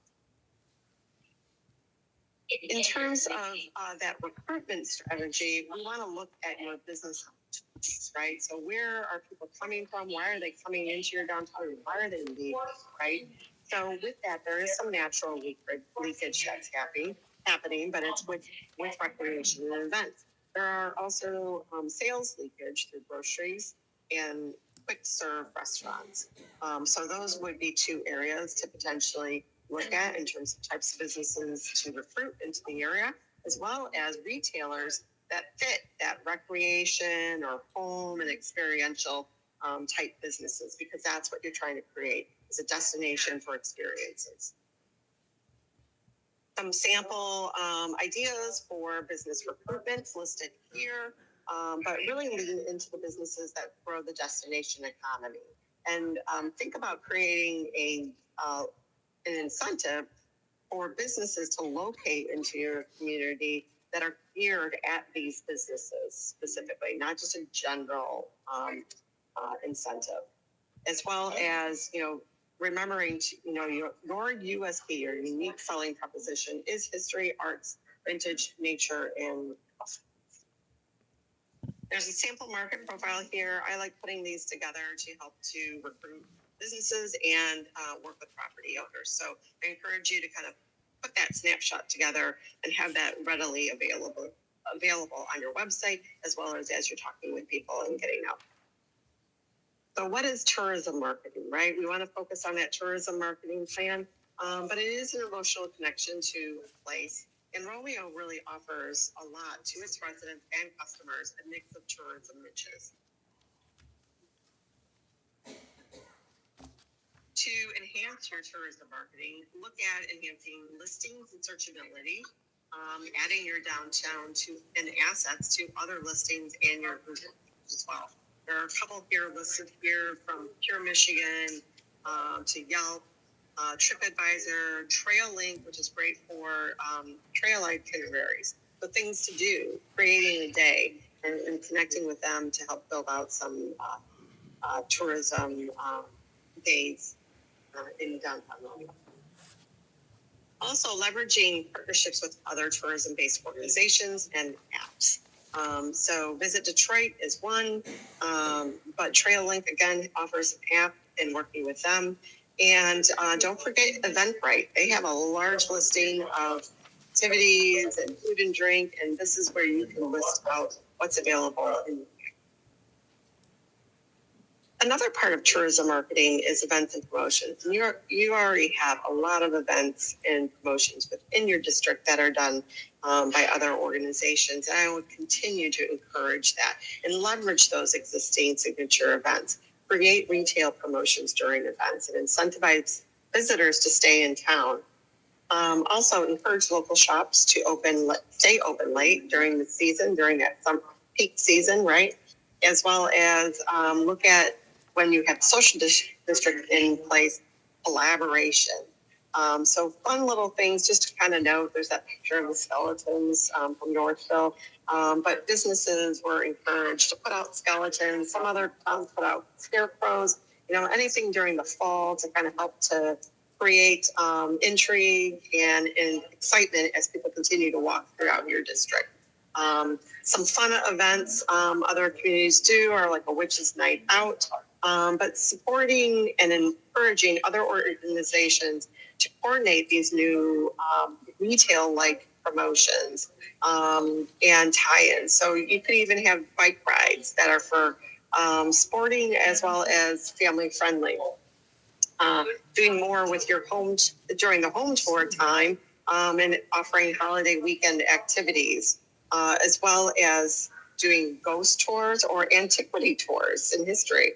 In terms of that recruitment strategy, we want to look at your business opportunities, right? So where are people coming from? Why are they coming into your downtown? Why are they leaving, right? So with that, there is some natural leakage that's happening, but it's with recreation and events. There are also sales leakage through groceries and quick serve restaurants. So those would be two areas to potentially look at in terms of types of businesses to recruit into the area, as well as retailers that fit that recreation or home and experiential type businesses, because that's what you're trying to create, is a destination for experiences. Some sample ideas for business recruitment listed here, but really lean into the businesses that grow the destination economy. And think about creating an incentive for businesses to locate into your community that are geared at these businesses specifically, not just a general incentive, as well as, remembering to, your USP, your unique selling proposition is history, arts, vintage, nature, and there's a sample market profile here. I like putting these together to help to recruit businesses and work with property owners. So I encourage you to kind of put that snapshot together and have that readily available on your website, as well as you're talking with people and getting out. So what is tourism marketing, right? We want to focus on that tourism marketing plan, but it is an emotional connection to a place. And Romeo really offers a lot to its residents and customers, a mix of tourism niches. To enhance your tourism marketing, look at enhancing listings and searchability, adding your downtown and assets to other listings and your Google as well. There are a couple here listed here, from Pure Michigan to Yelp, TripAdvisor, TrailLink, which is great for trail itineraries. So things to do, creating a day and connecting with them to help build out some tourism days in downtown Romeo. Also leveraging partnerships with other tourism-based organizations and apps. So Visit Detroit is one, but TrailLink, again, offers an app and working with them. And don't forget Eventbrite. They have a large listing of activities and food and drink, and this is where you can list out what's available. Another part of tourism marketing is events and promotions. And you already have a lot of events and promotions within your district that are done by other organizations. And I would continue to encourage that and leverage those existing signature events. Create retail promotions during events and incentivize visitors to stay in town. Also encourage local shops to stay open late during the season, during that summer peak season, right? As well as look at, when you have social district in place, collaboration. So fun little things just to kind of note. There's that picture of the skeletons from Northville. But businesses were encouraged to put out skeletons. Some other towns put out scarecrows. Anything during the fall to kind of help to create intrigue and excitement as people continue to walk throughout your district. Some fun events other communities do are like a witches' night out. But supporting and encouraging other organizations to coordinate these new retail-like promotions and tie-ins. So you could even have bike rides that are for sporting as well as family-friendly. Doing more with your home during the home tour time and offering holiday weekend activities, as well as doing ghost tours or antiquity tours in history.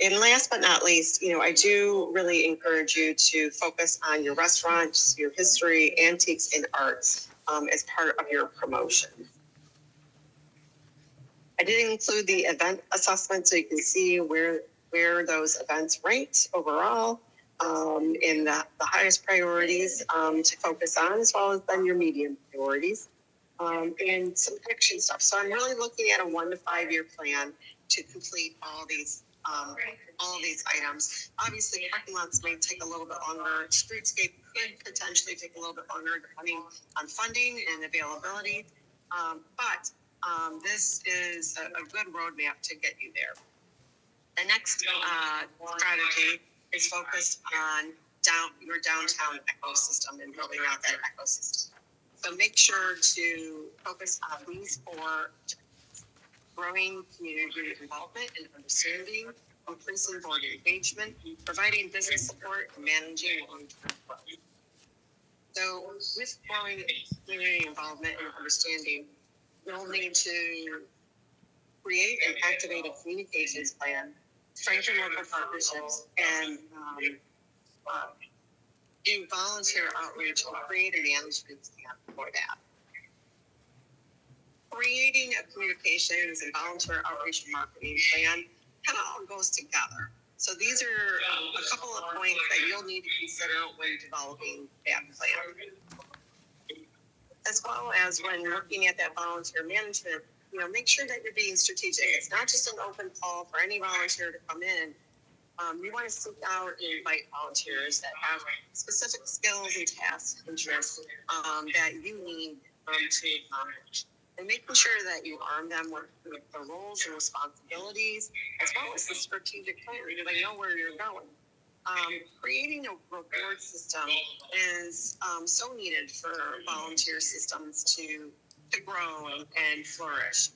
And last but not least, I do really encourage you to focus on your restaurants, your history, antiques, and arts as part of your promotion. I did include the event assessment so you can see where those events ranked overall in the highest priorities to focus on, as well as then your medium priorities and some action stuff. So I'm really looking at a 1 to 5 year plan to complete all these items. Obviously, parking lots may take a little bit longer. Streetscape could potentially take a little bit longer depending on funding and availability. But this is a good roadmap to get you there. The next strategy is focused on your downtown ecosystem and building out that ecosystem. So make sure to focus on these 4: growing community involvement and understanding, increasing board engagement, providing business support, and managing long-term growth. So with growing community involvement and understanding, you'll need to create and activate a communications plan, strengthen local partnerships, and do volunteer outreach and create a management plan for that. Creating a communications and volunteer outreach and marketing plan kind of all goes together. So these are a couple of points that you'll need to consider when developing that plan. as well as when looking at that volunteer management, make sure that you're being strategic. It's not just an open call for any volunteer to come in. You want to seek out and invite volunteers that have specific skills and tasks, interests that you need to accomplish. And making sure that you arm them with the roles and responsibilities, as well as the strategic plan, so they know where you're going. Creating a reward system is so needed for volunteer systems to grow and flourish.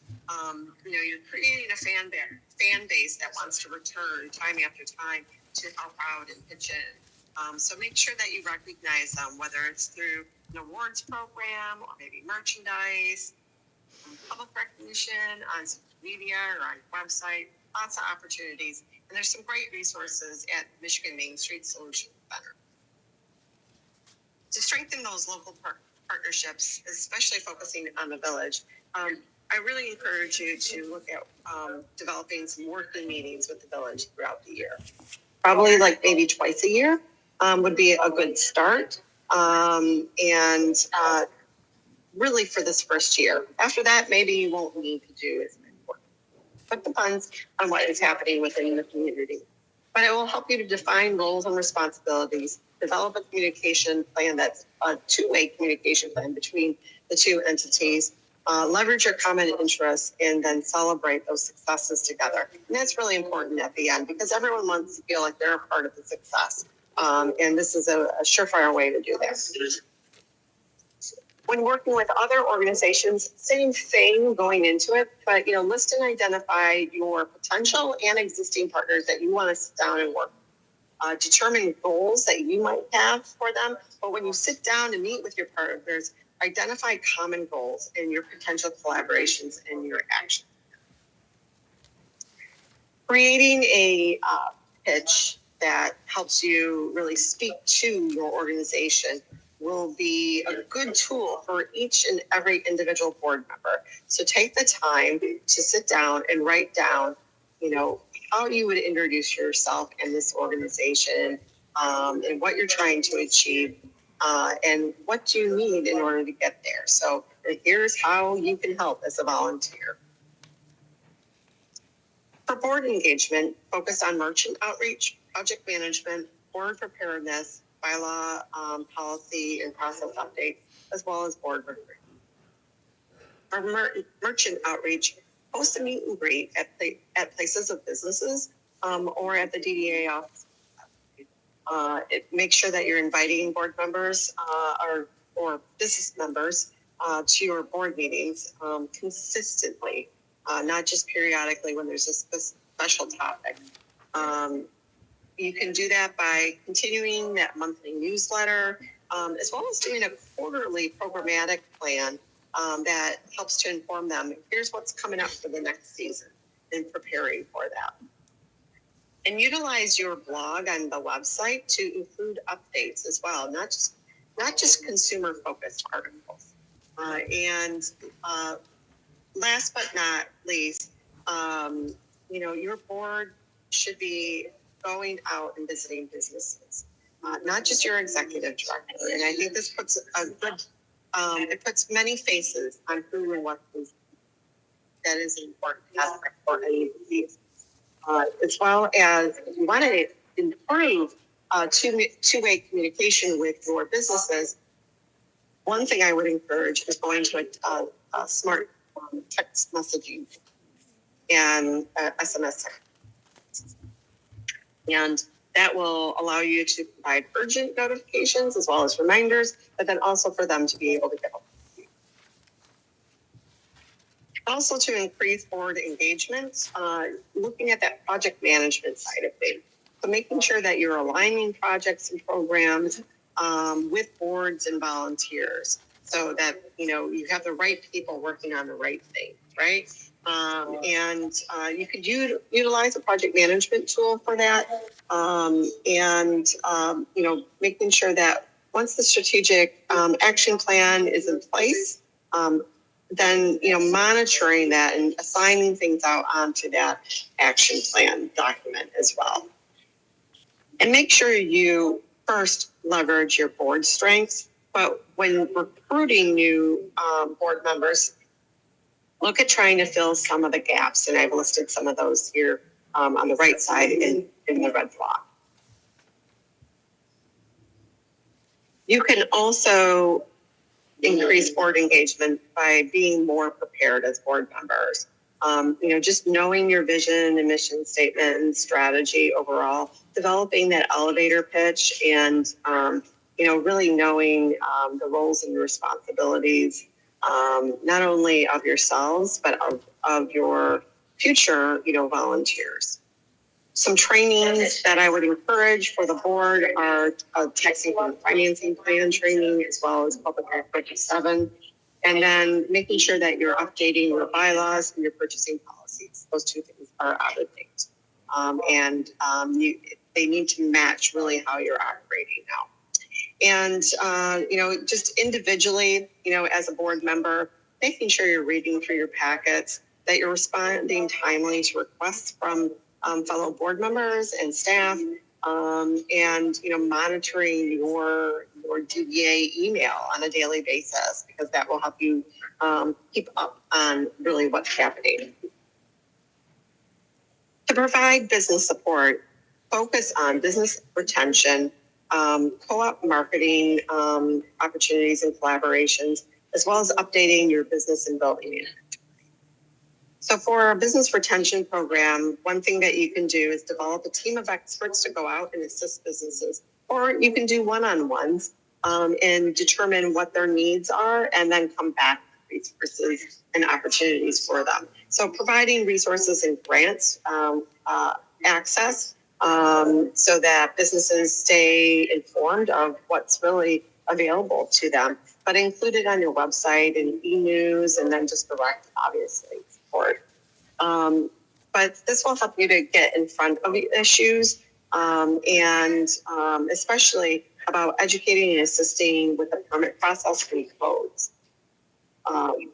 You're creating a fan base that wants to return time after time to help out and pitch in. So make sure that you recognize them, whether it's through an awards program or maybe merchandise, public recognition on social media or on website, lots of opportunities. And there's some great resources at Michigan Main Street Solution Center. To strengthen those local partnerships, especially focusing on the village, I really encourage you to look at developing some working meetings with the village throughout the year. Probably like maybe twice a year would be a good start. Really for this first year. After that, maybe you won't need to do as many work. But depends on what is happening within the community. But it will help you to define roles and responsibilities, develop a communication plan that's a two-way communication plan between the two entities, leverage your common interests, and then celebrate those successes together. And that's really important at the end because everyone wants to feel like they're a part of the success. And this is a surefire way to do that. When working with other organizations, same thing going into it, but list and identify your potential and existing partners that you want to sit down and work. Determine goals that you might have for them, but when you sit down and meet with your partners, identify common goals and your potential collaborations and your action. Creating a pitch that helps you really speak to your organization will be a good tool for each and every individual board member. So take the time to sit down and write down, how you would introduce yourself and this organization, and what you're trying to achieve, and what you need in order to get there. So here's how you can help as a volunteer. For board engagement, focus on merchant outreach, project management, board preparedness, bylaw policy and process updates, as well as board recruitment. For merchant outreach, host a meet and greet at places of businesses or at the DDA office. Make sure that you're inviting board members or business members to your board meetings consistently, not just periodically when there's a special topic. You can do that by continuing that monthly newsletter, as well as doing a quarterly programmatic plan that helps to inform them. Here's what's coming up for the next season and preparing for that. And utilize your blog on the website to include updates as well, not just consumer-focused articles. Last but not least, your board should be going out and visiting businesses, not just your executive director. And I think this puts it puts many faces on who and what is. That is an important aspect for any of these. As well as if you want to improve two-way communication with your businesses, one thing I would encourage is going to a smart text messaging and SMS. And that will allow you to provide urgent notifications as well as reminders, but then also for them to be able to get hold of you. Also to increase board engagement, looking at that project management side of things. So making sure that you're aligning projects and programs with boards and volunteers so that, you have the right people working on the right thing, right? You could utilize a project management tool for that. Making sure that once the strategic action plan is in place, then, monitoring that and assigning things out onto that action plan document as well. And make sure you first leverage your board strengths But when recruiting new board members, look at trying to fill some of the gaps, and I've listed some of those here on the right side in the red block. You can also increase board engagement by being more prepared as board members. Just knowing your vision and mission statement and strategy overall, developing that elevator pitch, and really knowing the roles and responsibilities, not only of yourselves, but of your future, volunteers. Some trainings that I would encourage for the board are taxing and financing plan training, as well as Public Act 57, and then making sure that you're updating your bylaws and your purchasing policies. Those two things are out of date, and they need to match really how you're operating now. And just individually, as a board member, making sure you're reading through your packets, that you're responding timely to requests from fellow board members and staff, and monitoring your DBA email on a daily basis, because that will help you keep up on really what's happening. To provide business support, focus on business retention, co-op marketing opportunities and collaborations, as well as updating your business and building it. So for a business retention program, one thing that you can do is develop a team of experts to go out and assist businesses, or you can do one-on-ones and determine what their needs are, and then come back with resources and opportunities for them. So providing resources and grants access so that businesses stay informed of what's really available to them, but include it on your website and e-news, and then just direct, obviously, support. But this will help you to get in front of the issues, and especially about educating and assisting with the permit process and codes.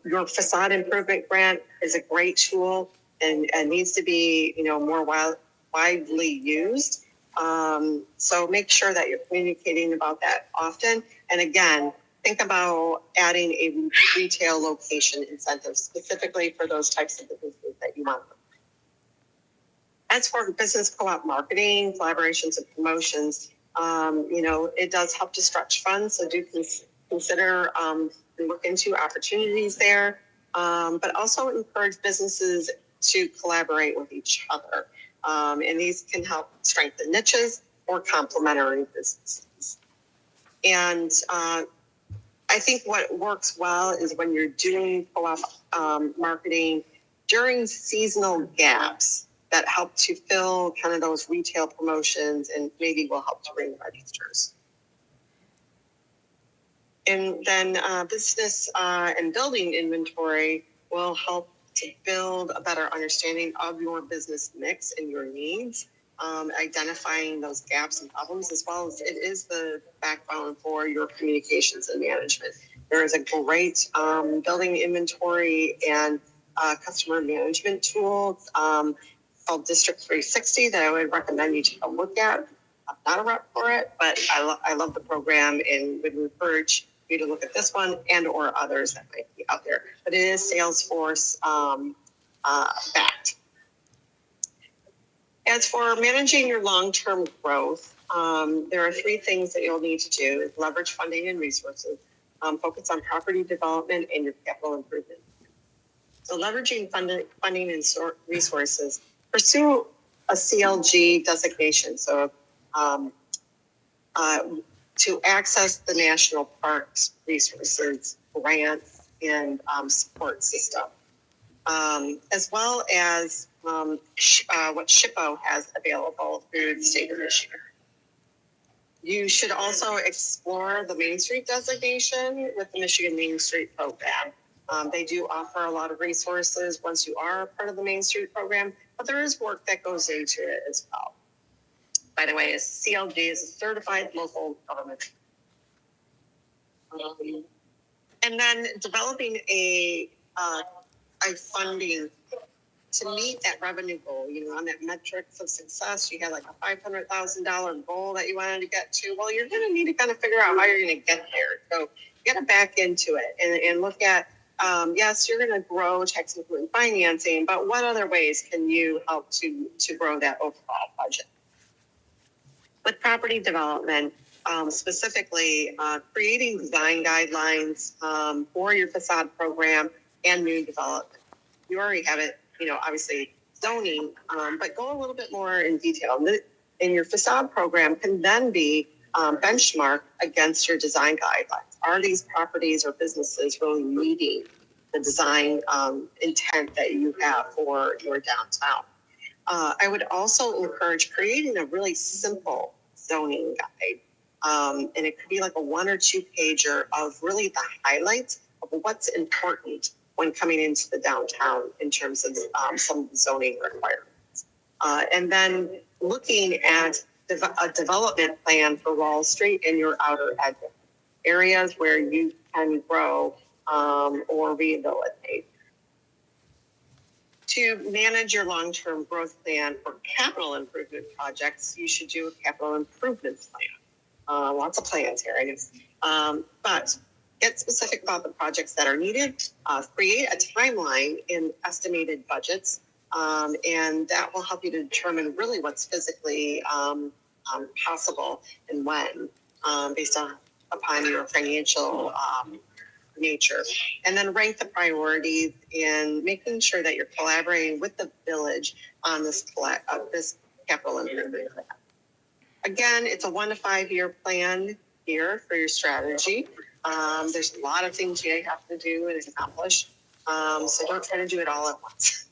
Your facade improvement grant is a great tool and needs to be, more widely used. So make sure that you're communicating about that often. And again, think about adding a retail location incentive specifically for those types of businesses that you want. As for business co-op marketing, collaborations, and promotions, it does help to stretch funds. So do consider and look into opportunities there, but also encourage businesses to collaborate with each other. And these can help strengthen niches or complementary businesses. And I think what works well is when you're doing co-op marketing during seasonal gaps that help to fill kind of those retail promotions and maybe will help to bring registers. And then business and building inventory will help to build a better understanding of your business mix and your needs, identifying those gaps and problems, as well as it is the backbone for your communications and management. There is a great building inventory and customer management tool called District 360 that I would recommend you take a look at. I'm not a rep for it, but I love the program and would encourage you to look at this one and or others that might be out there. But it is Salesforce backed. As for managing your long-term growth, there are three things that you'll need to do: is leverage funding and resources, focus on property development and your capital improvement. So leveraging funding and resources, pursue a CLG designation. So to access the national parks resources, grants, and support system, as well as what SHPO has available through the state of Michigan. You should also explore the Main Street designation with the Michigan Main Street program. They do offer a lot of resources once you are a part of the Main Street program, but there is work that goes into it as well. By the way, a CLG is a certified local government. And then developing a funding to meet that revenue goal, on that metrics of success, you had like a $500,000 goal that you wanted to get to. Well, you're going to need to kind of figure out how you're going to get there. So you got to back into it and look at, yes, you're going to grow tax increment financing, but what other ways can you help to grow that overall budget? With property development, specifically creating design guidelines for your facade program and new development. You already have it, obviously zoning, but go a little bit more in detail. And your facade program can then be benchmarked against your design guidelines. Are these properties or businesses really meeting the design intent that you have for your downtown? I would also encourage creating a really simple zoning guide. And it could be like a 1 or 2 pager of really the highlights of what's important when coming into the downtown in terms of some of the zoning requirements. And then looking at a development plan for Wall Street and your outer edges, areas where you can grow or rehabilitate. To manage your long-term growth plan for capital improvement projects, you should do a capital improvement plan. Lots of plans here, I guess. But get specific about the projects that are needed, create a timeline in estimated budgets, and that will help you to determine really what's physically possible and when, based upon your financial nature. And then rank the priorities in making sure that you're collaborating with the village on this capital improvement plan. Again, it's a 1 to 5 year plan here for your strategy. There's a lot of things you have to do and accomplish. So don't try to do it all at once.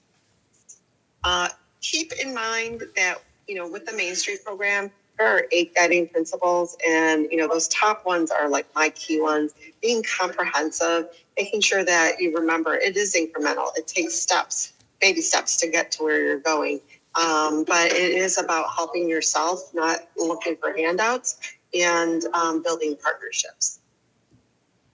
Keep in mind that, with the Main Street program, there are 8 guiding principles, and, those top ones are like my key ones. Being comprehensive, making sure that you remember it is incremental. It takes steps, baby steps to get to where you're going. But it is about helping yourself, not looking for handouts, and building partnerships.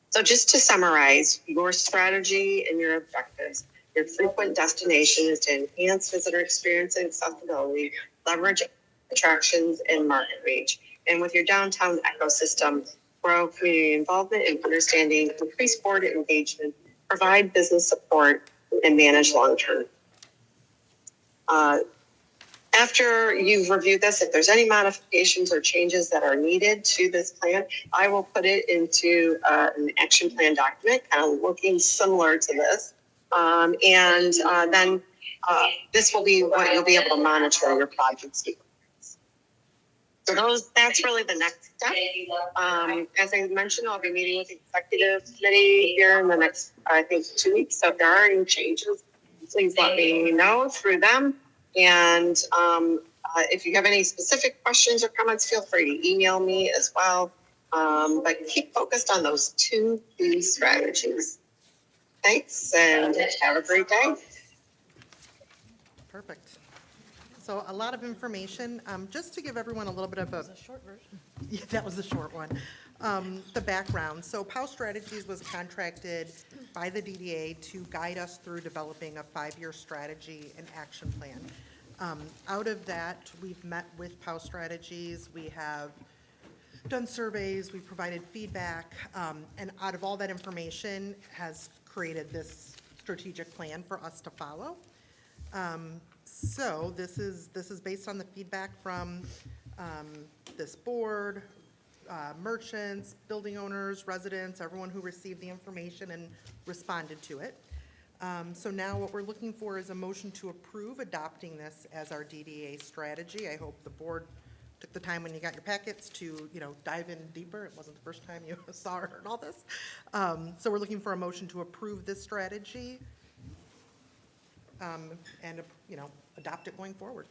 So just to summarize, your strategy and your objectives, your frequent destination is to enhance visitor experience and accessibility, leverage attractions and market reach. And with your downtown ecosystem, grow community involvement and understanding, increase board engagement, provide business support, and manage long-term. After you've reviewed this, if there's any modifications or changes that are needed to this plan, I will put it into an action plan document, kind of looking similar to this. Then this will be what you'll be able to monitor your projects. So that's really the next step. As I mentioned, I'll be meeting with the executive committee here in the next, I think, 2 weeks. So if there are any changes, please let me know through them. And if you have any specific questions or comments, feel free to email me as well. But keep focused on those 2 key strategies. Thanks, and have a great day.
Perfect. So a lot of information, just to give everyone a little bit of a. That was a short version. Yeah, that was the short one. The background. So POW Strategies was contracted by the DDA to guide us through developing a 5-year strategy and action plan. Out of that, we've met with POW Strategies. We have done surveys, we provided feedback, and out of all that information has created this strategic plan for us to follow. So this is based on the feedback from this board, merchants, building owners, residents, everyone who received the information and responded to it. So now what we're looking for is a motion to approve adopting this as our DDA strategy. I hope the board took the time when you got your packets to, dive in deeper. It wasn't the first time you saw or heard all this. So we're looking for a motion to approve this strategy and, adopt it going forward.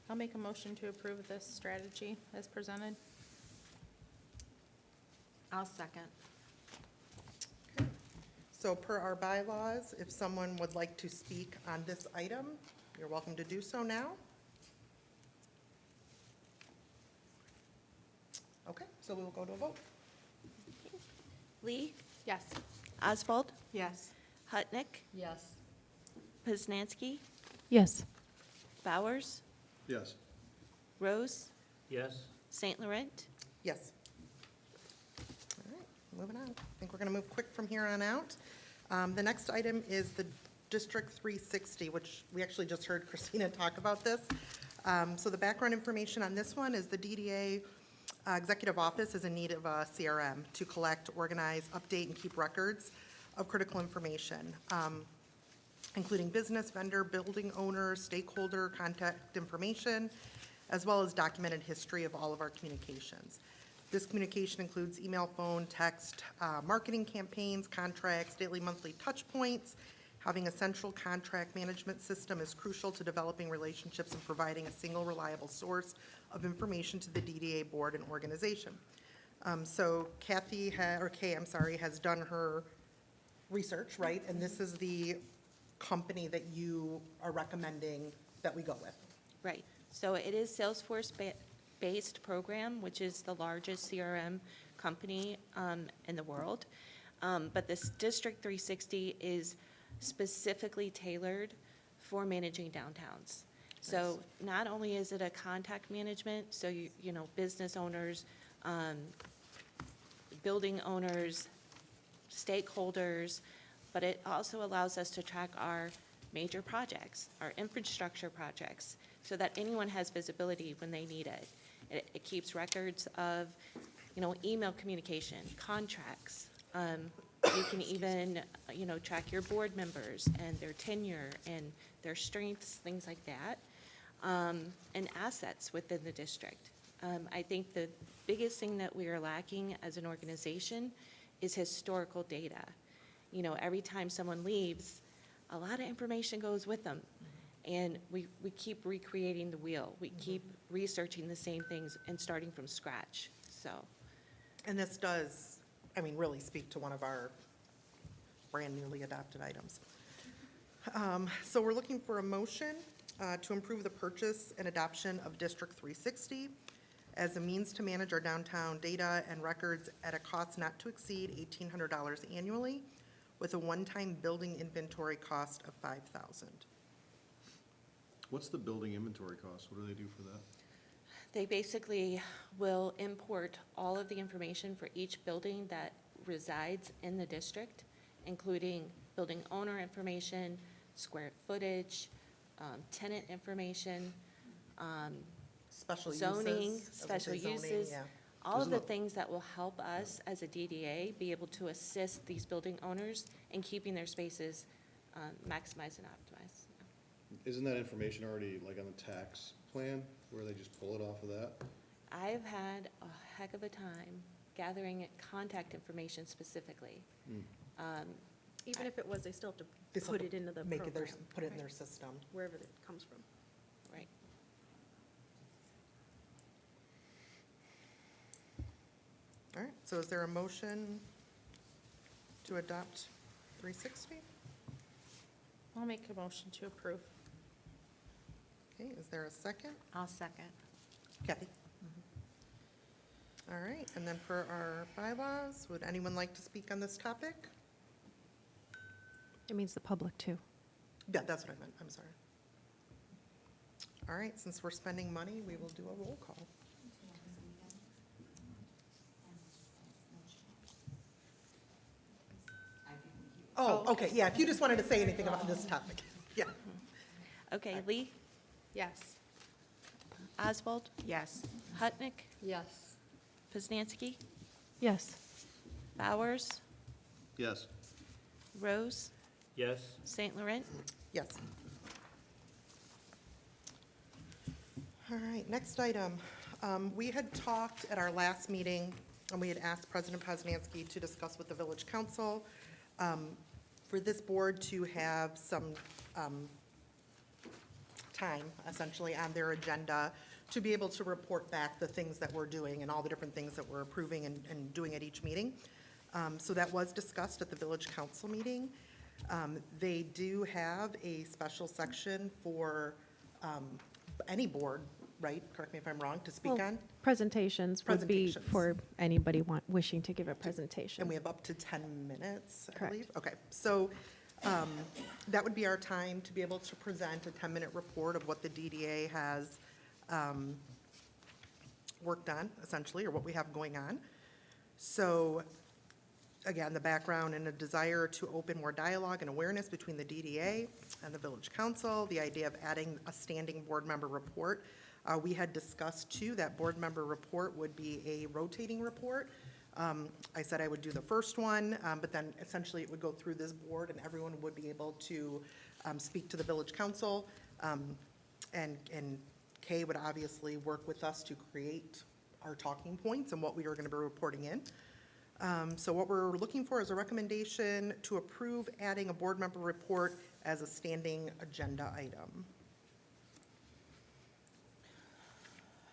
I'll make a motion to approve this strategy as presented.
I'll second.
So per our bylaws, if someone would like to speak on this item, you're welcome to do so now. Okay, so we will go to a vote.
Lee?
Yes.
Oswald?
Yes.
Hutnick?
Yes.
Poznanski,
Yes.
Bowers,
Yes.
Rose,
Yes.
St. Laurent.
Yes. All right, moving on. I think we're going to move quick from here on out. The next item is the District 360, which we actually just heard Christina talk about this. So the background information on this one is the DDA Executive Office is in need of a CRM to collect, organize, update, and keep records of critical information, including business, vendor, building owner, stakeholder, contact information, as well as documented history of all of our communications. This communication includes email, phone, text, marketing campaigns, contracts, daily, monthly touch points. Having a central contract management system is crucial to developing relationships and providing a single reliable source of information to the DDA board and organization. So Kay, has done her research, right? And this is the company that you are recommending that we go with.
Right. So it is Salesforce-based program, which is the largest CRM company in the world. But this District 360 is specifically tailored for managing downtowns. So not only is it a contact management, so you know, business owners, building owners, stakeholders, but it also allows us to track our major projects, our infrastructure projects, so that anyone has visibility when they need it. It keeps records of, you know, email communication, contracts. You can even, you know, track your board members and their tenure and their strengths, things like that, and assets within the district. I think the biggest thing that we are lacking as an organization is historical data. You know, every time someone leaves, a lot of information goes with them. And we keep recreating the wheel. We keep researching the same things and starting from scratch, so.
And this does, I mean, really speak to one of our brand newly adopted items. So we're looking for a motion to improve the purchase and adoption of District 360 as a means to manage our downtown data and records at a cost not to exceed $1,800 annually, with a one-time building inventory cost of $5,000.
What's the building inventory cost? What do they do for that?
They basically will import all of the information for each building that resides in the district, including building owner information, square footage, tenant information,
Special
zoning,
uses.
special
Zoning,
uses.
yeah.
All of the
Isn't it-
things that will help us as a DDA be able to assist these building owners in keeping their spaces maximized and optimized.
Isn't that information already like on the tax plan where they just pull it off of that?
I've had a heck of a time gathering contact information specifically.
Even if it was, they still have to
They still
put
have
it into the
make it
program.
put it in their system.
Wherever it comes from.
Right.
All right, so is there a motion to adopt 360?
I'll make a motion to approve.
Okay, is there a second?
I'll second.
Kathy? All right, and then for our bylaws, would anyone like to speak on this topic?
It means the public too.
Yeah, that's what I meant, I'm sorry. All right, since we're spending money, we will do a roll call. Oh, okay, yeah, if you just wanted to say anything about this topic, yeah.
Okay, Lee,
Yes.
Oswald,
Yes.
Hutnick,
Yes.
Poznanski,
Yes.
Bowers,
Yes.
Rose,
Yes.
St. Laurent.
Yes. All right, next item. We had talked at our last meeting, and we had asked President Poznanski to discuss with the village council for this board to have some time, essentially, on their agenda to be able to report back the things that we're doing and all the different things that we're approving and doing at each meeting. So that was discussed at the village council meeting. They do have a special section for any board, right? Correct me if I'm wrong, to speak
Well,
on.
Presentations would be
Presentations.
for anybody wishing to give a presentation.
And we have up to 10 minutes, I
Correct.
believe? Okay, so That would be our time to be able to present a 10-minute report of what the DDA has worked on, essentially, or what we have going on. So, again, the background and a desire to open more dialogue and awareness between the DDA and the Village Council, the idea of adding a standing board member report. We had discussed, too, that board member report would be a rotating report. I said I would do the first one, but then essentially it would go through this board and everyone would be able to speak to the Village Council. And Kay would obviously work with us to create our talking points and what we are going to be reporting in. So what we're looking for is a recommendation to approve adding a board member report as a standing agenda item.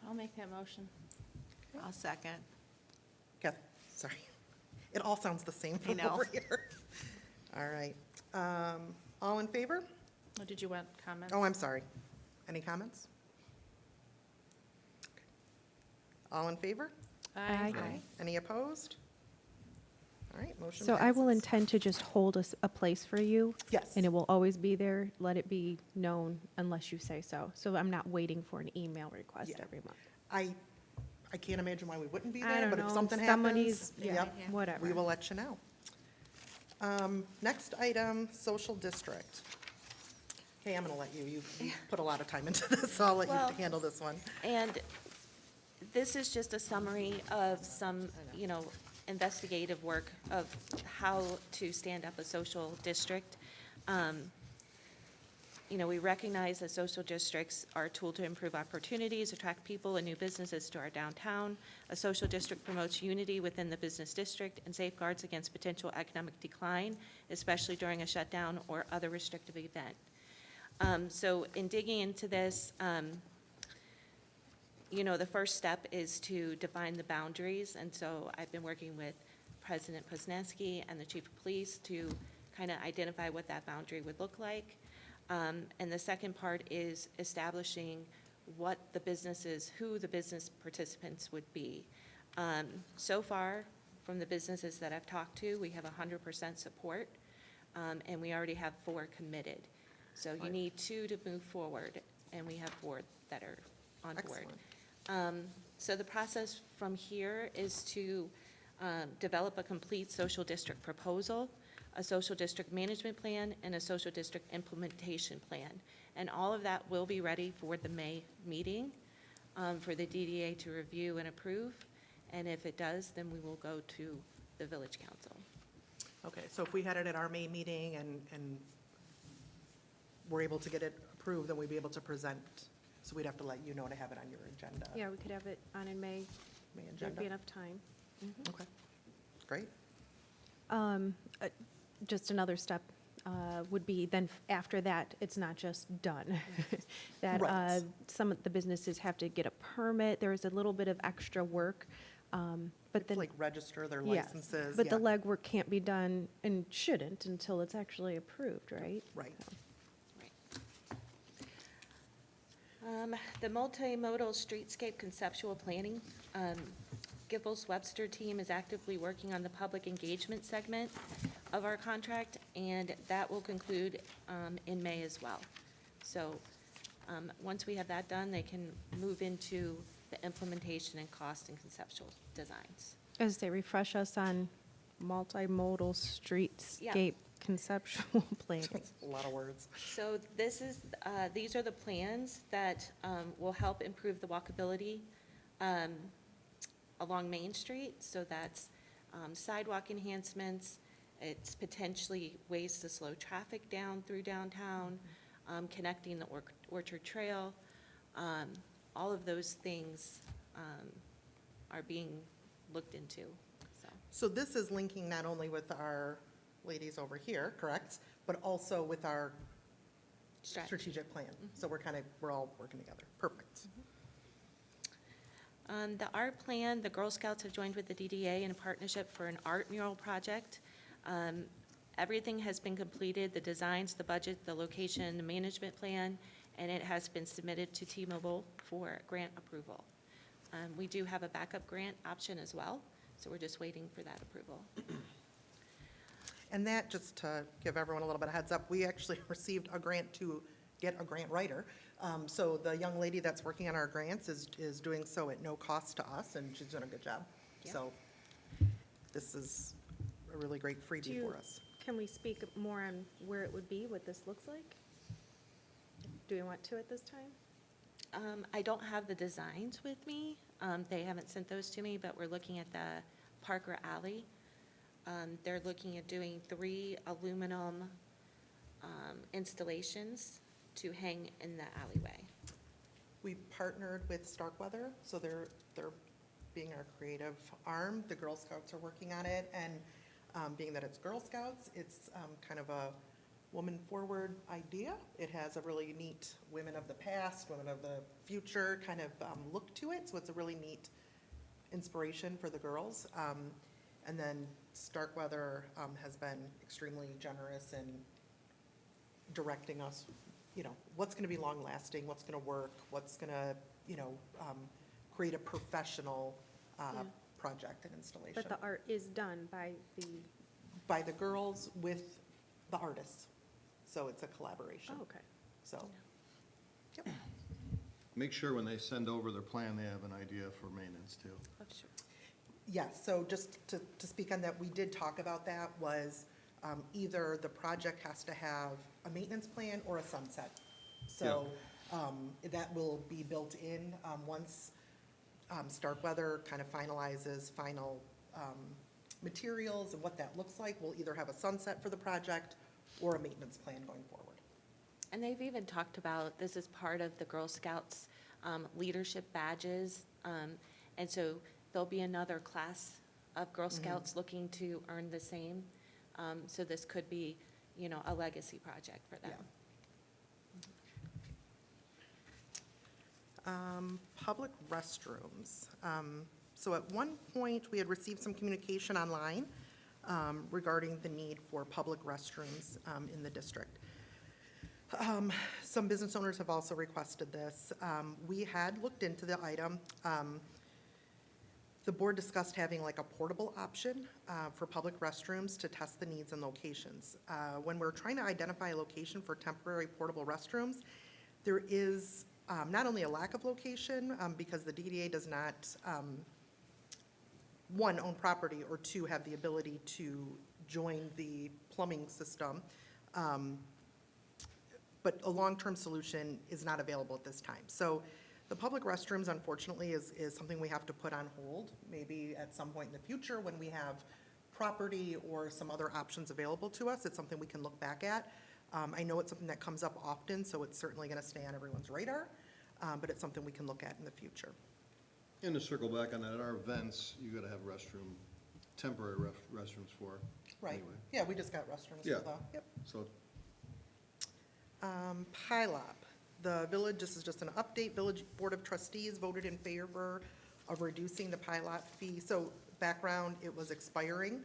I'll make that motion.
I'll second.
Kath, sorry. It all sounds the same from
know.
over here. All right. All in favor?
Oh, did you want comments?
Oh, I'm sorry. Any comments? Okay. All in favor?
Aye.
Any opposed? All right, motion
So I will
passes.
intend to just hold a place for you.
Yes.
And it will always be there. Let it be known unless you say so. So I'm not waiting for an email request
Yeah.
every month.
I can't imagine why we wouldn't be
I
there,
don't
but if
know,
something
somebody's-
happens,
yeah,
yep,
yeah. Whatever.
we will let you know. Next item, social district. Hey, I'm going to let you put a lot of time into this, so I'll let
Well-
you handle this one.
And this is just a summary of some, investigative work of how to stand up a social district. We recognize that social districts are a tool to improve opportunities, attract people and new businesses to our downtown. A social district promotes unity within the business district and safeguards against potential economic decline, especially during a shutdown or other restrictive event. So in digging into this, the first step is to define the boundaries. And so I've been working with President Posnanski and the Chief of Police to kind of identify what that boundary would look like. And the second part is establishing what the businesses, who the business participants would be. So far, from the businesses that I've talked to, we have 100% support, and we already have 4 committed. So you need 2 to move forward, and we have 4 that are on board. So the process from here is to develop a complete social district proposal, a social district management plan, and a social district implementation plan. And all of that will be ready for the May meeting for the DDA to review and approve. And if it does, then we will go to the Village Council.
Okay, so if we had it at our May meeting and we're able to get it approved, then we'd be able to present, so we'd have to let you know to have it on your agenda.
Yeah, we could have it on in May.
May
There'd
agenda.
be enough time.
Okay, great.
Just another step would be then after that, it's not just done. That
Right.
some of the businesses have to get a permit. There is a little bit of extra work. But then.
Like register their
Yes,
licenses.
but the
yeah.
legwork can't be done and shouldn't until it's actually approved, right?
Right.
The multimodal streetscape conceptual planning, Giffords Webster team is actively working on the public engagement segment of our contract, and that will conclude in May as well. So once we have that done, they can move into the implementation and cost and conceptual designs.
As they refresh us on multimodal streetscape conceptual planning.
A lot of words.
So these are the plans that will help improve the walkability along Main Street. So that's sidewalk enhancements, it's potentially ways to slow traffic down through downtown, connecting the Orchard Trail. All of those things are being looked into, so.
So this is linking not only with our ladies over here, correct? But also with our strategic plan. So we're all working together. Perfect.
The art plan, the Girl Scouts have joined with the DDA in a partnership for an art mural project. Everything has been completed, the designs, the budget, the location, the management plan, and it has been submitted to T-Mobile for grant approval. We do have a backup grant option as well, so we're just waiting for that approval.
And that, just to give everyone a little bit of heads up, we actually received a grant to get a grant writer. So the young lady that's working on our grants is doing so at no cost to us, and she's doing a good job.
Yeah.
So this is a really great freebie for us.
Can we speak more on where it would be, what this looks like? Do we want to at this time?
I don't have the designs with me. They haven't sent those to me, but we're looking at the Parker Alley. They're looking at doing 3 aluminum installations to hang in the alleyway.
We've partnered with Starkweather, so they're being our creative arm. The Girl Scouts are working on it, and being that it's Girl Scouts, it's kind of a woman-forward idea. It has a really neat women of the past, women of the future kind of look to it, so it's a really neat inspiration for the girls. And then Starkweather has been extremely generous in directing us, what's going to be long-lasting, what's going to work, what's going to, create a professional project and installation.
But the art is done by
the girls with the artists. So it's a collaboration.
Oh, okay.
So, yep.
Make sure when they send over their plan, they have an idea for maintenance too.
Oh, sure.
Yes, so just to speak on that, we did talk about that, was either the project has to have a maintenance plan or a sunset. So that will be built in once Starkweather kind of finalizes final materials and what that looks like. We'll either have a sunset for the project or a maintenance plan going forward.
And they've even talked about, this is part of the Girl Scouts leadership badges. And so there'll be another class of Girl Scouts looking to earn the same. So this could be, a legacy project for them.
Public restrooms. So at one point, we had received some communication online regarding the need for public restrooms in the district. Some business owners have also requested this. We had looked into the item. The board discussed having like a portable option for public restrooms to test the needs and locations. When we're trying to identify a location for temporary portable restrooms, there is not only a lack of location, because the DDA does not, one, own property, or two, have the ability to join the plumbing system, but a long-term solution is not available at this time. So the public restrooms, unfortunately, is something we have to put on hold, maybe at some point in the future when we have property or some other options available to us. It's something we can look back at. I know it's something that comes up often, so it's certainly going to stay on everyone's radar, but it's something we can look at in the future.
And to circle back on that, at our events, you gotta have temporary restrooms for.
Right.
Anyway.
Yeah, we just got restrooms
Yeah.
for the, yep.
So,
PILOP, the village, this is just an update, Village Board of Trustees voted in favor of reducing the PILOP fee. So background, it was expiring.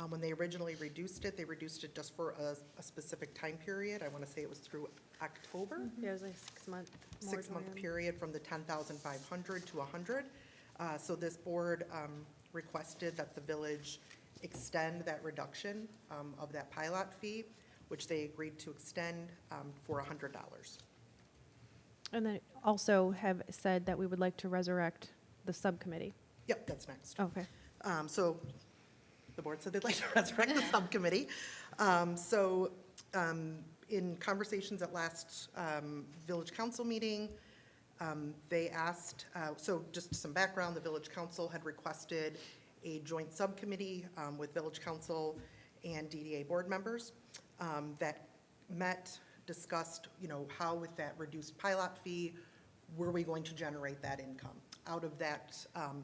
When they originally reduced it, they reduced it just for a specific time period. I want to say it was through October.
Yeah, it was like 6 month.
Six-month period from the 10,500 to 100. So this board requested that the village extend that reduction of that pilot fee, which they agreed to extend for $100.
And then also have said that we would like to resurrect the subcommittee.
Yep, that's next.
Okay.
So the board said they'd like to resurrect the subcommittee. In conversations at last village council meeting, they asked, so just some background, the village council had requested a joint subcommittee with village council and DDA board members that met, discussed, how with that reduced pilot fee, were we going to generate that income? Out of that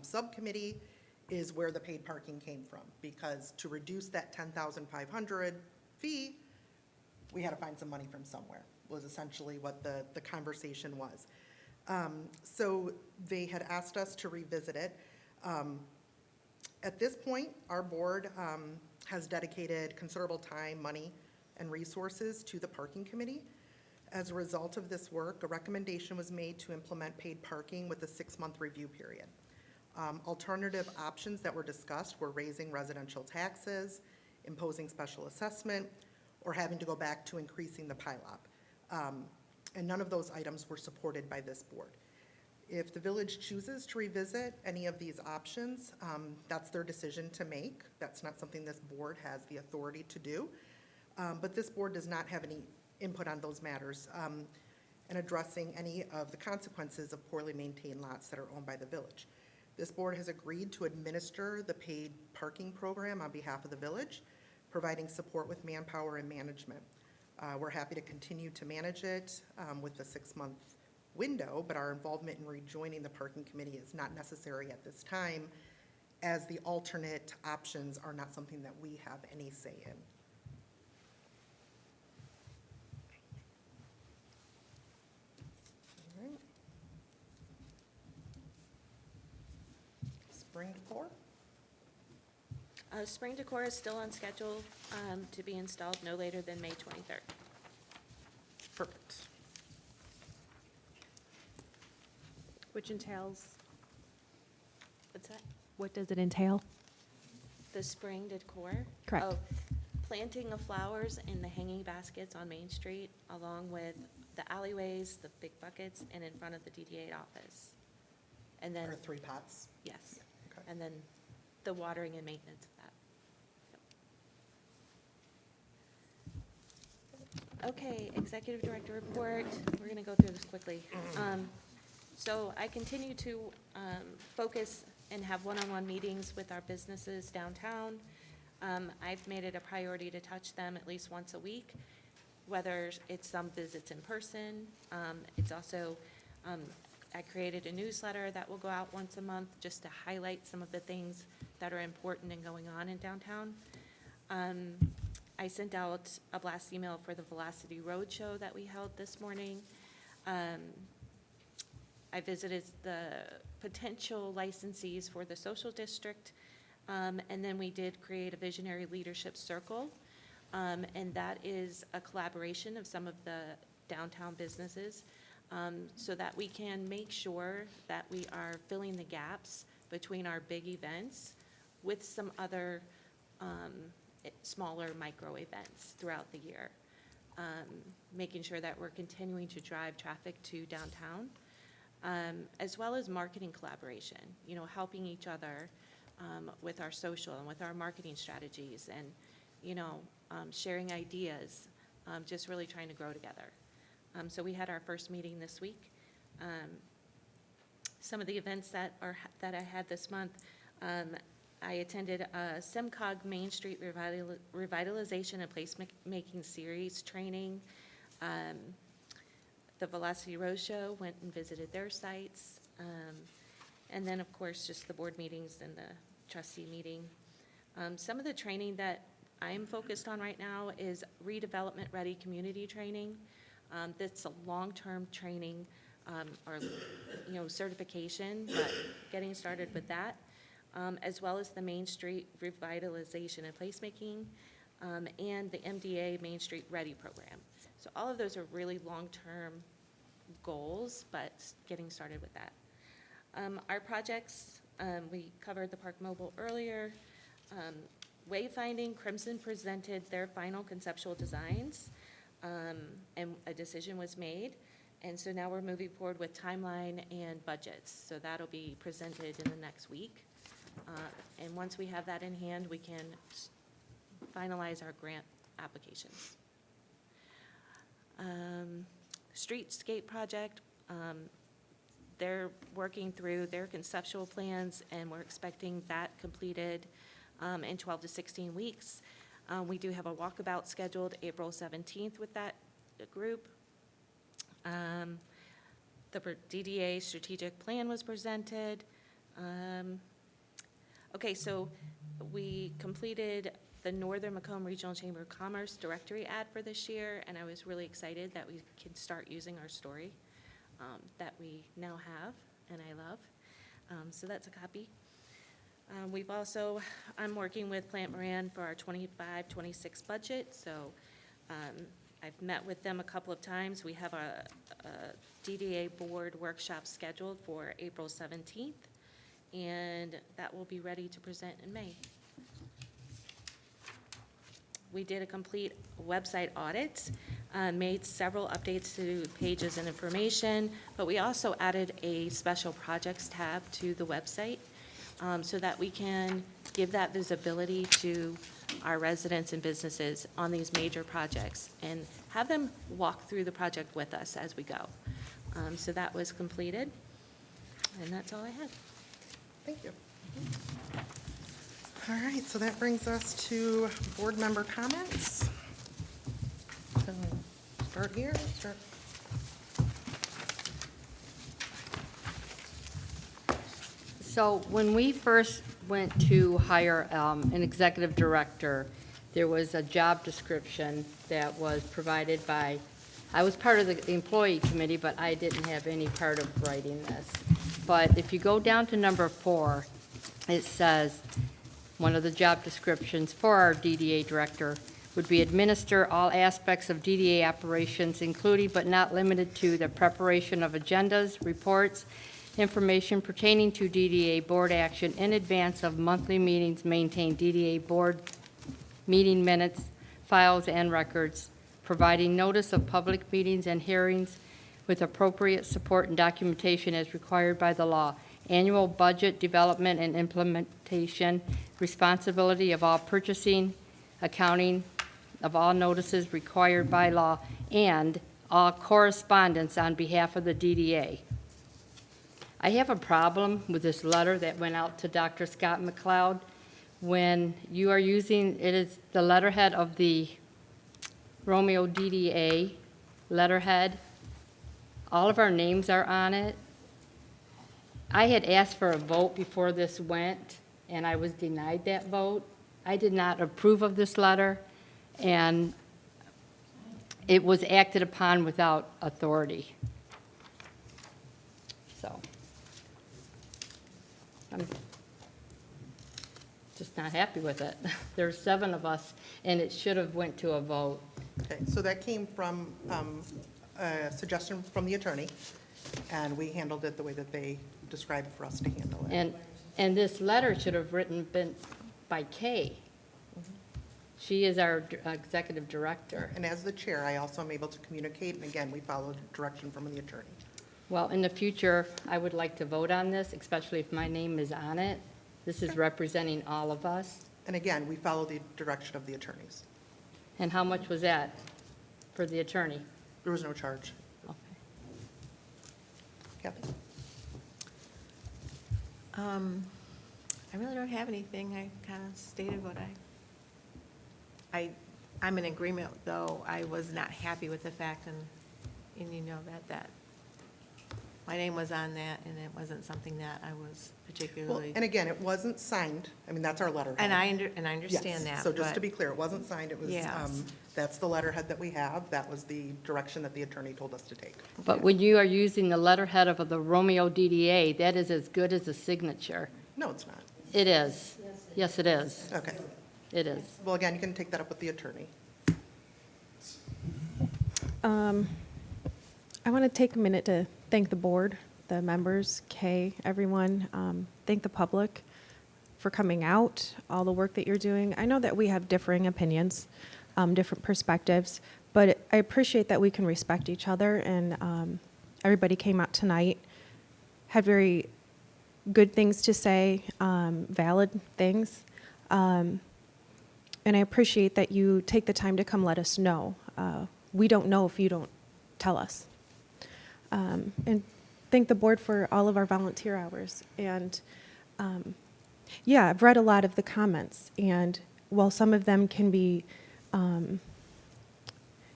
subcommittee is where the paid parking came from, because to reduce that 10,500 fee, we had to find some money from somewhere, was essentially what the conversation was. So they had asked us to revisit it. At this point, our board has dedicated considerable time, money, and resources to the parking committee. As a result of this work, a recommendation was made to implement paid parking with a 6-month review period. Alternative options that were discussed were raising residential taxes, imposing special assessment, or having to go back to increasing the PILOP. And none of those items were supported by this board. If the village chooses to revisit any of these options, that's their decision to make. That's not something this board has the authority to do. But this board does not have any input on those matters and addressing any of the consequences of poorly maintained lots that are owned by the village. This board has agreed to administer the paid parking program on behalf of the village, providing support with manpower and management. We're happy to continue to manage it with the 6-month window, but our involvement in rejoining the parking committee is not necessary at this time, as the alternate options are not something that we have any say in. All right. Spring decor?
Spring decor is still on schedule to be installed no later than May 23rd.
Perfect.
Which entails,
What's that?
what does it entail?
The spring decor?
Correct.
Oh, planting of flowers in the hanging baskets on Main Street, along with the alleyways, the big buckets, and in front of the DDA office. And then.
Or 3 pots?
Yes.
Okay.
And then the watering and maintenance of that. Okay, Executive Director report. We're going to go through this quickly. So I continue to focus and have one-on-one meetings with our businesses downtown. I've made it a priority to touch them at least once a week, whether it's some visits in person. It's also, I created a newsletter that will go out once a month just to highlight some of the things that are important and going on in downtown. I sent out a blast email for the Velocity Roadshow that we held this morning. I visited the potential licensees for the social district, and then we did create a visionary leadership circle, and that is a collaboration of some of the downtown businesses, so that we can make sure that we are filling the gaps between our big events with some other smaller micro events throughout the year, making sure that we're continuing to drive traffic to downtown. As well as marketing collaboration, helping each other with our social and with our marketing strategies and, sharing ideas, just really trying to grow together. So we had our first meeting this week. Some of the events that I had this month, I attended a SEMCOG Main Street Revitalization and Placemaking Series training. The Velocity Roadshow, went and visited their sites. And then, of course, just the board meetings and the trustee meeting. Some of the training that I'm focused on right now is redevelopment-ready community training. That's a long-term training or, certification, but getting started with that, as well as the Main Street Revitalization and Placemaking, and the MDA Main Street Ready program. So all of those are really long-term goals, but getting started with that. Our projects, we covered the Park Mobile earlier. Wayfinding, Crimson presented their final conceptual designs, and a decision was made. And so now we're moving forward with timeline and budgets. So that'll be presented in the next week. And once we have that in hand, we can finalize our grant applications. Streetscape project, they're working through their conceptual plans, and we're expecting that completed in 12 to 16 weeks. We do have a walkabout scheduled April 17th with that group. The DDA strategic plan was presented. Okay, so we completed the Northern Macomb Regional Chamber of Commerce directory ad for this year, and I was really excited that we can start using our story that we now have, and I love. So that's a copy. We've also, I'm working with Plant Moran for our 25-26 budget, so I've met with them a couple of times. We have a DDA board workshop scheduled for April 17th, and that will be ready to present in May. We did a complete website audit, made several updates to pages and information, but we also added a special projects tab to the website so that we can give that visibility to our residents and businesses on these major projects and have them walk through the project with us as we go. So that was completed, and that's all I had.
Thank you. All right, so that brings us to board member comments. So, start here, start.
So when we first went to hire an executive director, there was a job description that was provided by, I was part of the employee committee, but I didn't have any part of writing this. But if you go down to number 4, it says, one of the job descriptions for our DDA director would be administer all aspects of DDA operations, including but not limited to the preparation of agendas, reports, information pertaining to DDA board action in advance of monthly meetings, maintain DDA board meeting minutes, files, and records, providing notice of public meetings and hearings with appropriate support and documentation as required by the law, annual budget development and implementation, responsibility of all purchasing, accounting of all notices required by law, and all correspondence on behalf of the DDA. I have a problem with this letter that went out to Dr. Scott McLeod. When you are using, it is the letterhead of the Romeo DDA letterhead. All of our names are on it. I had asked for a vote before this went, and I was denied that vote. I did not approve of this letter, and it was acted upon without authority. So, I'm just not happy with it. There's 7 of us, and it should have went to a vote.
Okay, so that came from a suggestion from the attorney, and we handled it the way that they described for us to handle it.
And this letter should have been by Kay. She is our executive director.
And as the chair, I also am able to communicate, and again, we followed direction from the attorney.
Well, in the future, I would like to vote on this, especially if my name is on it. This is representing all of us.
And again, we follow the direction of the attorneys.
And how much was that for the attorney?
There was no charge.
Okay.
Kathy?
I really don't have anything. I kind of stated what I'm in agreement, though I was not happy with the fact, and you know that my name was on that, and it wasn't something that I was
Well,
particularly.
and again, it wasn't signed. I mean, that's our letterhead.
And I understand
Yes.
that.
So just
but-
to be clear, it wasn't signed. It was,
Yes.
that's the letterhead that we have. That was the direction that the attorney told us to take.
But when you are using the letterhead of the Romeo DDA, that is as good as a signature.
No, it's not.
It is. Yes, it is.
Okay.
It is.
Well, again, you can take that up with the attorney.
I want to take a minute to thank the board, the members, Kay, everyone. Thank the public for coming out, all the work that you're doing. I know that we have differing opinions, different perspectives, but I appreciate that we can respect each other, and everybody came out tonight, had very good things to say, valid things. And I appreciate that you take the time to come let us know. We don't know if you don't tell us. And thank the board for all of our volunteer hours. And yeah, I've read a lot of the comments, and while some of them can be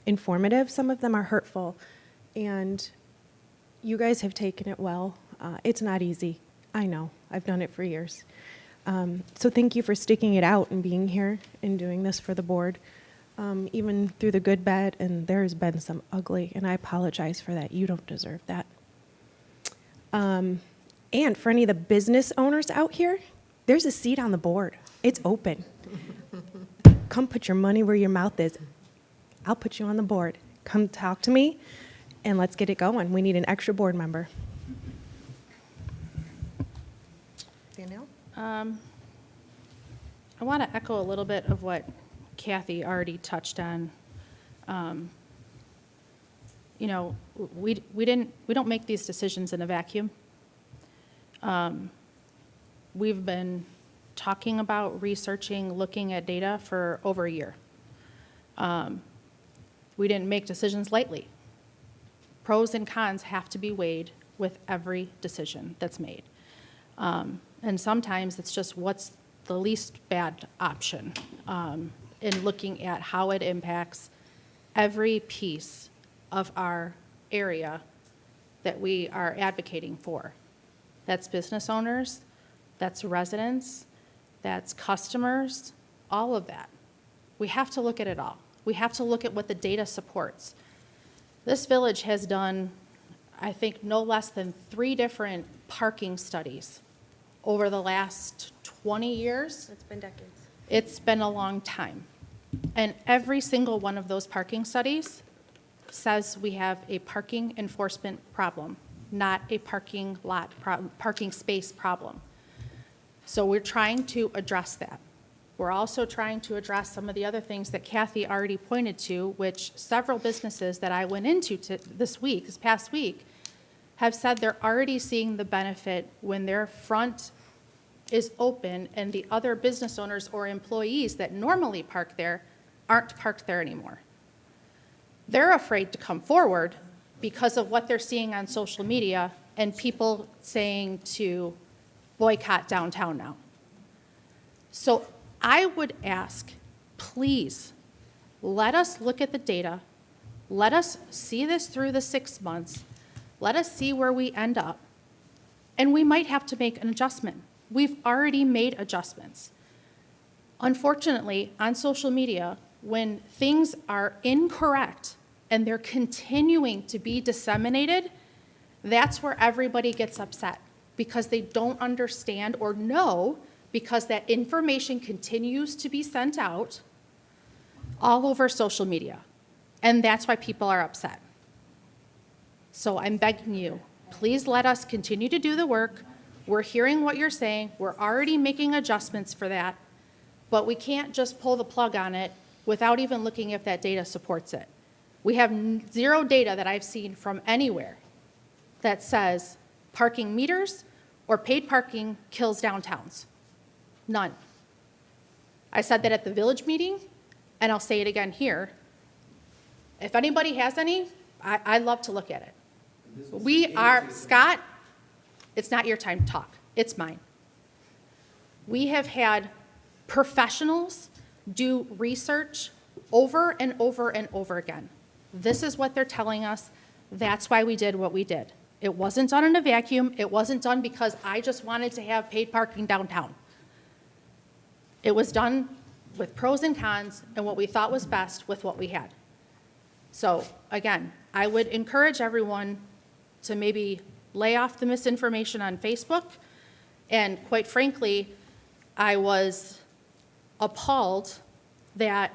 informative, some of them are hurtful. And you guys have taken it well. It's not easy. I know. I've done it for years. So thank you for sticking it out and being here and doing this for the board, even through the good, bad, and there has been some ugly, and I apologize for that. You don't deserve that. And for any of the business owners out here, there's a seat on the board. It's open. Come put your money where your mouth is. I'll put you on the board. Come talk to me, and let's get it going. We need an extra board member.
Danielle?
I want to echo a little bit of what Kathy already touched on, you know, we don't make these decisions in a vacuum. We've been talking about researching, looking at data for over a year. We didn't make decisions lightly. Pros and cons have to be weighed with every decision that's made. And sometimes it's just what's the least bad option in looking at how it impacts every piece of our area that we are advocating for. That's business owners, that's residents, that's customers, all of that. We have to look at it all. We have to look at what the data supports. This village has done, I think, no less than 3 different parking studies over the last 20 years.
It's been decades.
It's been a long time. And every single one of those parking studies says we have a parking enforcement problem, not a parking lot, parking space problem. So we're trying to address that. We're also trying to address some of the other things that Kathy already pointed to, which several businesses that I went into this past week, have said they're already seeing the benefit when their front is open and the other business owners or employees that normally park there aren't parked there anymore. They're afraid to come forward because of what they're seeing on social media and people saying to boycott downtown now. So I would ask, please, let us look at the data. Let us see this through the 6 months. Let us see where we end up. And we might have to make an adjustment. We've already made adjustments. Unfortunately, on social media, when things are incorrect and they're continuing to be disseminated, that's where everybody gets upset because they don't understand or know, because that information continues to be sent out all over social media. And that's why people are upset. So I'm begging you, please let us continue to do the work. We're hearing what you're saying. We're already making adjustments for that. But we can't just pull the plug on it without even looking if that data supports it. We have 0 data that I've seen from anywhere that says parking meters or paid parking kills downtowns. None. I said that at the village meeting, and I'll say it again here. If anybody has any, I'd love to look at it. We are, Scott, it's not your time to talk. It's mine. We have had professionals do research over and over and over again. This is what they're telling us. That's why we did what we did. It wasn't done in a vacuum. It wasn't done because I just wanted to have paid parking downtown. It was done with pros and cons and what we thought was best with what we had. So again, I would encourage everyone to maybe lay off the misinformation on Facebook. And quite frankly, I was appalled that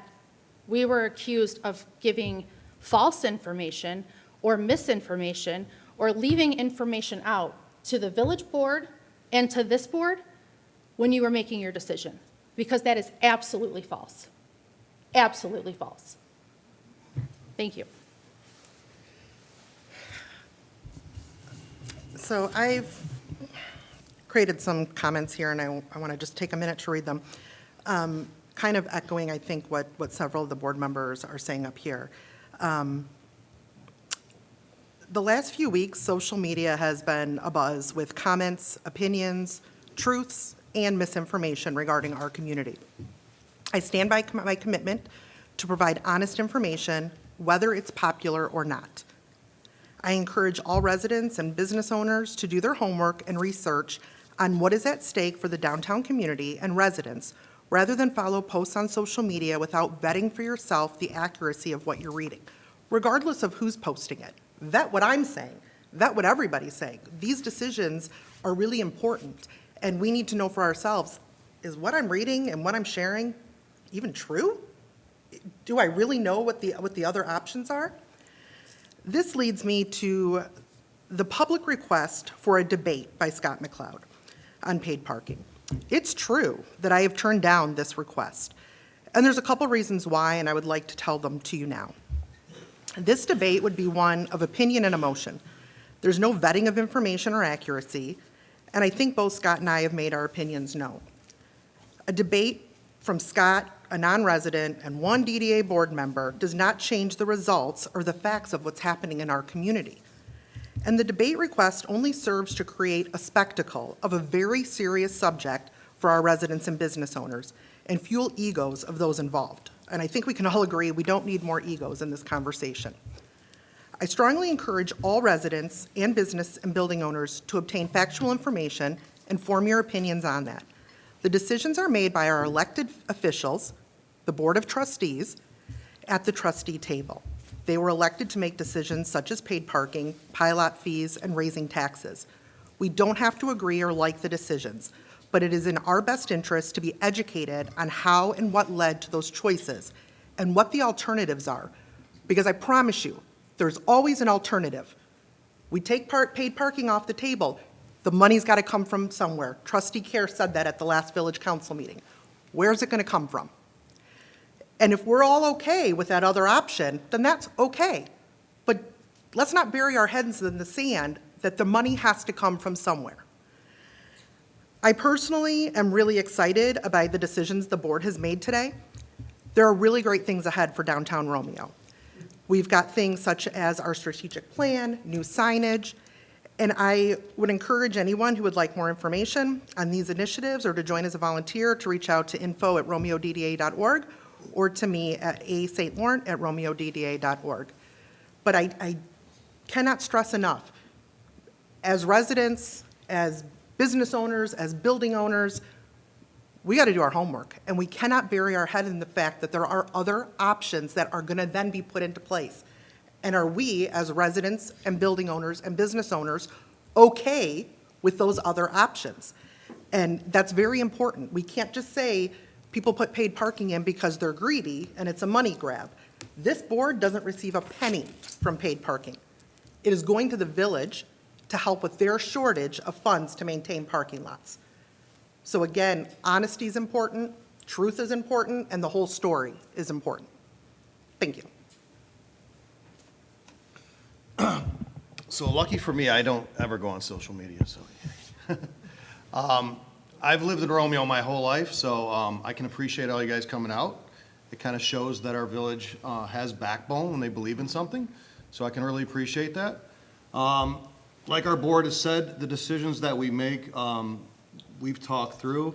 we were accused of giving false information or misinformation or leaving information out to the village board and to this board when you were making your decision, because that is absolutely false. Absolutely false. Thank you.
So I've created some comments here, and I want to just take a minute to read them, kind of echoing, I think, what several of the board members are saying up here. The last few weeks, social media has been abuzz with comments, opinions, truths, and misinformation regarding our community. I stand by my commitment to provide honest information, whether it's popular or not. I encourage all residents and business owners to do their homework and research on what is at stake for the downtown community and residents, rather than follow posts on social media without vetting for yourself the accuracy of what you're reading, regardless of who's posting it. Vet what I'm saying, vet what everybody's saying. These decisions are really important, and we need to know for ourselves, is what I'm reading and what I'm sharing even true? Do I really know what the other options are? This leads me to the public request for a debate by Scott McLeod on paid parking. It's true that I have turned down this request, And there's a couple reasons why, and I would like to tell them to you now. This debate would be one of opinion and emotion. There's no vetting of information or accuracy, and I think both Scott and I have made our opinions known. A debate from Scott, a non-resident, and one DDA board member does not change the results or the facts of what's happening in our community. And the debate request only serves to create a spectacle of a very serious subject for our residents and business owners and fuel egos of those involved. And I think we can all agree we don't need more egos in this conversation. I strongly encourage all residents and business and building owners to obtain factual information and form your opinions on that. The decisions are made by our elected officials, the Board of Trustees, at the trustee table. They were elected to make decisions such as paid parking, pilot fees, and raising taxes. We don't have to agree or like the decisions, but it is in our best interest to be educated on how and what led to those choices and what the alternatives are. Because I promise you, there's always an alternative. We take paid parking off the table. The money's got to come from somewhere. Trustee Care said that at the last village council meeting. Where's it going to come from? And if we're all okay with that other option, then that's okay. But let's not bury our heads in the sand that the money has to come from somewhere. I personally am really excited about the decisions the board has made today. There are really great things ahead for downtown Romeo. We've got things such as our strategic plan, new signage, and I would encourage anyone who would like more information on these initiatives or to join as a volunteer to reach out to info@romeodda.org or to me at a.stlaurent@romeodda.org. But I cannot stress enough, as residents, as business owners, as building owners, we got to do our homework, and we cannot bury our head in the fact that there are other options that are going to then be put into place. And are we, as residents and building owners and business owners, okay with those other options? And that's very important. We can't just say people put paid parking in because they're greedy and it's a money grab. This board doesn't receive a penny from paid parking. It is going to the village to help with their shortage of funds to maintain parking lots. So again, honesty is important, truth is important, and the whole story is important. Thank you.
So lucky for me, I don't ever go on social media, so. I've lived in Romeo my whole life, so I can appreciate all you guys coming out. It kind of shows that our village has backbone when they believe in something, so I can really appreciate that. Like our board has said, the decisions that we make, we've talked through.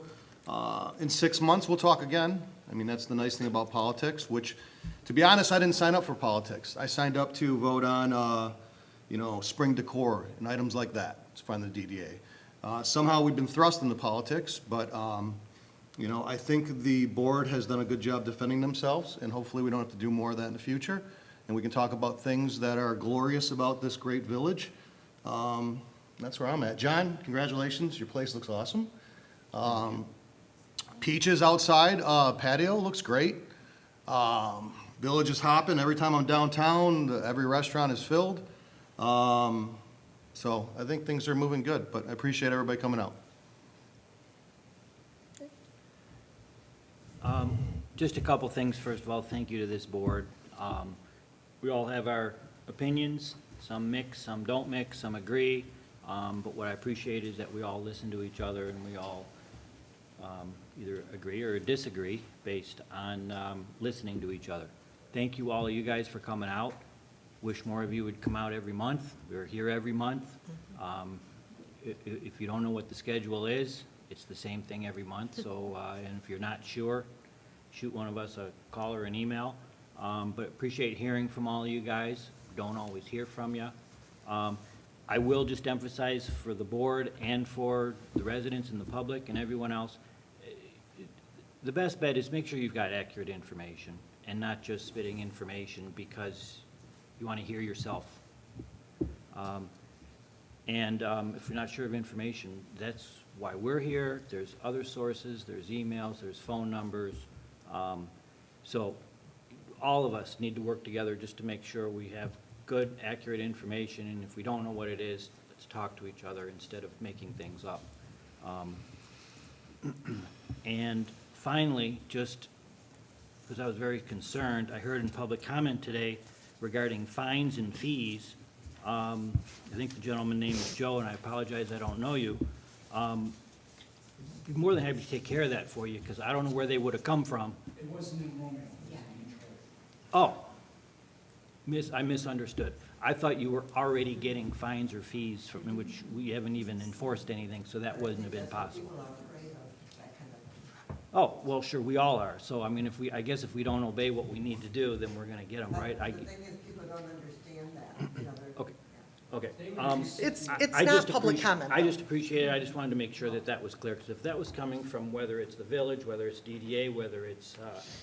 In 6 months, we'll talk again. I mean, that's the nice thing about politics, which, to be honest, I didn't sign up for politics. I signed up to vote on, spring decor and items like that. It's from the DDA. Somehow we've been thrust into politics, but, I think the board has done a good job defending themselves, and hopefully we don't have to do more of that in the future. And we can talk about things that are glorious about this great village. That's where I'm at. John, congratulations. Your place looks awesome. Peaches outside, patio looks great. Village is hopping. Every time I'm downtown, every restaurant is filled. So I think things are moving good, but I appreciate everybody coming out.
Just a couple things. First of all, thank you to this board. We all have our opinions. Some mix, some don't mix, some agree. But what I appreciate is that we all listen to each other and we all either agree or disagree based on listening to each other. Thank you, all of you guys, for coming out. Wish more of you would come out every month. We're here every month. If you don't know what the schedule is, it's the same thing every month. So, and if you're not sure, shoot one of us a call or an email. But appreciate hearing from all of you guys. Don't always hear from you. I will just emphasize for the board and for the residents and the public and everyone else, the best bet is make sure you've got accurate information and not just spitting information because you want to hear yourself. If you're not sure of information, that's why we're here. There's other sources, there's emails, there's phone numbers. So all of us need to work together just to make sure we have good, accurate information, and if we don't know what it is, let's talk to each other instead of making things up. And finally, just because I was very concerned. I heard in public comment today regarding fines and fees. I think the gentleman's name is Joe, and I apologize, I don't know you. Be more than happy to take care of that for you, because I don't know where they would have come from.
It wasn't in Romeo.
Oh, I misunderstood. I thought you were already getting fines or fees from which we haven't even enforced anything, so that wouldn't have been possible. Oh, well, sure, we all are. So, I mean, I guess if we don't obey what we need to do, then we're gonna get them, right?
The thing is, people don't understand that, you know, they're.
Okay, okay.
It's
I
not
just
public
appreciate-
comment,
I
though.
just appreciate it. I just wanted to make sure that that was clear, because if that was coming from whether it's the village, whether it's DDA, whether it's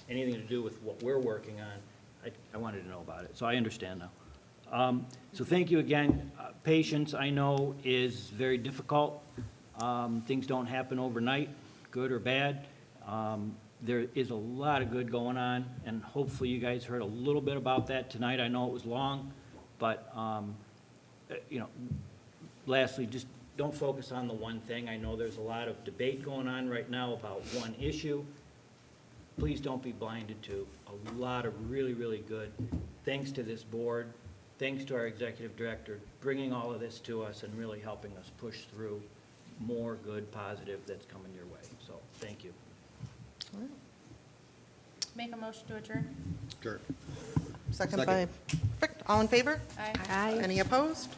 anything to do with what we're working on, I wanted to know about it. So I understand now. So thank you again. Patience, I know, is very difficult. Things don't happen overnight, good or bad. There is a lot of good going on, and hopefully you guys heard a little bit about that tonight. I know it was long, but, you know, lastly, just don't focus on the one thing. I know there's a lot of debate going on right now about one issue. Please don't be blinded to a lot of really, really good, thanks to this board, thanks to our executive director, bringing all of this to us and really helping us push through more good, positive that's coming your way. So, thank you.
Make a motion to adjourn?
Sure.
Second by, perfect, all in favor?
Aye.
Any opposed?